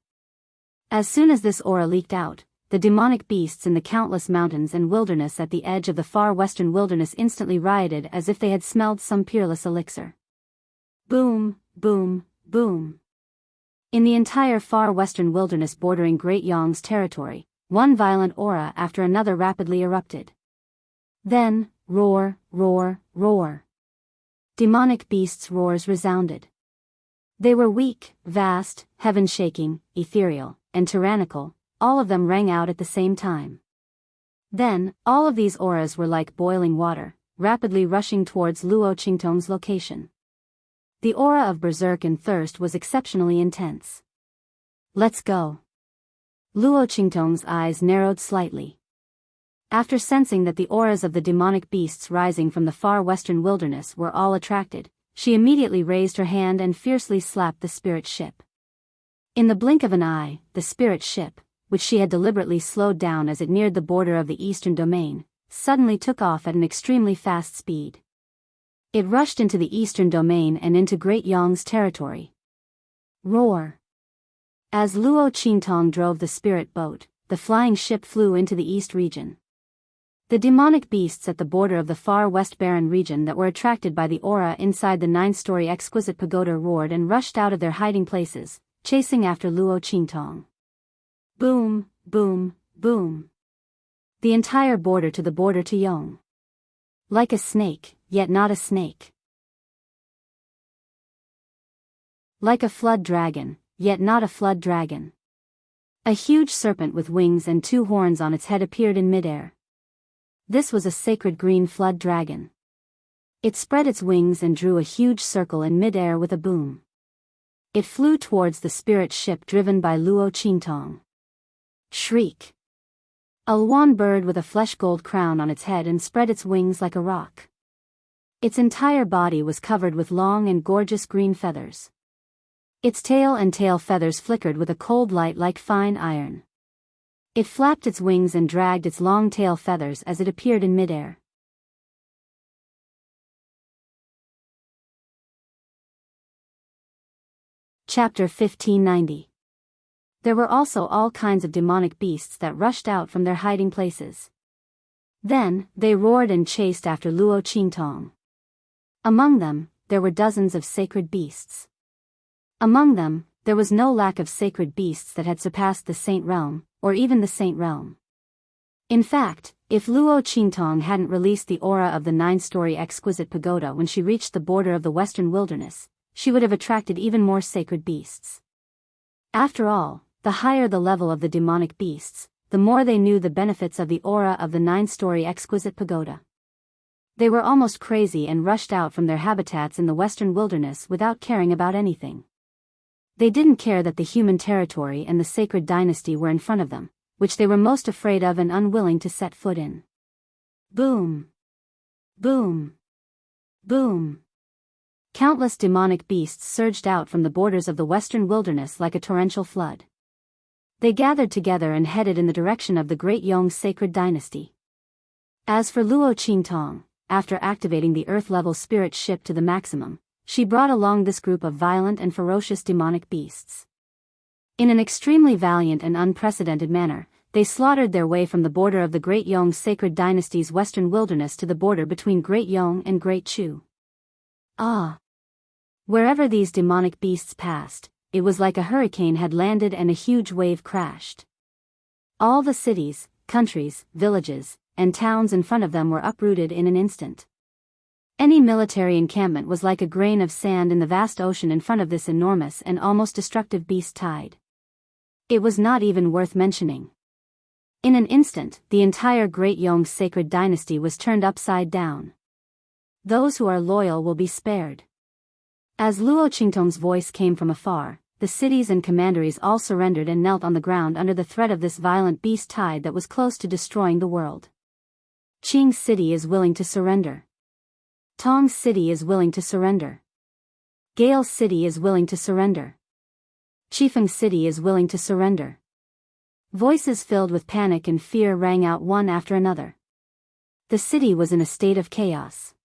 As soon as this aura leaked out, the demonic beasts in the countless mountains and wilderness at the edge of the far western wilderness instantly rioted as if they had smelled some peerless elixir. Boom, boom, boom. In the entire far western wilderness bordering Great Yong's territory, one violent aura after another rapidly erupted. Then, roar, roar, roar. Demonic beasts' roars resounded. They were weak, vast, heaven-shaking, ethereal, and tyrannical. All of them rang out at the same time. Then, all of these auras were like boiling water, rapidly rushing towards Luo Qingtong's location. The aura of berserk and thirst was exceptionally intense. Let's go. Luo Qingtong's eyes narrowed slightly. After sensing that the auras of the demonic beasts rising from the far western wilderness were all attracted, she immediately raised her hand and fiercely slapped the spirit ship. In the blink of an eye, the spirit ship, which she had deliberately slowed down as it neared the border of the eastern domain, suddenly took off at an extremely fast speed. It rushed into the eastern domain and into Great Yong's territory. Roar! As Luo Qingtong drove the spirit boat, the flying ship flew into the east region. The demonic beasts at the border of the far west barren region that were attracted by the aura inside the 9-story exquisite pagoda roared and rushed out of their hiding places, chasing after Luo Qingtong. Boom, boom, boom. The entire border to Yong. Like a snake, yet not a snake. Like a flood dragon, yet not a flood dragon. A huge serpent with wings and 2 horns on its head appeared in midair. This was a sacred green flood dragon. It spread its wings and drew a huge circle in midair with a boom. It flew towards the spirit ship driven by Luo Qingtong. Shriek! A Luan bird with a flesh gold crown on its head and spread its wings like a rock. Its entire body was covered with long and gorgeous green feathers. Its tail and tail feathers flickered with a cold light like fine iron. It flapped its wings and dragged its long tail feathers as it appeared in midair. Chapter 1590. There were also all kinds of demonic beasts that rushed out from their hiding places. Then, they roared and chased after Luo Qingtong. Among them, there were dozens of sacred beasts. Among them, there was no lack of sacred beasts that had surpassed the Saint Realm, or even the Saint Realm. In fact, if Luo Qingtong hadn't released the aura of the 9-story exquisite pagoda when she reached the border of the western wilderness, she would have attracted even more sacred beasts. After all, the higher the level of the demonic beasts, the more they knew the benefits of the aura of the 9-story exquisite pagoda. They were almost crazy and rushed out from their habitats in the western wilderness without caring about anything. They didn't care that the human territory and the sacred dynasty were in front of them, which they were most afraid of and unwilling to set foot in. Boom! Boom! Boom! Countless demonic beasts surged out from the borders of the western wilderness like a torrential flood. They gathered together and headed in the direction of the Great Yong sacred dynasty. As for Luo Qingtong, after activating the Earth-level spirit ship to the maximum, she brought along this group of violent and ferocious demonic beasts. In an extremely valiant and unprecedented manner, they slaughtered their way from the border of the Great Yong sacred dynasty's western wilderness to the border between Great Yong and Great Chu. Ah! Wherever these demonic beasts passed, it was like a hurricane had landed and a huge wave crashed. All the cities, countries, villages, and towns in front of them were uprooted in an instant. Any military encampment was like a grain of sand in the vast ocean in front of this enormous and almost destructive beast tide. It was not even worth mentioning. In an instant, the entire Great Yong sacred dynasty was turned upside down. Those who are loyal will be spared. As Luo Qingtong's voice came from afar, the cities and commanderies all surrendered and knelt on the ground under the threat of this violent beast tide that was close to destroying the world. Qing City is willing to surrender. Tong City is willing to surrender. Gale City is willing to surrender. Chifeng City is willing to surrender. Voices filled with panic and fear rang out one after another. The city was in a state of chaos.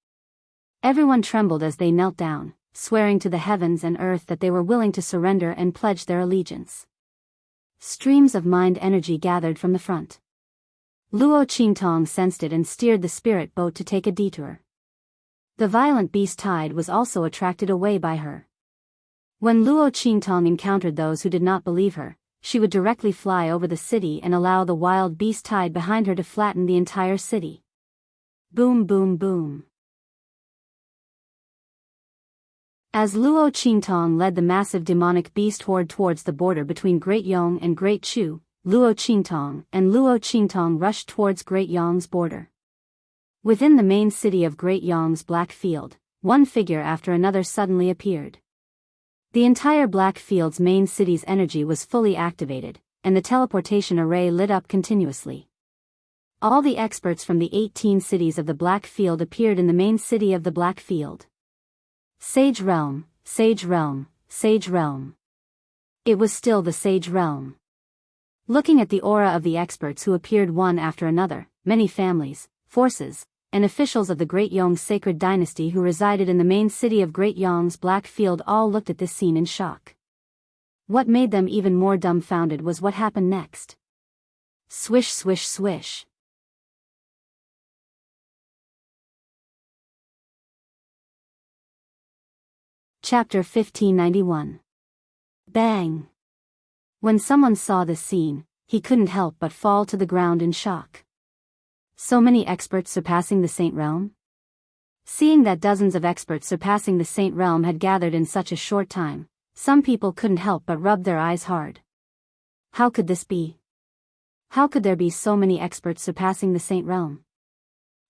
Everyone trembled as they knelt down, swearing to the heavens and earth that they were willing to surrender and pledge their allegiance. Streams of mind energy gathered from the front. Luo Qingtong sensed it and steered the spirit boat to take a detour. The violent beast tide was also attracted away by her. When Luo Qingtong encountered those who did not believe her, she would directly fly over the city and allow the wild beast tide behind her to flatten the entire city. Boom boom boom. As Luo Qingtong led the massive demonic beast horde towards the border between Great Yong and Great Chu, Luo Qingtong rushed towards Great Yong's border. Within the main city of Great Yong's Black Field, one figure after another suddenly appeared. The entire Black Field's main city's energy was fully activated, and the teleportation array lit up continuously. All the experts from the 18 cities of the Black Field appeared in the main city of the Black Field. Sage Realm, Sage Realm, Sage Realm. It was still the Sage Realm. Looking at the aura of the experts who appeared one after another, many families, forces, and officials of the Great Yong's sacred dynasty who resided in the main city of Great Yong's Black Field all looked at this scene in shock. What made them even more dumbfounded was what happened next. Swish, swish, swish. Chapter 1591. Bang! When someone saw this scene, he couldn't help but fall to the ground in shock. So many experts surpassing the Saint Realm? Seeing that dozens of experts surpassing the Saint Realm had gathered in such a short time, some people couldn't help but rub their eyes hard. How could this be? How could there be so many experts surpassing the Saint Realm?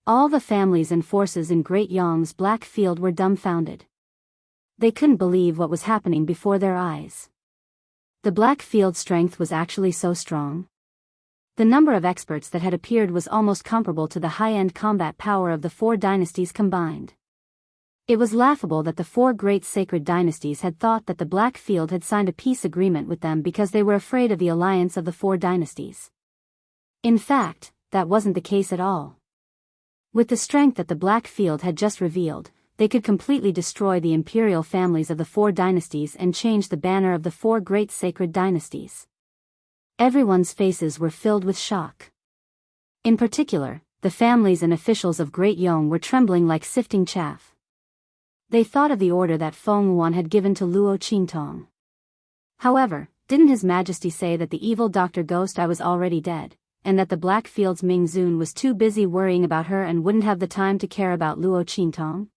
All the families and forces in Great Yong's Black Field were dumbfounded. They couldn't believe what was happening before their eyes. The Black Field's strength was actually so strong. The number of experts that had appeared was almost comparable to the high-end combat power of the four dynasties combined. It was laughable that the four great sacred dynasties had thought that the Black Field had signed a peace agreement with them because they were afraid of the alliance of the four dynasties. In fact, that wasn't the case at all. With the strength that the Black Field had just revealed, they could completely destroy the imperial families of the four dynasties and change the banner of the four great sacred dynasties. Everyone's faces were filled with shock. In particular, the families and officials of Great Yong were trembling like sifting chaff. They thought of the order that Feng Yuan had given to Luo Qingtong. However, didn't His Majesty say that the evil Dr. Ghost I was already dead, and that the Black Field's Ming Zun was too busy worrying about her and wouldn't have the time to care about Luo Qingtong?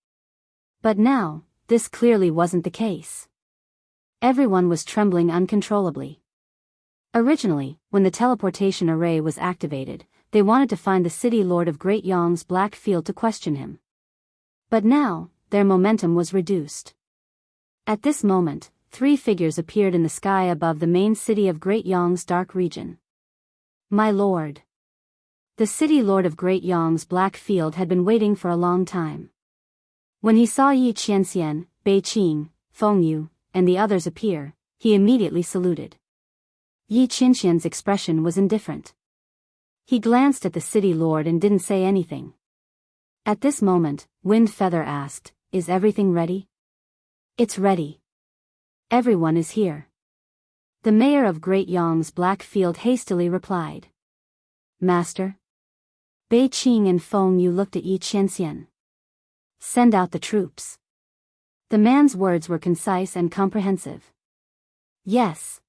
But now, this clearly wasn't the case. Everyone was trembling uncontrollably. Originally, when the teleportation array was activated, they wanted to find the city lord of Great Yong's Black Field to question him. But now, their momentum was reduced. At this moment, three figures appeared in the sky above the main city of Great Yong's dark region. My lord. The city lord of Great Yong's Black Field had been waiting for a long time. When he saw Yi Qianxian, Bei Qing, Feng Yu, and the others appear, he immediately saluted. Yi Qianxian's expression was indifferent. He glanced at the city lord and didn't say anything. At this moment, Wind Feather asked, "Is everything ready?" "It's ready. Everyone is here." The mayor of Great Yong's Black Field hastily replied. "Master?" Bei Qing and Feng Yu looked at Yi Qianxian. "Send out the troops." The man's words were concise and comprehensive. "Yes."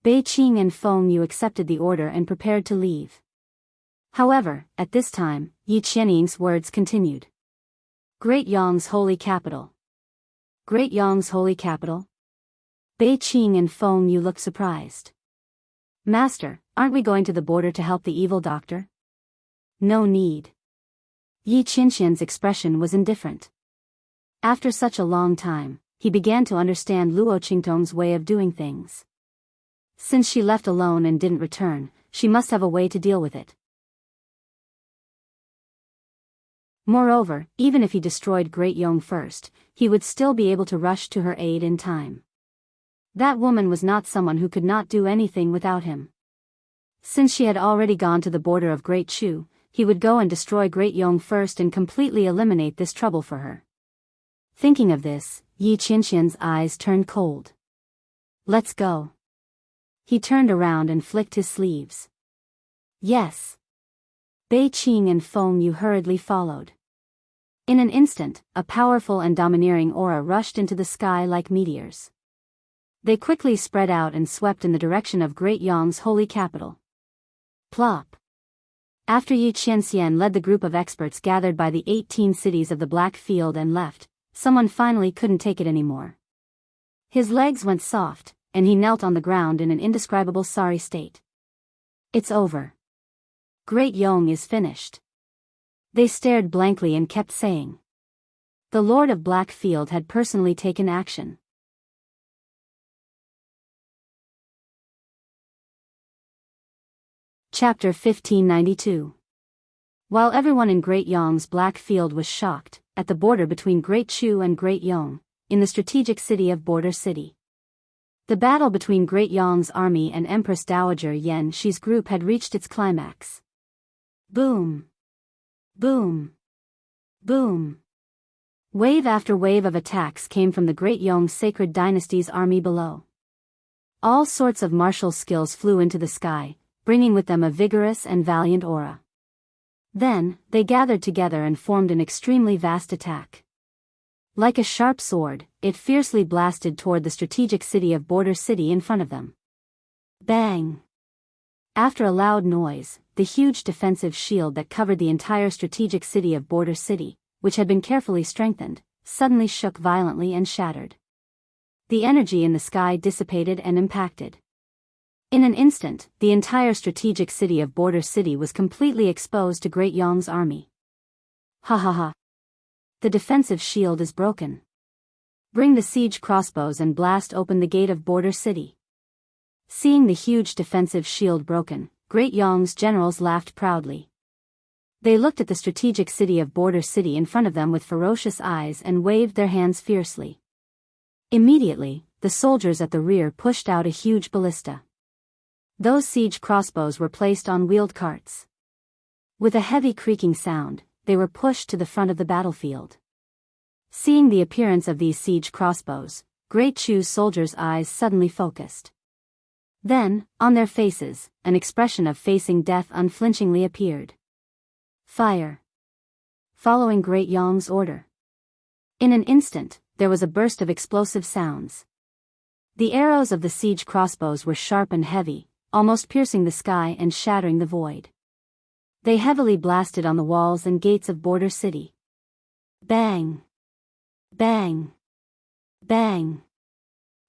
Bei Qing and Feng Yu accepted the order and prepared to leave. However, at this time, Yi Qianying's words continued. "Great Yong's holy capital." "Great Yong's holy capital?" Bei Qing and Feng Yu looked surprised. "Master, aren't we going to the border to help the evil doctor?" "No need." Yi Qianxian's expression was indifferent. After such a long time, he began to understand Luo Qingtong's way of doing things. Since she left alone and didn't return, she must have a way to deal with it. Moreover, even if he destroyed Great Yong first, he would still be able to rush to her aid in time. That woman was not someone who could not do anything without him. Since she had already gone to the border of Great Chu, he would go and destroy Great Yong first and completely eliminate this trouble for her. Thinking of this, Yi Qianxian's eyes turned cold. "Let's go." He turned around and flicked his sleeves. "Yes." Bei Qing and Feng Yu hurriedly followed. In an instant, a powerful and domineering aura rushed into the sky like meteors. They quickly spread out and swept in the direction of Great Yong's holy capital. Plop. After Yi Qianxian led the group of experts gathered by the 18 cities of the Black Field and left, someone finally couldn't take it anymore. His legs went soft, and he knelt on the ground in an indescribable sorry state. "It's over. Great Yong is finished." They stared blankly and kept saying, The Lord of Blackfield had personally taken action. Chapter 1592. While everyone in Great Yong's Blackfield was shocked, at the border between Great Chu and Great Yong, in the strategic city of Border City. The battle between Great Yong's army and Empress Dowager Yan Shi's group had reached its climax. Boom! Boom! Boom! Wave after wave of attacks came from the Great Yong Sacred Dynasty's army below. All sorts of martial skills flew into the sky, bringing with them a vigorous and valiant aura. Then, they gathered together and formed an extremely vast attack. Like a sharp sword, it fiercely blasted toward the strategic city of Border City in front of them. Bang! After a loud noise, the huge defensive shield that covered the entire strategic city of Border City, which had been carefully strengthened, suddenly shook violently and shattered. The energy in the sky dissipated and impacted. In an instant, the entire strategic city of Border City was completely exposed to Great Yong's army. Ha ha ha! The defensive shield is broken. Bring the siege crossbows and blast open the gate of Border City. Seeing the huge defensive shield broken, Great Yong's generals laughed proudly. They looked at the strategic city of Border City in front of them with ferocious eyes and waved their hands fiercely. Immediately, the soldiers at the rear pushed out a huge ballista. Those siege crossbows were placed on wheeled carts. With a heavy creaking sound, they were pushed to the front of the battlefield. Seeing the appearance of these siege crossbows, Great Chu's soldiers' eyes suddenly focused. Then, on their faces, an expression of facing death unflinchingly appeared. Fire! Following Great Yong's order. In an instant, there was a burst of explosive sounds. The arrows of the siege crossbows were sharp and heavy, almost piercing the sky and shattering the void. They heavily blasted on the walls and gates of Border City. Bang! Bang! Bang!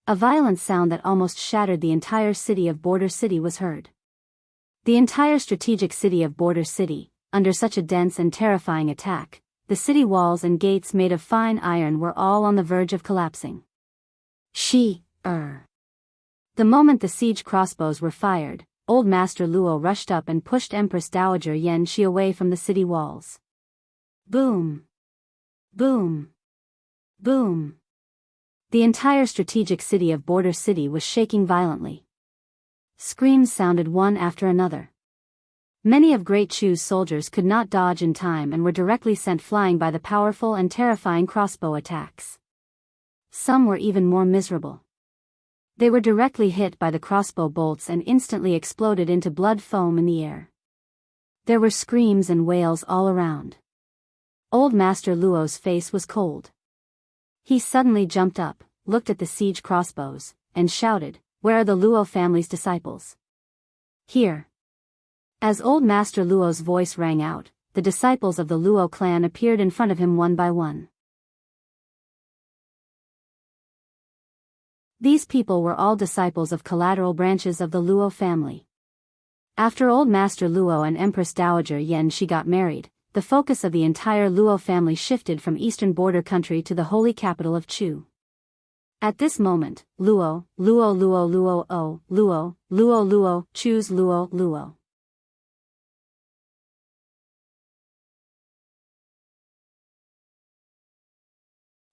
A violent sound that almost shattered the entire city of Border City was heard. The entire strategic city of Border City, under such a dense and terrifying attack, the city walls and gates made of fine iron were all on the verge of collapsing. The moment the siege crossbows were fired, Old Master Luo rushed up and pushed Empress Dowager Yan Shi away from the city walls. Boom! Boom! Boom! The entire strategic city of Border City was shaking violently. Screams sounded one after another. Many of Great Chu's soldiers could not dodge in time and were directly sent flying by the powerful and terrifying crossbow attacks. Some were even more miserable. They were directly hit by the crossbow bolts and instantly exploded into blood foam in the air. There were screams and wails all around. Old Master Luo's face was cold. He suddenly jumped up, looked at the siege crossbows, and shouted, "Where are the Luo family's disciples?" Here. As Old Master Luo's voice rang out, the disciples of the Luo clan appeared in front of him one by one. These people were all disciples of collateral branches of the Luo family. After Old Master Luo and Empress Dowager Yan Shi got married, the focus of the entire Luo family shifted from eastern border country to the holy capital of Chu. At this moment, Luo, Chu's Luo.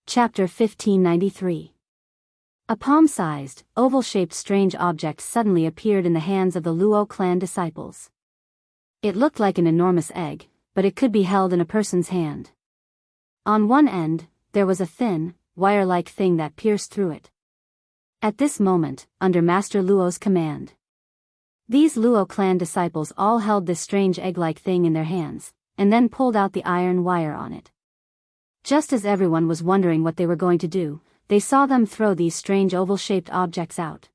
Chapter 1593. A palm-sized, oval-shaped strange object suddenly appeared in the hands of the Luo clan disciples. It looked like an enormous egg, but it could be held in a person's hand. On one end, there was a thin, wire-like thing that pierced through it. At this moment, under Master Luo's command, these Luo clan disciples all held this strange egg-like thing in their hands, and then pulled out the iron wire on it. Just as everyone was wondering what they were going to do, they saw them throw these strange oval-shaped objects out.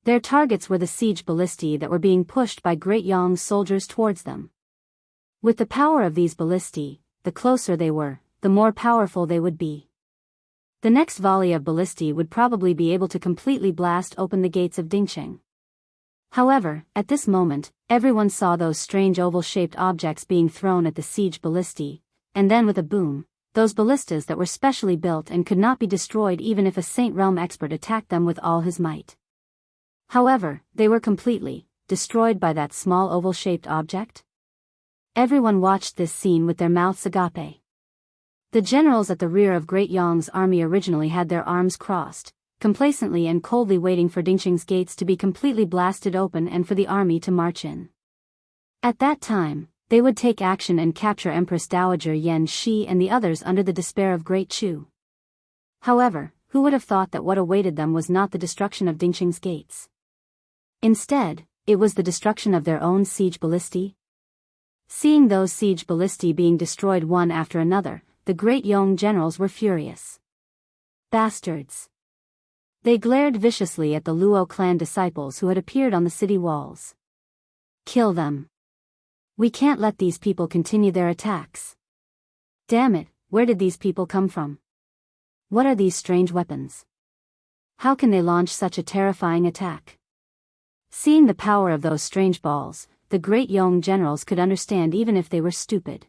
Their targets were the siege ballistae that were being pushed by Great Yong's soldiers towards them. With the power of these ballistae, the closer they were, the more powerful they would be. The next volley of ballistae would probably be able to completely blast open the gates of Dingcheng. However, at this moment, everyone saw those strange oval-shaped objects being thrown at the siege ballistae, and then with a boom, those ballistas that were specially built and could not be destroyed even if a Saint Realm expert attacked them with all his might. However, they were completely destroyed by that small oval-shaped object. Everyone watched this scene with their mouths agape. The generals at the rear of Great Yong's army originally had their arms crossed, complacently and coldly waiting for Dingxing's gates to be completely blasted open and for the army to march in. At that time, they would take action and capture Empress Dowager Yan Shi and the others under the despair of Great Chu. However, who would have thought that what awaited them was not the destruction of Dingxing's gates? Instead, it was the destruction of their own siege ballistae. Seeing those siege ballistae being destroyed one after another, the Great Yong generals were furious. Bastards! They glared viciously at the Luo clan disciples who had appeared on the city walls. Kill them! We can't let these people continue their attacks. Damn it, where did these people come from? What are these strange weapons? How can they launch such a terrifying attack? Seeing the power of those strange balls, the Great Yong generals could understand even if they were stupid.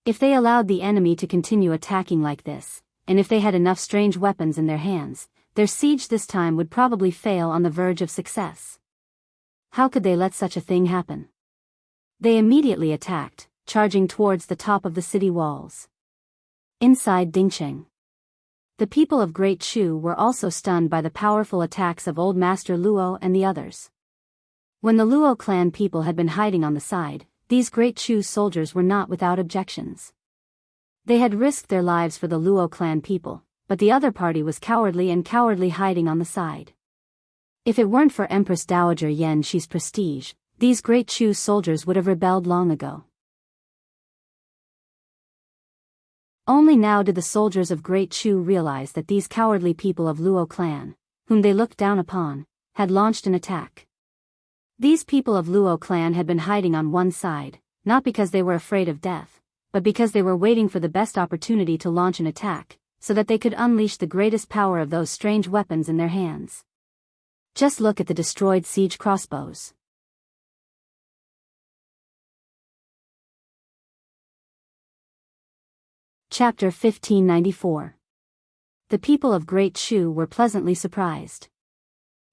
If they allowed the enemy to continue attacking like this, and if they had enough strange weapons in their hands, their siege this time would probably fail on the verge of success. How could they let such a thing happen? They immediately attacked, charging towards the top of the city walls. Inside Dingxing, the people of Great Chu were also stunned by the powerful attacks of Old Master Luo and the others. When the Luo clan people had been hiding on the side, these Great Chu soldiers were not without objections. They had risked their lives for the Luo clan people, but the other party was cowardly hiding on the side. If it weren't for Empress Dowager Yan Shi's prestige, these Great Chu soldiers would have rebelled long ago. Only now did the soldiers of Great Chu realize that these cowardly people of Luo clan, whom they looked down upon, had launched an attack. These people of Luo clan had been hiding on one side, not because they were afraid of death, but because they were waiting for the best opportunity to launch an attack, so that they could unleash the greatest power of those strange weapons in their hands. Just look at the destroyed siege crossbows. Chapter 1594. The people of Great Chu were pleasantly surprised.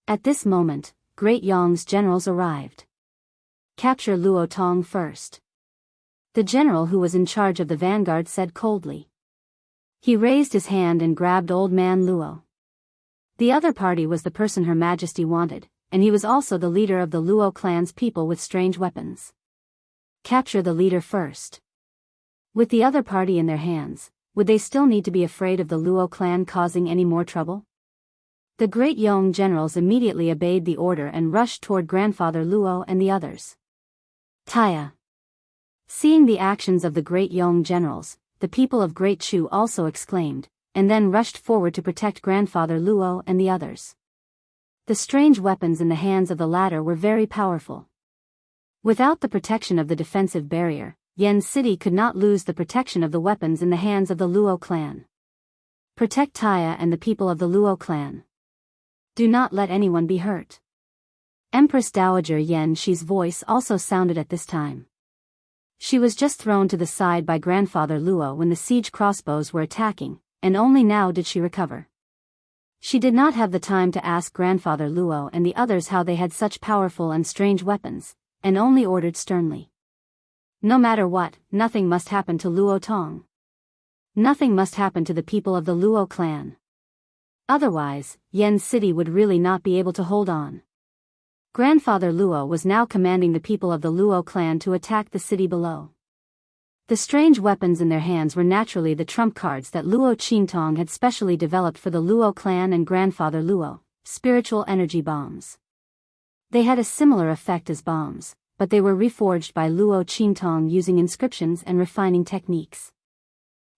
At this moment, Great Yong's generals arrived. Capture Luo Tong first. The general who was in charge of the vanguard said coldly. He raised his hand and grabbed Old Man Luo. The other party was the person Her Majesty wanted, and he was also the leader of the Luo clan's people with strange weapons. Capture the leader first. With the other party in their hands, would they still need to be afraid of the Luo clan causing any more trouble? The Great Yong generals immediately obeyed the order and rushed toward Grandfather Luo and the others. Taya. Seeing the actions of the Great Yong generals, the people of Great Chu also exclaimed, and then rushed forward to protect Grandfather Luo and the others. The strange weapons in the hands of the latter were very powerful. Without the protection of the defensive barrier, Yen City could not lose the protection of the weapons in the hands of the Luo clan. Protect Taya and the people of the Luo clan. Do not let anyone be hurt. Empress Dowager Yan Shi's voice also sounded at this time. She was just thrown to the side by Grandfather Luo when the siege crossbows were attacking, and only now did she recover. She did not have the time to ask Grandfather Luo and the others how they had such powerful and strange weapons, and only ordered sternly. No matter what, nothing must happen to Luo Tong. Nothing must happen to the people of the Luo clan. Otherwise, Yen City would really not be able to hold on. Grandfather Luo was now commanding the people of the Luo clan to attack the city below. The strange weapons in their hands were naturally the trump cards that Luo Qingtong had specially developed for the Luo clan and Grandfather Luo, spiritual energy bombs. They had a similar effect as bombs, but they were reforged by Luo Qingtong using inscriptions and refining techniques.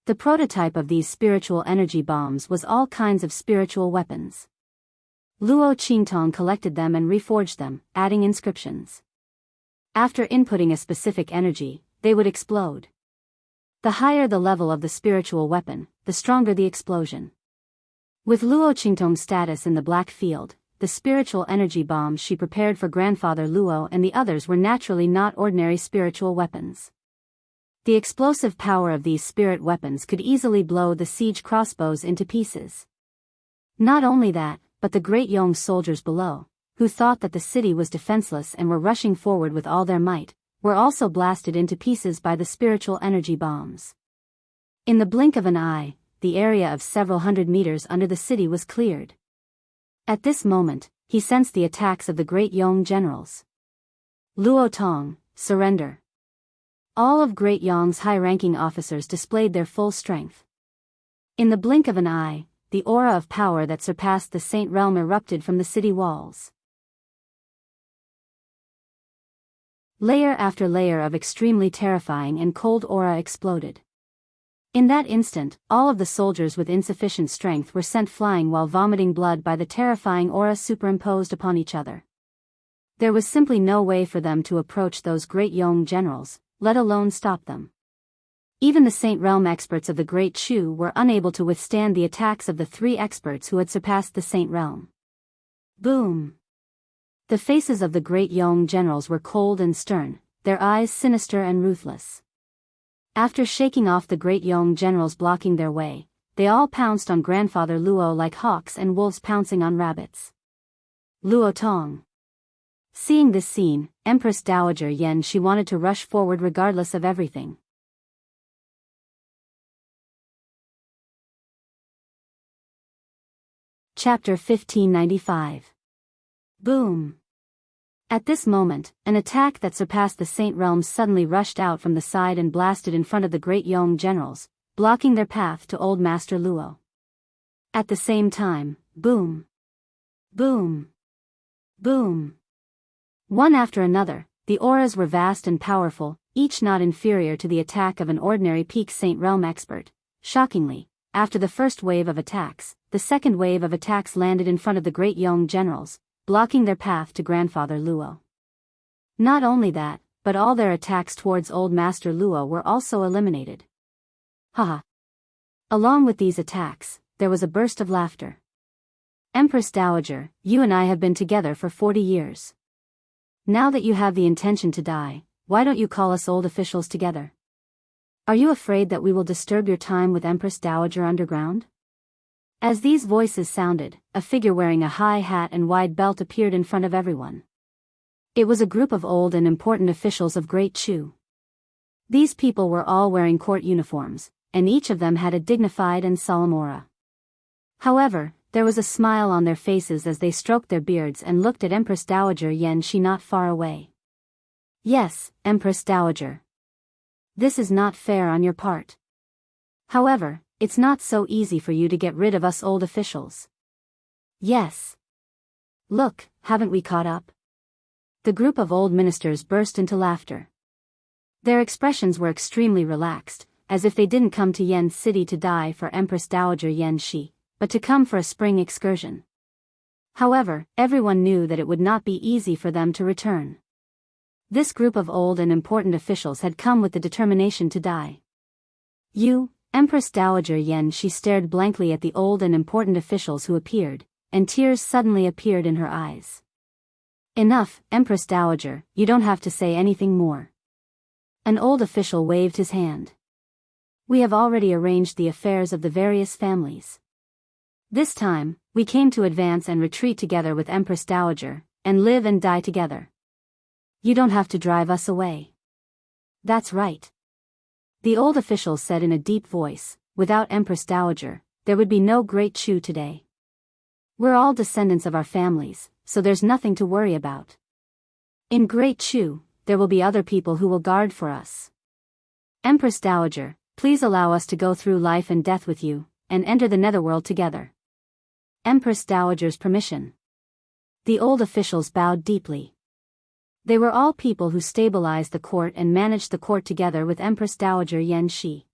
The prototype of these spiritual energy bombs was all kinds of spiritual weapons. Luo Qingtong collected them and reforged them, adding inscriptions. After inputting a specific energy, they would explode. The higher the level of the spiritual weapon, the stronger the explosion. With Luo Qingtong's status in the black field, the spiritual energy bombs she prepared for Grandfather Luo and the others were naturally not ordinary spiritual weapons. The explosive power of these spirit weapons could easily blow the siege crossbows into pieces. Not only that, but the great Yong soldiers below, who thought that the city was defenseless and were rushing forward with all their might, were also blasted into pieces by the spiritual energy bombs. In the blink of an eye, the area of several hundred meters under the city was cleared. At this moment, he sensed the attacks of the great Yong generals. Luo Tong, surrender. All of Great Yong's high-ranking officers displayed their full strength. In the blink of an eye, the aura of power that surpassed the Saint Realm erupted from the city walls. Layer after layer of extremely terrifying and cold aura exploded. In that instant, all of the soldiers with insufficient strength were sent flying while vomiting blood by the terrifying aura superimposed upon each other. There was simply no way for them to approach those great Yong generals, let alone stop them. Even the Saint Realm experts of the Great Chu were unable to withstand the attacks of the three experts who had surpassed the Saint Realm. Boom! The faces of the Great Yong generals were cold and stern, their eyes sinister and ruthless. After shaking off the Great Yong generals blocking their way, they all pounced on Grandfather Luo like hawks and wolves pouncing on rabbits. Luo Tong. Seeing this scene, Empress Dowager Yan Shi wanted to rush forward regardless of everything. Chapter 1595. Boom! At this moment, an attack that surpassed the Saint Realm suddenly rushed out from the side and blasted in front of the great Yong generals, blocking their path to Old Master Luo. At the same time, boom! Boom! Boom! One after another, the auras were vast and powerful, each not inferior to the attack of an ordinary peak Saint Realm expert. Shockingly, after the first wave of attacks, the second wave of attacks landed in front of the great Yong generals, blocking their path to Grandfather Luo. Not only that, but all their attacks towards Old Master Luo were also eliminated. Haha! Along with these attacks, there was a burst of laughter. Empress Dowager, you and I have been together for 40 years. Now that you have the intention to die, why don't you call us old officials together? Are you afraid that we will disturb your time with Empress Dowager underground? As these voices sounded, a figure wearing a high hat and wide belt appeared in front of everyone. It was a group of old and important officials of Great Chu. These people were all wearing court uniforms, and each of them had a dignified and solemn aura. However, there was a smile on their faces as they stroked their beards and looked at Empress Dowager Yan Shi not far away. Yes, Empress Dowager. This is not fair on your part. However, it's not so easy for you to get rid of us old officials. Yes. Look, haven't we caught up? The group of old ministers burst into laughter. Their expressions were extremely relaxed, as if they didn't come to Yen City to die for Empress Dowager Yan Shi, but to come for a spring excursion. However, everyone knew that it would not be easy for them to return. This group of old and important officials had come with the determination to die. You, Empress Dowager Yan Shi stared blankly at the old and important officials who appeared, and tears suddenly appeared in her eyes. Enough, Empress Dowager, you don't have to say anything more. An old official waved his hand. We have already arranged the affairs of the various families. This time, we came to advance and retreat together with Empress Dowager, and live and die together. You don't have to drive us away. That's right. The old official said in a deep voice, without Empress Dowager, there would be no Great Chu today. We're all descendants of our families, so there's nothing to worry about. In Great Chu, there will be other people who will guard for us. Empress Dowager, please allow us to go through life and death with you, and enter the netherworld together. Empress Dowager's permission. The old officials bowed deeply. They were all people who stabilized the court and managed the court together with Empress Dowager Yan Shi.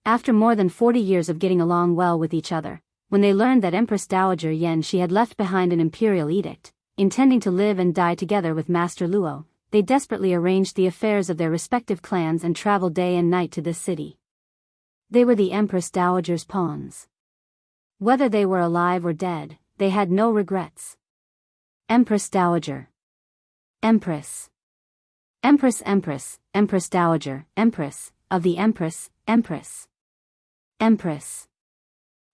After more than 40 years of getting along well with each other, when they learned that Empress Dowager Yan Shi had left behind an imperial edict, intending to live and die together with Master Luo, they desperately arranged the affairs of their respective clans and traveled day and night to this city. They were the Empress Dowager's pawns. Whether they were alive or dead, they had no regrets. Empress Dowager. Empress. Empress, Empress, Empress Dowager, Empress, of the Empress, Empress. Empress.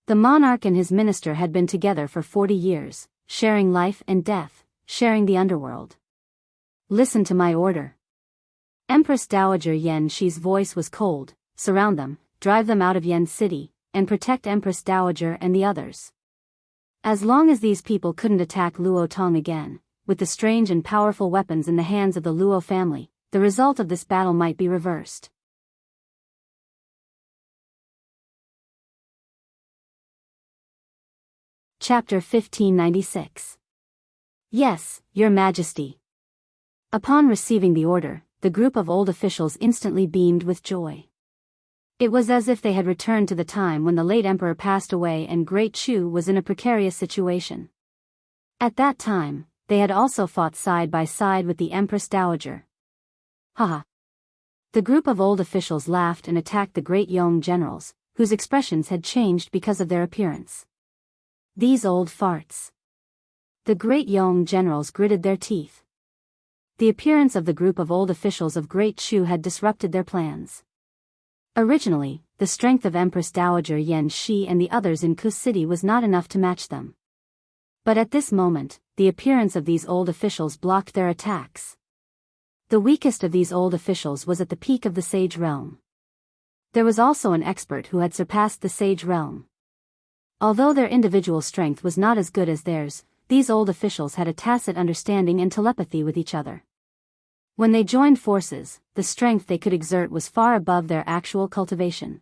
The monarch and his minister had been together for 40 years, sharing life and death, sharing the underworld. Listen to my order. Empress Dowager Yan Shi's voice was cold. Surround them, drive them out of Yan City, and protect Empress Dowager and the others. As long as these people couldn't attack Luo Tong again, with the strange and powerful weapons in the hands of the Luo family, the result of this battle might be reversed. Chapter 1596. Yes, Your Majesty. Upon receiving the order, the group of old officials instantly beamed with joy. It was as if they had returned to the time when the late emperor passed away and Great Chu was in a precarious situation. At that time, they had also fought side by side with the Empress Dowager. Haha. The group of old officials laughed and attacked the Great Yong generals, whose expressions had changed because of their appearance. These old farts. The Great Yong generals gritted their teeth. The appearance of the group of old officials of Great Chu had disrupted their plans. Originally, the strength of Empress Dowager Yan Shi and the others in Ku City was not enough to match them. But at this moment, the appearance of these old officials blocked their attacks. The weakest of these old officials was at the peak of the Sage Realm. There was also an expert who had surpassed the Sage Realm. Although their individual strength was not as good as theirs, these old officials had a tacit understanding and telepathy with each other. When they joined forces, the strength they could exert was far above their actual cultivation.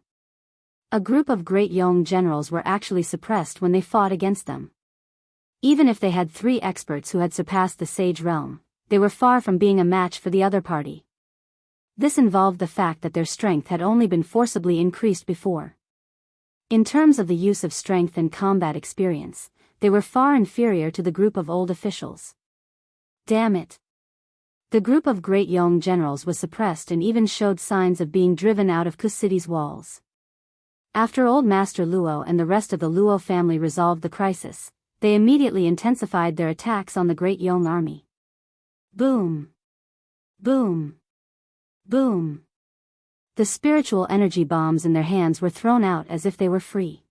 A group of Great Yong generals were actually suppressed when they fought against them. Even if they had 3 experts who had surpassed the Sage Realm, they were far from being a match for the other party. This involved the fact that their strength had only been forcibly increased before. In terms of the use of strength and combat experience, they were far inferior to the group of old officials. Damn it. The group of Great Yong generals was suppressed and even showed signs of being driven out of Ku City's walls. After Old Master Luo and the rest of the Luo family resolved the crisis, they immediately intensified their attacks on the Great Yong army. Boom! Boom! Boom! The spiritual energy bombs in their hands were thrown out as if they were free.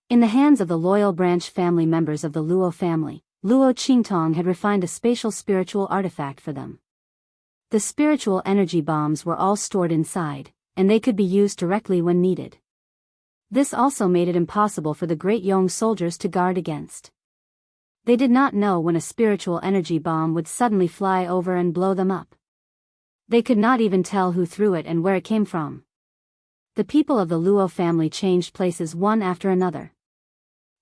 In the hands of the loyal branch family members of the Luo family, Luo Qingtong had refined a spiritual artifact for them. The spiritual energy bombs were all stored inside, and they could be used directly when needed. This also made it impossible for the Great Yong soldiers to guard against. They did not know when a spiritual energy bomb would suddenly fly over and blow them up. They could not even tell who threw it and where it came from. The people of the Luo family changed places one after another.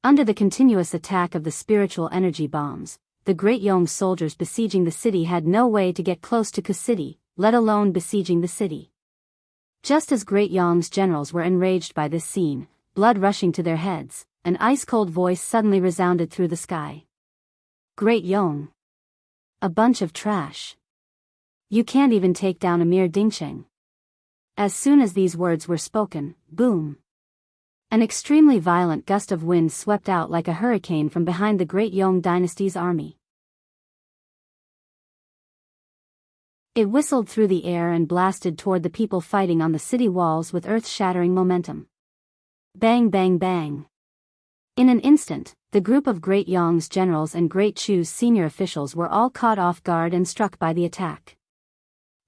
Under the continuous attack of the spiritual energy bombs, the Great Yong soldiers besieging the city had no way to get close to Ku City, let alone besieging the city. Just as Great Yong's generals were enraged by this scene, blood rushing to their heads, an ice-cold voice suddenly resounded through the sky. Great Yong. A bunch of trash. You can't even take down a mere Dingcheng. As soon as these words were spoken, boom. An extremely violent gust of wind swept out like a hurricane from behind the Great Yong dynasty's army. It whistled through the air and blasted toward the people fighting on the city walls with earth-shattering momentum. Bang bang bang. In an instant, the group of Great Yong's generals and Great Chu's senior officials were all caught off guard and struck by the attack.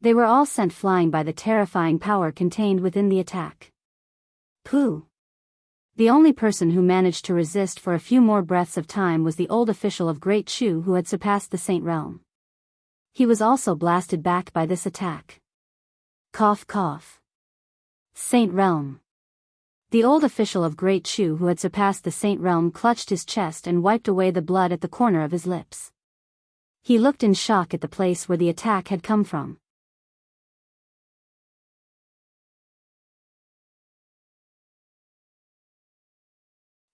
They were all sent flying by the terrifying power contained within the attack. Pooh! The only person who managed to resist for a few more breaths of time was the old official of Great Chu who had surpassed the Saint Realm. He was also blasted back by this attack. Cough cough. Saint Realm. The old official of Great Chu who had surpassed the Saint Realm clutched his chest and wiped away the blood at the corner of his lips. He looked in shock at the place where the attack had come from.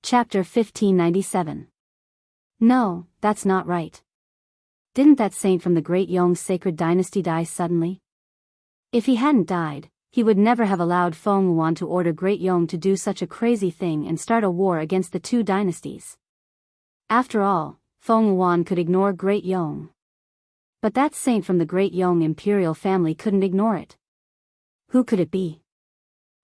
Chapter 1597. No, that's not right. Didn't that saint from the Great Yong sacred dynasty die suddenly? If he hadn't died, he would never have allowed Feng Wuan to order Great Yong to do such a crazy thing and start a war against the 2 dynasties. After all, Feng Wuan could ignore Great Yong. But that saint from the Great Yong imperial family couldn't ignore it. Who could it be?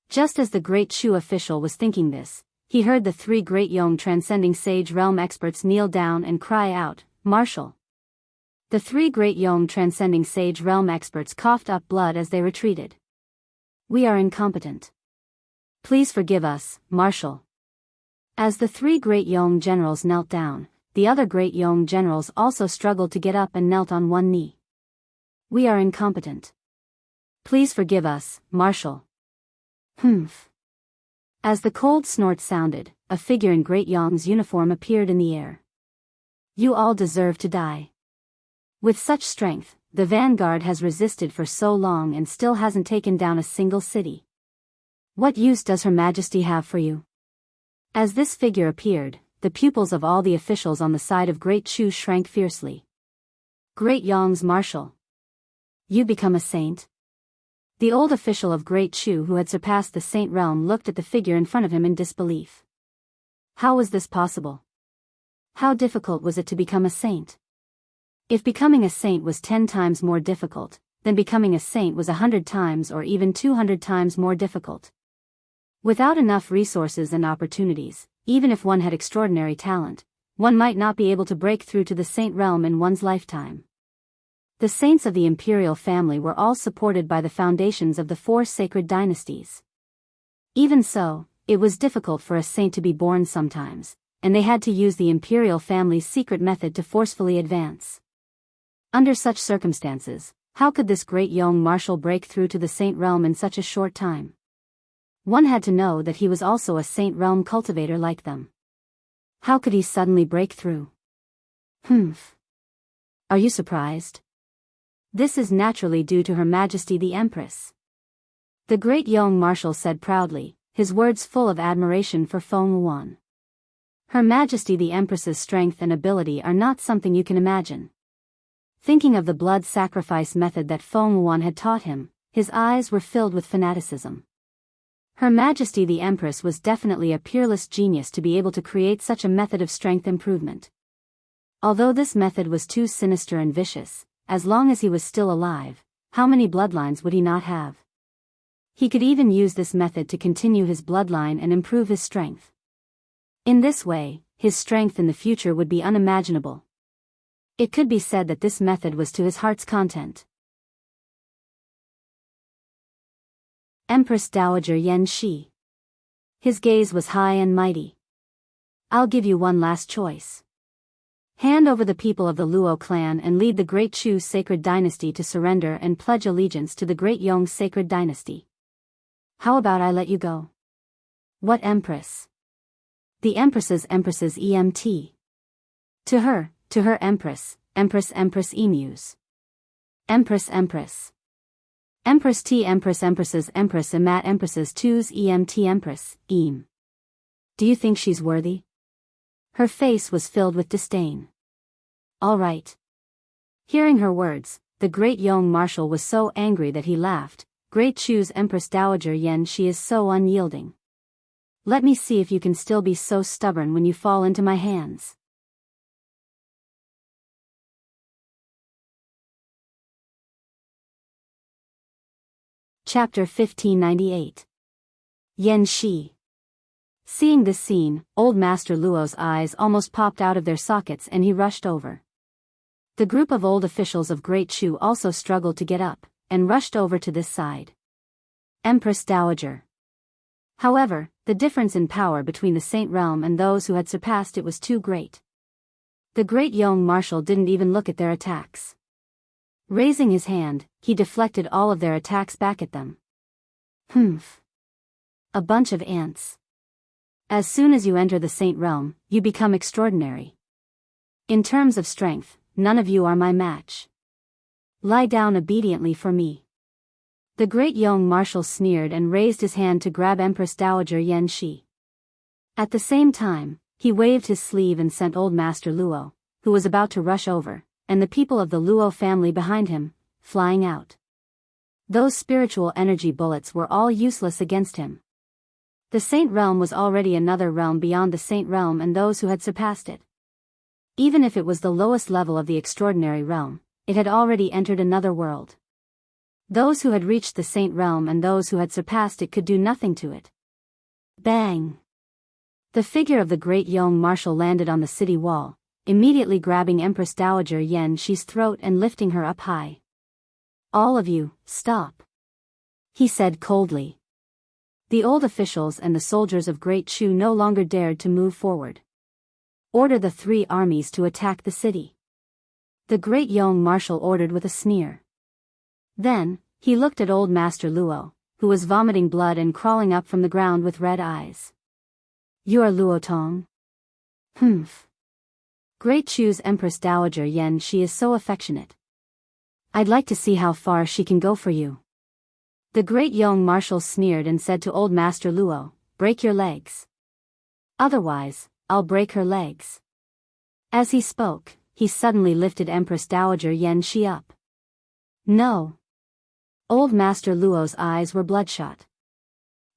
Just as the Great Shu official was thinking this, he heard the 3 Great Yong transcending sage realm experts kneel down and cry out, "Marshal!" The 3 Great Yong transcending sage realm experts coughed up blood as they retreated. "We are incompetent. Please forgive us, Marshal." As the 3 Great Yong generals knelt down, the other Great Yong generals also struggled to get up and knelt on one knee. "We are incompetent. Please forgive us, Marshal." Humph. As the cold snort sounded, a figure in Great Yong's uniform appeared in the air. "You all deserve to die. With such strength, the vanguard has resisted for so long and still hasn't taken down a single city. What use does Her Majesty have for you?" As this figure appeared, the pupils of all the officials on the side of Great Shu shrank fiercely. "Great Yong's marshal. You become a saint?" The old official of Great Shu who had surpassed the saint realm looked at the figure in front of him in disbelief. How was this possible? How difficult was it to become a saint? If becoming a saint was 10 times more difficult, then becoming a saint was 100 times or even 200 times more difficult. Without enough resources and opportunities, even if one had extraordinary talent, one might not be able to break through to the saint realm in one's lifetime. The saints of the imperial family were all supported by the foundations of the 4 sacred dynasties. Even so, it was difficult for a saint to be born sometimes, and they had to use the imperial family's secret method to forcefully advance. Under such circumstances, how could this Great Yong marshal break through to the saint realm in such a short time? One had to know that he was also a saint realm cultivator like them. How could he suddenly break through? Humph. Are you surprised? This is naturally due to Her Majesty the Empress. The Great Yong marshal said proudly, his words full of admiration for Feng Wuan. Her Majesty the Empress's strength and ability are not something you can imagine. Thinking of the blood sacrifice method that Feng Wuan had taught him, his eyes were filled with fanaticism. Her Majesty the Empress was definitely a peerless genius to be able to create such a method of strength improvement. Although this method was too sinister and vicious, as long as he was still alive, how many bloodlines would he not have? He could even use this method to continue his bloodline and improve his strength. In this way, his strength in the future would be unimaginable. It could be said that this method was to his heart's content. Empress Dowager Yan Shi. His gaze was high and mighty. "I'll give you one last choice. Hand over the people of the Luo clan and lead the Great Shu sacred dynasty to surrender and pledge allegiance to the Great Yong sacred dynasty. How about I let you go?" "What empress?" "The empresses EMT. To her empress emus. Empress. Empress T empresses emat empresses 2's EMT empress, em. Do you think she's worthy?" Her face was filled with disdain. "All right." Hearing her words, the Great Yong marshal was so angry that he laughed. "Great Shu's Empress Dowager Yan, she is so unyielding. Let me see if you can still be so stubborn when you fall into my hands." Chapter 1598. Yan Shi. Seeing this scene, Old Master Luo's eyes almost popped out of their sockets and he rushed over. The group of old officials of Great Shu also struggled to get up, and rushed over to this side. Empress Dowager. However, the difference in power between the Saint Realm and those who had surpassed it was too great. The Great Yong marshal didn't even look at their attacks. Raising his hand, he deflected all of their attacks back at them. Humph. A bunch of ants. As soon as you enter the Saint Realm, you become extraordinary. In terms of strength, none of you are my match. Lie down obediently for me. The Great Yong marshal sneered and raised his hand to grab Empress Dowager Yan Shi. At the same time, he waved his sleeve and sent Old Master Luo, who was about to rush over, and the people of the Luo family behind him, flying out. Those spiritual energy bullets were all useless against him. The Saint Realm was already another realm beyond the Saint Realm and those who had surpassed it. Even if it was the lowest level of the extraordinary realm, it had already entered another world. Those who had reached the Saint Realm and those who had surpassed it could do nothing to it. Bang! The figure of the great young marshal landed on the city wall, immediately grabbing Empress Dowager Yan Shi's throat and lifting her up high. "All of you, stop," he said coldly. The old officials and the soldiers of Great Chu no longer dared to move forward. "Order the 3 armies to attack the city," the great young marshal ordered with a sneer. Then, he looked at old Master Luo, who was vomiting blood and crawling up from the ground with red eyes. "You are Luo Tong?" "Humph. Great Chu's Empress Dowager Yan Shi is so affectionate. I'd like to see how far she can go for you." The great young marshal sneered and said to old Master Luo, "Break your legs. Otherwise, I'll break her legs." As he spoke, he suddenly lifted Empress Dowager Yan Shi up. "No." Old Master Luo's eyes were bloodshot.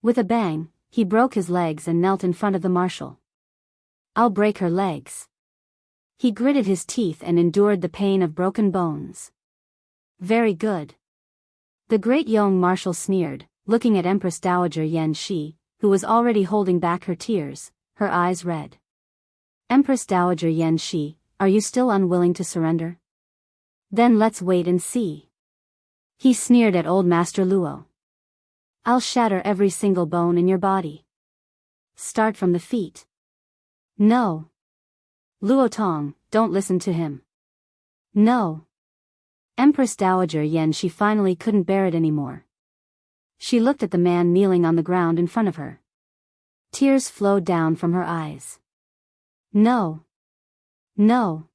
With a bang, he broke his legs and knelt in front of the marshal. "I'll break her legs." He gritted his teeth and endured the pain of broken bones. "Very good." The great young marshal sneered, looking at Empress Dowager Yan Shi, who was already holding back her tears, her eyes red. "Empress Dowager Yan Shi, are you still unwilling to surrender? Then let's wait and see." He sneered at old Master Luo. "I'll shatter every single bone in your body. Start from the feet." "No. Luo Tong, don't listen to him." "No." Empress Dowager Yan Shi finally couldn't bear it anymore. She looked at the man kneeling on the ground in front of her. Tears flowed down from her eyes. "No. No."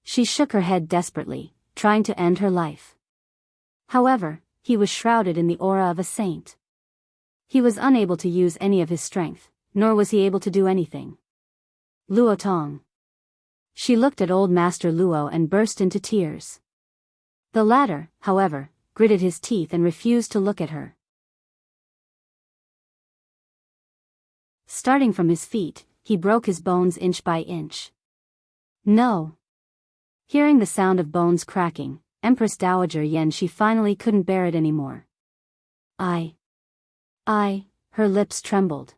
She shook her head desperately, trying to end her life. However, he was shrouded in the aura of a saint. He was unable to use any of his strength, nor was he able to do anything. "Luo Tong." She looked at old Master Luo and burst into tears. The latter, however, gritted his teeth and refused to look at her. Starting from his feet, he broke his bones inch by inch. "No." Hearing the sound of bones cracking, Empress Dowager Yan Shi finally couldn't bear it anymore. I, her lips trembled.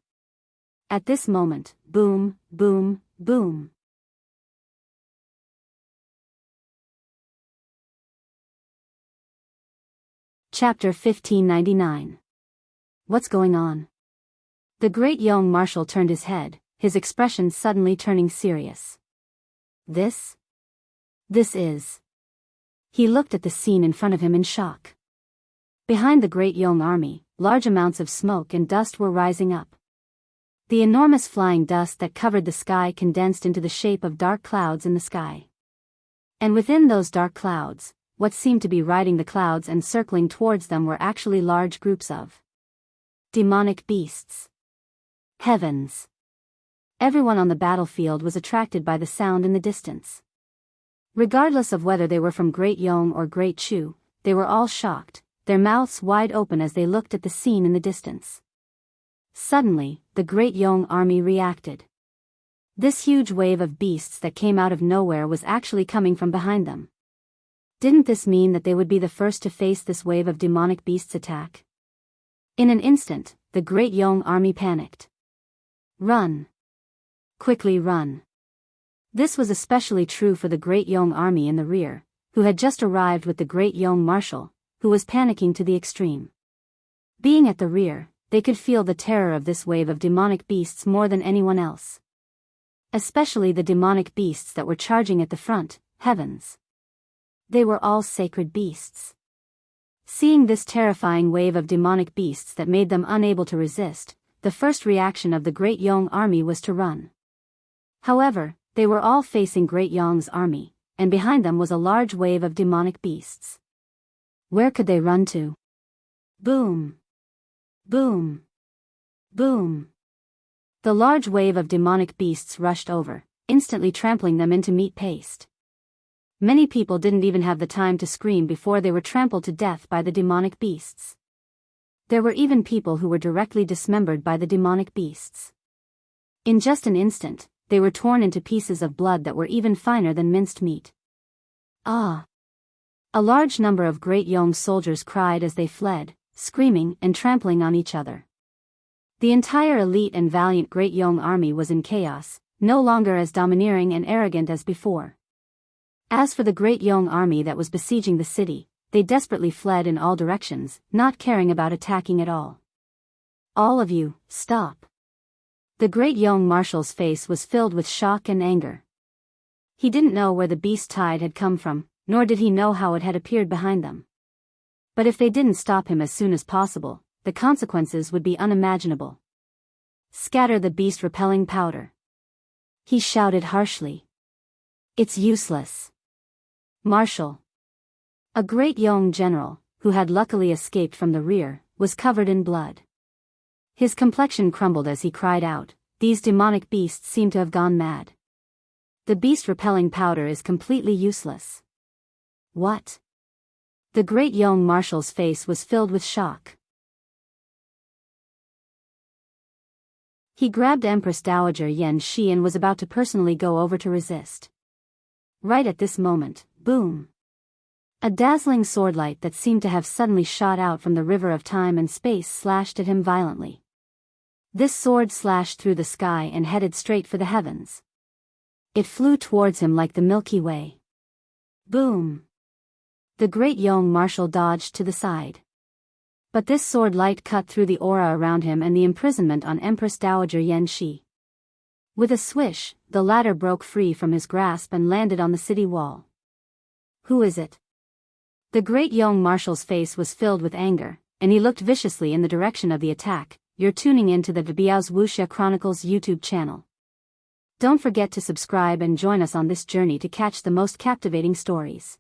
At this moment, boom, boom, boom. Chapter 1599. What's going on? The great young marshal turned his head, his expression suddenly turning serious. This is... He looked at the scene in front of him in shock. Behind the great young army, large amounts of smoke and dust were rising up. The enormous flying dust that covered the sky condensed into the shape of dark clouds in the sky. And within those dark clouds, what seemed to be riding the clouds and circling towards them were actually large groups of demonic beasts. Heavens! Everyone on the battlefield was attracted by the sound in the distance. Regardless of whether they were from Great Yong or Great Chu, they were all shocked, their mouths wide open as they looked at the scene in the distance. Suddenly, the Great Yong army reacted. This huge wave of beasts that came out of nowhere was actually coming from behind them. Didn't this mean that they would be the first to face this wave of demonic beasts' attack? In an instant, the Great Yong army panicked. Run! Quickly run! This was especially true for the Great Yong army in the rear, who had just arrived with the Great Yong marshal, who was panicking to the extreme. Being at the rear, they could feel the terror of this wave of demonic beasts more than anyone else. Especially the demonic beasts that were charging at the front, heavens. They were all sacred beasts. Seeing this terrifying wave of demonic beasts that made them unable to resist, the first reaction of the Great Yong army was to run. However, they were all facing Great Yong's army, and behind them was a large wave of demonic beasts. Where could they run to? Boom! Boom! Boom! The large wave of demonic beasts rushed over, instantly trampling them into meat paste. Many people didn't even have the time to scream before they were trampled to death by the demonic beasts. There were even people who were directly dismembered by the demonic beasts. In just an instant, they were torn into pieces of blood that were even finer than minced meat. Ah! A large number of Great Yong's soldiers cried as they fled, screaming and trampling on each other. The entire elite and valiant Great Yong army was in chaos, no longer as domineering and arrogant as before. As for the Great Yong army that was besieging the city, they desperately fled in all directions, not caring about attacking at all. All of you, stop. The Great Yong marshal's face was filled with shock and anger. He didn't know where the beast tide had come from, nor did he know how it had appeared behind them. But if they didn't stop him as soon as possible, the consequences would be unimaginable. Scatter the beast-repelling powder. He shouted harshly. It's useless. Marshal. A Great Yong general, who had luckily escaped from the rear, was covered in blood. His complexion crumbled as he cried out, "These demonic beasts seem to have gone mad. The beast-repelling powder is completely useless." What? The Great Yong marshal's face was filled with shock. He grabbed Empress Dowager Yan Shi and was about to personally go over to resist. Right at this moment, boom! A dazzling swordlight that seemed to have suddenly shot out from the river of time and space slashed at him violently. This sword slashed through the sky and headed straight for the heavens. It flew towards him like the Milky Way. Boom! The Great Yong marshal dodged to the side. But this sword light cut through the aura around him and the imprisonment on Empress Dowager Yan Shi. With a swish, the latter broke free from his grasp and landed on the city wall. Who is it? The Great Yong marshal's face was filled with anger, and he looked viciously in the direction of the attack. You're tuning into the Biyao's Wuxia Chronicles YouTube channel. Don't forget to subscribe and join us on this journey to catch the most captivating stories.